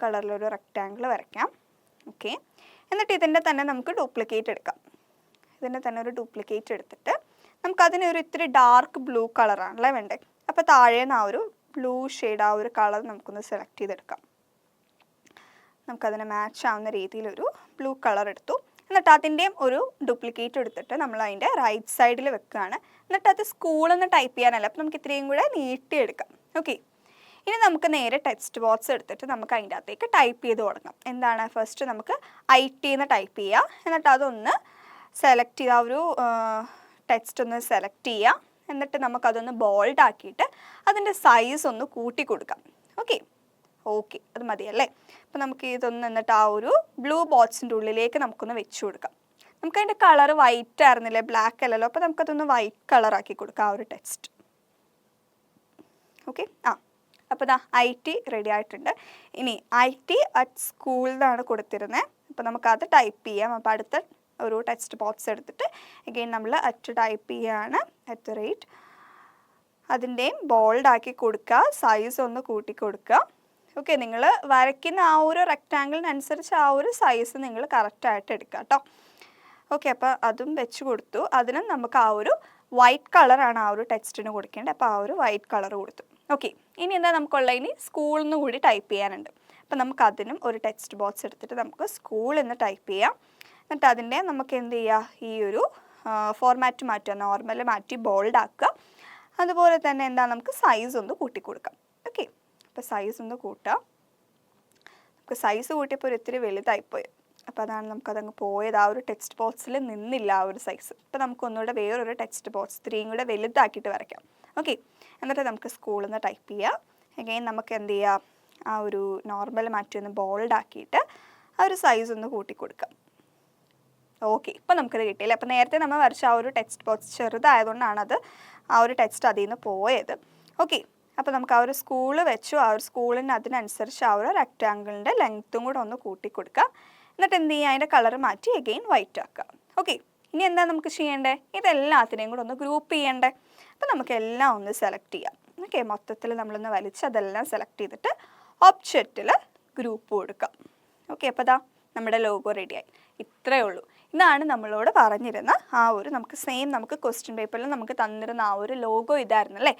കളറിൽ ഒരു റെക്റ്റാങ്കിൾ വരയ്ക്കാം. ഓക്കെ, എന്നിട്ട് ഇതിൻ്റെ തന്നെ നമുക്ക് ഡ്യൂപ്ലിക്കേറ്റ് എടുക്കാം. ഇതിൻ്റെ തന്നെ ഒരു ഡ്യൂപ്ലിക്കേറ്റ് എടുത്തിട്ട് നമുക്കതിന് ഒരു ഇത്തിരി ഡാർക്ക് ബ്ലൂ കളറാണല്ലേ വേണ്ടത്. അപ്പോൾ താഴേന്ന് ആ ഒരു ബ്ലൂ ഷെയ്ഡ് ആ ഒരു കളർ നമുക്കൊന്ന് സെലക്ട് ചെയ്തെടുക്കാം. നമുക്കതിന് മാച്ച് ആവുന്ന രീതിയിലൊരു ബ്ലൂ കളർ എടുത്തു. എന്നിട്ട് അതിൻ്റെയും ഒരു ഡ്യൂപ്ലിക്കേറ്റ് എടുത്തിട്ട് നമ്മൾ അതിൻ്റെ റൈറ്റ് സൈഡിൽ വെക്കുകയാണ്. എന്നിട്ട് അത് സ്കൂളെന്ന് ടൈപ്പ് ചെയ്യാനല്ല, അപ്പോൾ നമുക്ക് ഇത്രയും കൂടെ നീട്ടിയെടുക്കാം. ഓക്കെ, ഇനി നമുക്ക് നേരെ ടെക്സ്റ്റ് ബോക്സ് എടുത്തിട്ട് നമുക്ക് അതിൻ്റെ അകത്തേക്ക് ടൈപ്പ് ചെയ്ത് തുടങ്ങാം. എന്താണ്? ഫസ്റ്റ് നമുക്ക് IT എന്ന് ടൈപ്പ് ചെയ്യുക. എന്നിട്ട് അതൊന്ന് സെലക്ട് ചെയ്യുക, ഒരു ടെക്സ്റ്റ് ഒന്ന് സെലക്ട് ചെയ്യുക. എന്നിട്ട് നമുക്കതൊന്ന് ബോൾഡ് ആക്കിയിട്ട് അതിൻ്റെ സൈസ് ഒന്ന് കൂട്ടി കൊടുക്കാം. ഓക്കെ, അത് മതിയല്ലേ? അപ്പോൾ നമുക്ക് ഇതൊന്ന് എന്നിട്ട് ആ ഒരു ബ്ലൂ ബോക്സിൻ്റെ ഉള്ളിലേക്ക് നമുക്കൊന്ന് വെച്ച് കൊടുക്കാം. നമുക്കതിൻ്റെ കളർ വൈറ്റ് ആയിരുന്നില്ലേ, ബ്ലാക്ക് അല്ലല്ലോ. അപ്പോൾ നമുക്കതൊന്ന് വൈറ്റ് കളറാക്കി കൊടുക്കാം ആ ഒരു ടെക്സ്റ്റ്. ഓക്കെ, അപ്പോൾ IT റെഡി ആയിട്ടുണ്ട്. ഇനി ITH സ്കൂൾ എന്നാണ് കൊടുത്തിരുന്നത്. അപ്പോൾ നമുക്കത് ടൈപ്പ് ചെയ്യാം. അപ്പോൾ അടുത്ത ഒരു ടെക്സ്റ്റ് ബോക്സ് എടുത്തിട്ട് അഗെയിൻ നമ്മൾ ടൈപ്പ് ചെയ്യുകയാണ് @ അതിൻ്റെയും ബോൾഡാക്കി കൊടുക്കുക, സൈസ് ഒന്ന് കൂട്ടി കൊടുക്കുക. ഓക്കെ, നിങ്ങൾ വരയ്ക്കുന്ന ആ ഒരു റെക്റ്റാങ്കിളിനനുസരിച്ച് ആ ഒരു സൈസ് നിങ്ങൾ കറക്റ്റായിട്ട് എടുക്കുക കേട്ടോ. ഓക്കെ, അപ്പോൾ അതും വെച്ച് കൊടുത്തു. അതിനും നമുക്ക് ആ ഒരു വൈറ്റ് കളറാണ് ആ ഒരു ടെക്സ്റ്റിന് കൊടുക്കേണ്ടത്. അപ്പോൾ ആ ഒരു വൈറ്റ് കളർ കൊടുത്തു. ഓക്കെ, ഇനി എന്താ നമുക്കുള്ള? ഇനി സ്കൂളിൽ നിന്ന് കൂടി ടൈപ്പ് ചെയ്യാനുണ്ട്. അപ്പോൾ നമുക്ക് അതിനും ഒരു ടെക്സ്റ്റ് ബോക്സ് എടുത്തിട്ട് നമുക്ക് സ്കൂൾ എന്ന് ടൈപ്പ് ചെയ്യാം. എന്നിട്ട് അതിൻ്റെ നമുക്ക് എന്ത് ചെയ്യുക? ഈ ഒരു ഫോർമാറ്റ് മാറ്റുക, നോർമൽ മാറ്റി ബോൾഡ് ആക്കുക. അതുപോലെ തന്നെ എന്താ, നമുക്ക് സൈസ് ഒന്ന് കൂട്ടി കൊടുക്കാം. ഓക്കെ, അപ്പോൾ സൈസ് ഒന്ന് കൂട്ടുക. നമുക്ക് സൈസ് കൂട്ടിയപ്പോൾ ഒരു ഇത്തിരി വലുതായിപ്പോയി. അപ്പോൾ അതാണ് നമുക്കതങ്ങ് പോയത്. ആ ഒരു ടെക്സ്റ്റ് ബോക്സിൽ നിന്നില്ല ആ ഒരു സൈസ്. അപ്പോൾ നമുക്കൊന്നുകൂടെ വേറൊരു ടെക്സ്റ്റ് ബോക്സ് ഇത്രയും കൂടെ വലുതാക്കിയിട്ട് വരയ്ക്കാം. ഓക്കെ, എന്നിട്ട് നമുക്ക് സ്കൂളിൽ നിന്ന് ടൈപ്പ് ചെയ്യുക. അഗെയിൻ നമുക്ക് എന്ത് ചെയ്യുക? ആ ഒരു നോർമൽ മാറ്റി ഒന്ന് ബോൾഡ് ആക്കിയിട്ട് ആ ഒരു സൈസ് ഒന്ന് കൂട്ടി കൊടുക്കാം. ഓക്കെ, ഇപ്പോൾ നമുക്കത് കിട്ടിയില്ല. അപ്പോൾ നേരത്തെ നമ്മൾ വരച്ച ആ ഒരു ടെക്സ്റ്റ് ബോക്സ് ചെറുതായതുകൊണ്ടാണ് ആ ഒരു ടെക്സ്റ്റ് അതിൽ നിന്ന് പോയത്. ഓക്കെ, അപ്പോൾ നമുക്ക് ആ ഒരു സ്കൂള് വെച്ചു. ആ ഒരു സ്കൂളിന് അതിനനുസരിച്ച് ആ ഒരു റെക്റ്റാങ്കിളിൻ്റെ ലെങ്ത്തും കൂടെ ഒന്ന് കൂട്ടി കൊടുക്കുക. എന്നിട്ട് എന്ത് ചെയ്യുക? അതിൻ്റെ കളർ മാറ്റി അഗെയിൻ വൈറ്റ് ആക്കുക. ഓക്കെ, ഇനി എന്താ നമുക്ക് ചെയ്യേണ്ടത്? ഇതെല്ലാത്തിനെയും കൂടെ ഒന്ന് ഗ്രൂപ്പ് ചെയ്യേണ്ടേ. അപ്പോൾ നമുക്ക് എല്ലാം ഒന്ന് സെലക്ട് ചെയ്യാം. ഓക്കെ, മൊത്തത്തിൽ നമ്മളൊന്ന് വലിച്ച് അതെല്ലാം സെലക്ട് ചെയ്തിട്ട് ഒബ്ജക്റ്റിൽ ഗ്രൂപ്പ് കൊടുക്കാം. ഓക്കെ, അപ്പോൾ നമ്മുടെ ലോഗോ റെഡിയായി. ഇത്രയേ ഉള്ളൂ. ഇതാണ് നമ്മളോട് പറഞ്ഞിരുന്ന ആ ഒരു നമുക്ക് ക്വസ്റ്റ്യൻ പേപ്പറിൽ നമുക്ക് തന്നിരുന്ന ആ ഒരു ലോഗോ ഇതായിരുന്നു അല്ലേ?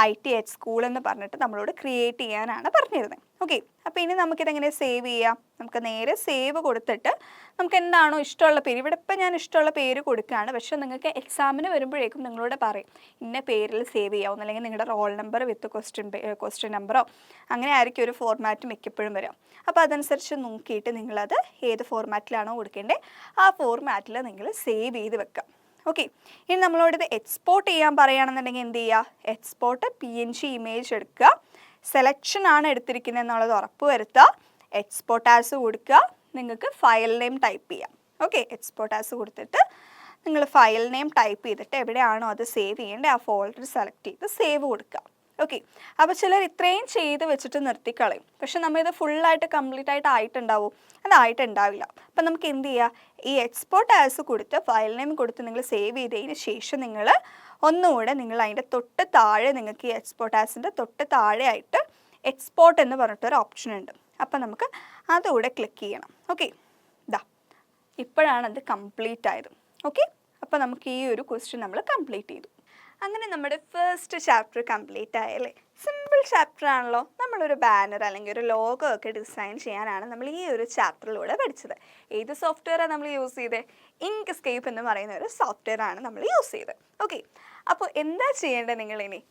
ITH സ്കൂൾ എന്ന് പറഞ്ഞിട്ട് നമ്മളോട് ക്രിയേറ്റ് ചെയ്യാനാണ് പറഞ്ഞിരുന്നത്. ഓക്കെ, അപ്പോൾ ഇനി നമുക്കിതെങ്ങനെ സേവ് ചെയ്യാം? നമുക്ക് നേരെ സേവ് കൊടുത്തിട്ട് നമുക്ക് എന്താണോ ഇഷ്ടമുള്ള പേര്, ഇവിടെ ഇപ്പം ഞാൻ ഇഷ്ടമുള്ള പേര് കൊടുക്കുകയാണ്, പക്ഷേ നിങ്ങൾക്ക് എക്സാമിന് വരുമ്പോഴേക്കും നിങ്ങളോട് പറയും ഇന്ന പേരിൽ സേവ് ചെയ്യാവുന്ന, അല്ലെങ്കിൽ നിങ്ങളുടെ റോൾ നമ്പർ വിത്ത് ക്വസ്റ്റ്യൻ നമ്പറോ അങ്ങനെ ആയിരിക്കും ഒരു ഫോർമാറ്റ് മിക്കപ്പോഴും വരാം. അപ്പോൾ അതനുസരിച്ച് നോക്കിയിട്ട് നിങ്ങളത് ഏത് ഫോർമാറ്റിലാണോ കൊടുക്കേണ്ടത് ആ ഫോർമാറ്റിൽ നിങ്ങൾ സേവ് ചെയ്ത് വെക്കുക. ഓക്കെ, ഇനി നമ്മളോട് ഇത് എക്സ്പോർട്ട് ചെയ്യാൻ പറയുകയാണെന്നുണ്ടെങ്കിൽ എന്ത് ചെയ്യുക? എക്സ്പോർട്ട് PNG ഇമേജ് എടുക്കുക, സെലക്ഷൻ ആണ് എടുത്തിരിക്കുന്നത് എന്നുള്ളത് ഉറപ്പ് വരുത്തുക, എക്സ്പോർട്ട് ആസ് കൊടുക്കുക, നിങ്ങൾക്ക് ഫയൽ നെയിം ടൈപ്പ് ചെയ്യാം. ഓക്കെ, എക്സ്പോർട്ട് ആസ് കൊടുത്തിട്ട് നിങ്ങൾ ഫയൽ നെയിം ടൈപ്പ് ചെയ്തിട്ട് എവിടെയാണോ അത് സേവ് ചെയ്യേണ്ടത് ആ ഫോൾഡർ സെലക്ട് ചെയ്ത് സേവ് കൊടുക്കുക. ഓക്കെ, അപ്പോൾ ചിലർ ഇത്രയും ചെയ്ത് വെച്ചിട്ട് നിർത്തിക്കളയും, പക്ഷെ നമ്മളിത് ഫുള്ളായിട്ട് കംപ്ലീറ്റ് ആയിട്ട് ആയിട്ടുണ്ടാവും, അതായിട്ടുണ്ടാവില്ല. അപ്പം നമുക്ക് എന്ത് ചെയ്യുക? ഈ എക്സ്പോർട്ട് ആസ് കൊടുത്ത് ഫയൽ നെയിം കൊടുത്ത് നിങ്ങൾ സേവ് ചെയ്തതിന് ശേഷം നിങ്ങൾ ഒന്നുകൂടെ നിങ്ങൾ അതിൻ്റെ തൊട്ട് താഴെ നിങ്ങൾക്ക് ഈ എക്സ്പോർട്ട് ആസിൻ്റെ തൊട്ട് താഴെയായിട്ട് എക്സ്പോർട്ട് എന്ന് പറഞ്ഞിട്ടൊരു ഓപ്ഷൻ ഉണ്ട്. അപ്പം നമുക്ക് അതുകൂടെ ക്ലിക്ക് ചെയ്യണം. ഓക്കെ, ഇതാ ഇപ്പോഴാണ് അത് കംപ്ലീറ്റ് ആയത്. ഓക്കെ, അപ്പോൾ നമുക്ക് ഈ ഒരു ക്വസ്റ്റ്യൻ നമ്മൾ കംപ്ലീറ്റ് ചെയ്തു. അങ്ങനെ നമ്മുടെ ഫസ്റ്റ് ചാപ്റ്റർ കംപ്ലീറ്റ് ആയല്ലേ? സിമ്പിൾ ചാപ്റ്റർ ആണല്ലോ. നമ്മളൊരു ബാനർ അല്ലെങ്കിൽ ഒരു ലോഗോ ഒക്കെ ഡിസൈൻ ചെയ്യാനാണ് നമ്മൾ ഈ ഒരു ചാപ്റ്ററിലൂടെ പഠിച്ചത്. ഏത് സോഫ്റ്റ്വെയറാണ് നമ്മൾ യൂസ് ചെയ്തത്? ഇങ്ക്സ്കേപ്പ് എന്ന് പറയുന്ന ഒരു സോഫ്റ്റ്വെയർ ആണ് നമ്മൾ യൂസ് ചെയ്തത്. ഓക്കെ, അപ്പോൾ എന്താ ചെയ്യേണ്ടത്? നിങ്ങളിനി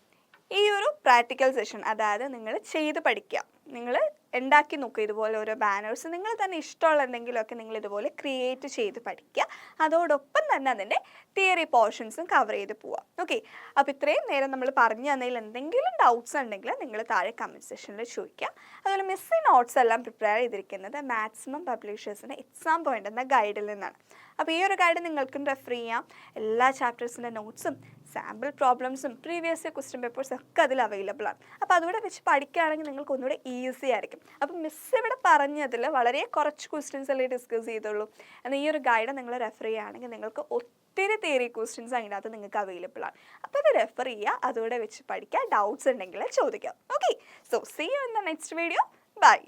ഈ ഒരു പ്രാക്ടിക്കൽ സെഷൻ, അതായത് നിങ്ങൾ ചെയ്ത് പഠിക്കുക, നിങ്ങൾ ഉണ്ടാക്കി നോക്കുക ഇതുപോലെ ഓരോ ബാനേഴ്സ്, നിങ്ങൾ തന്നെ ഇഷ്ടമുള്ള എന്തെങ്കിലുമൊക്കെ നിങ്ങൾ ഇതുപോലെ ക്രിയേറ്റ് ചെയ്ത് പഠിക്കുക. അതോടൊപ്പം തന്നെ അതിൻ്റെ തിയറി പോർഷൻസും കവർ ചെയ്ത് പോവുക. ഓക്കെ, അപ്പോൾ ഇത്രയും നേരം നമ്മൾ പറഞ്ഞു തന്നതിൽ എന്തെങ്കിലും ഡൗട്ട്സ് ഉണ്ടെങ്കിൽ നിങ്ങൾ താഴെ കമൻറ്റ് സെക്ഷനിൽ ചോദിക്കുക. അതുപോലെ മിസ്സിംഗ് നോട്ട്സ് എല്ലാം പ്രിപ്പയർ ചെയ്തിരിക്കുന്നത് മാക്സിമം പബ്ലിഷേഴ്സിൻ്റെ എക്സാം പോയിൻ്റ് എന്ന ഗൈഡിൽ നിന്നാണ്. അപ്പോൾ ഈ ഒരു ഗൈഡ് നിങ്ങൾക്കും റെഫർ ചെയ്യാം. എല്ലാ ചാപ്റ്റേഴ്സിൻ്റെ നോട്ട്സും സാമ്പിൾ പ്രോബ്ലംസും പ്രീവിയസ് ഇയർ ക്വസ്റ്റ്യൻ പേപ്പേഴ്സും ഒക്കെ അതിൽ അവൈലബിൾ ആണ്. അപ്പോൾ അതുകൂടെ വെച്ച് പഠിക്കുകയാണെങ്കിൽ നിങ്ങൾക്ക് ഒന്നുകൂടെ ഈസി ആയിരിക്കും. അപ്പം മിസ് ഇവിടെ പറഞ്ഞതിൽ വളരെ കുറച്ച് ക്വസ്റ്റ്യൻസ് അല്ലേ ഡിസ്കസ് ചെയ്തുള്ളൂ. എന്നാൽ ഈ ഒരു ഗൈഡ് നിങ്ങൾ റെഫർ ചെയ്യുകയാണെങ്കിൽ നിങ്ങൾക്ക് ഒത്തിരി തിയറി ക്വസ്റ്റ്യൻസ് അതിനകത്ത് നിങ്ങൾക്ക് അവൈലബിൾ ആണ്. അപ്പോൾ അത് റെഫർ ചെയ്യുക, അതുകൂടെ വെച്ച് പഠിക്കുക, ഡൗട്ട്സ് ഉണ്ടെങ്കിൽ ചോദിക്കാം. Okay, so see you in the next video. By.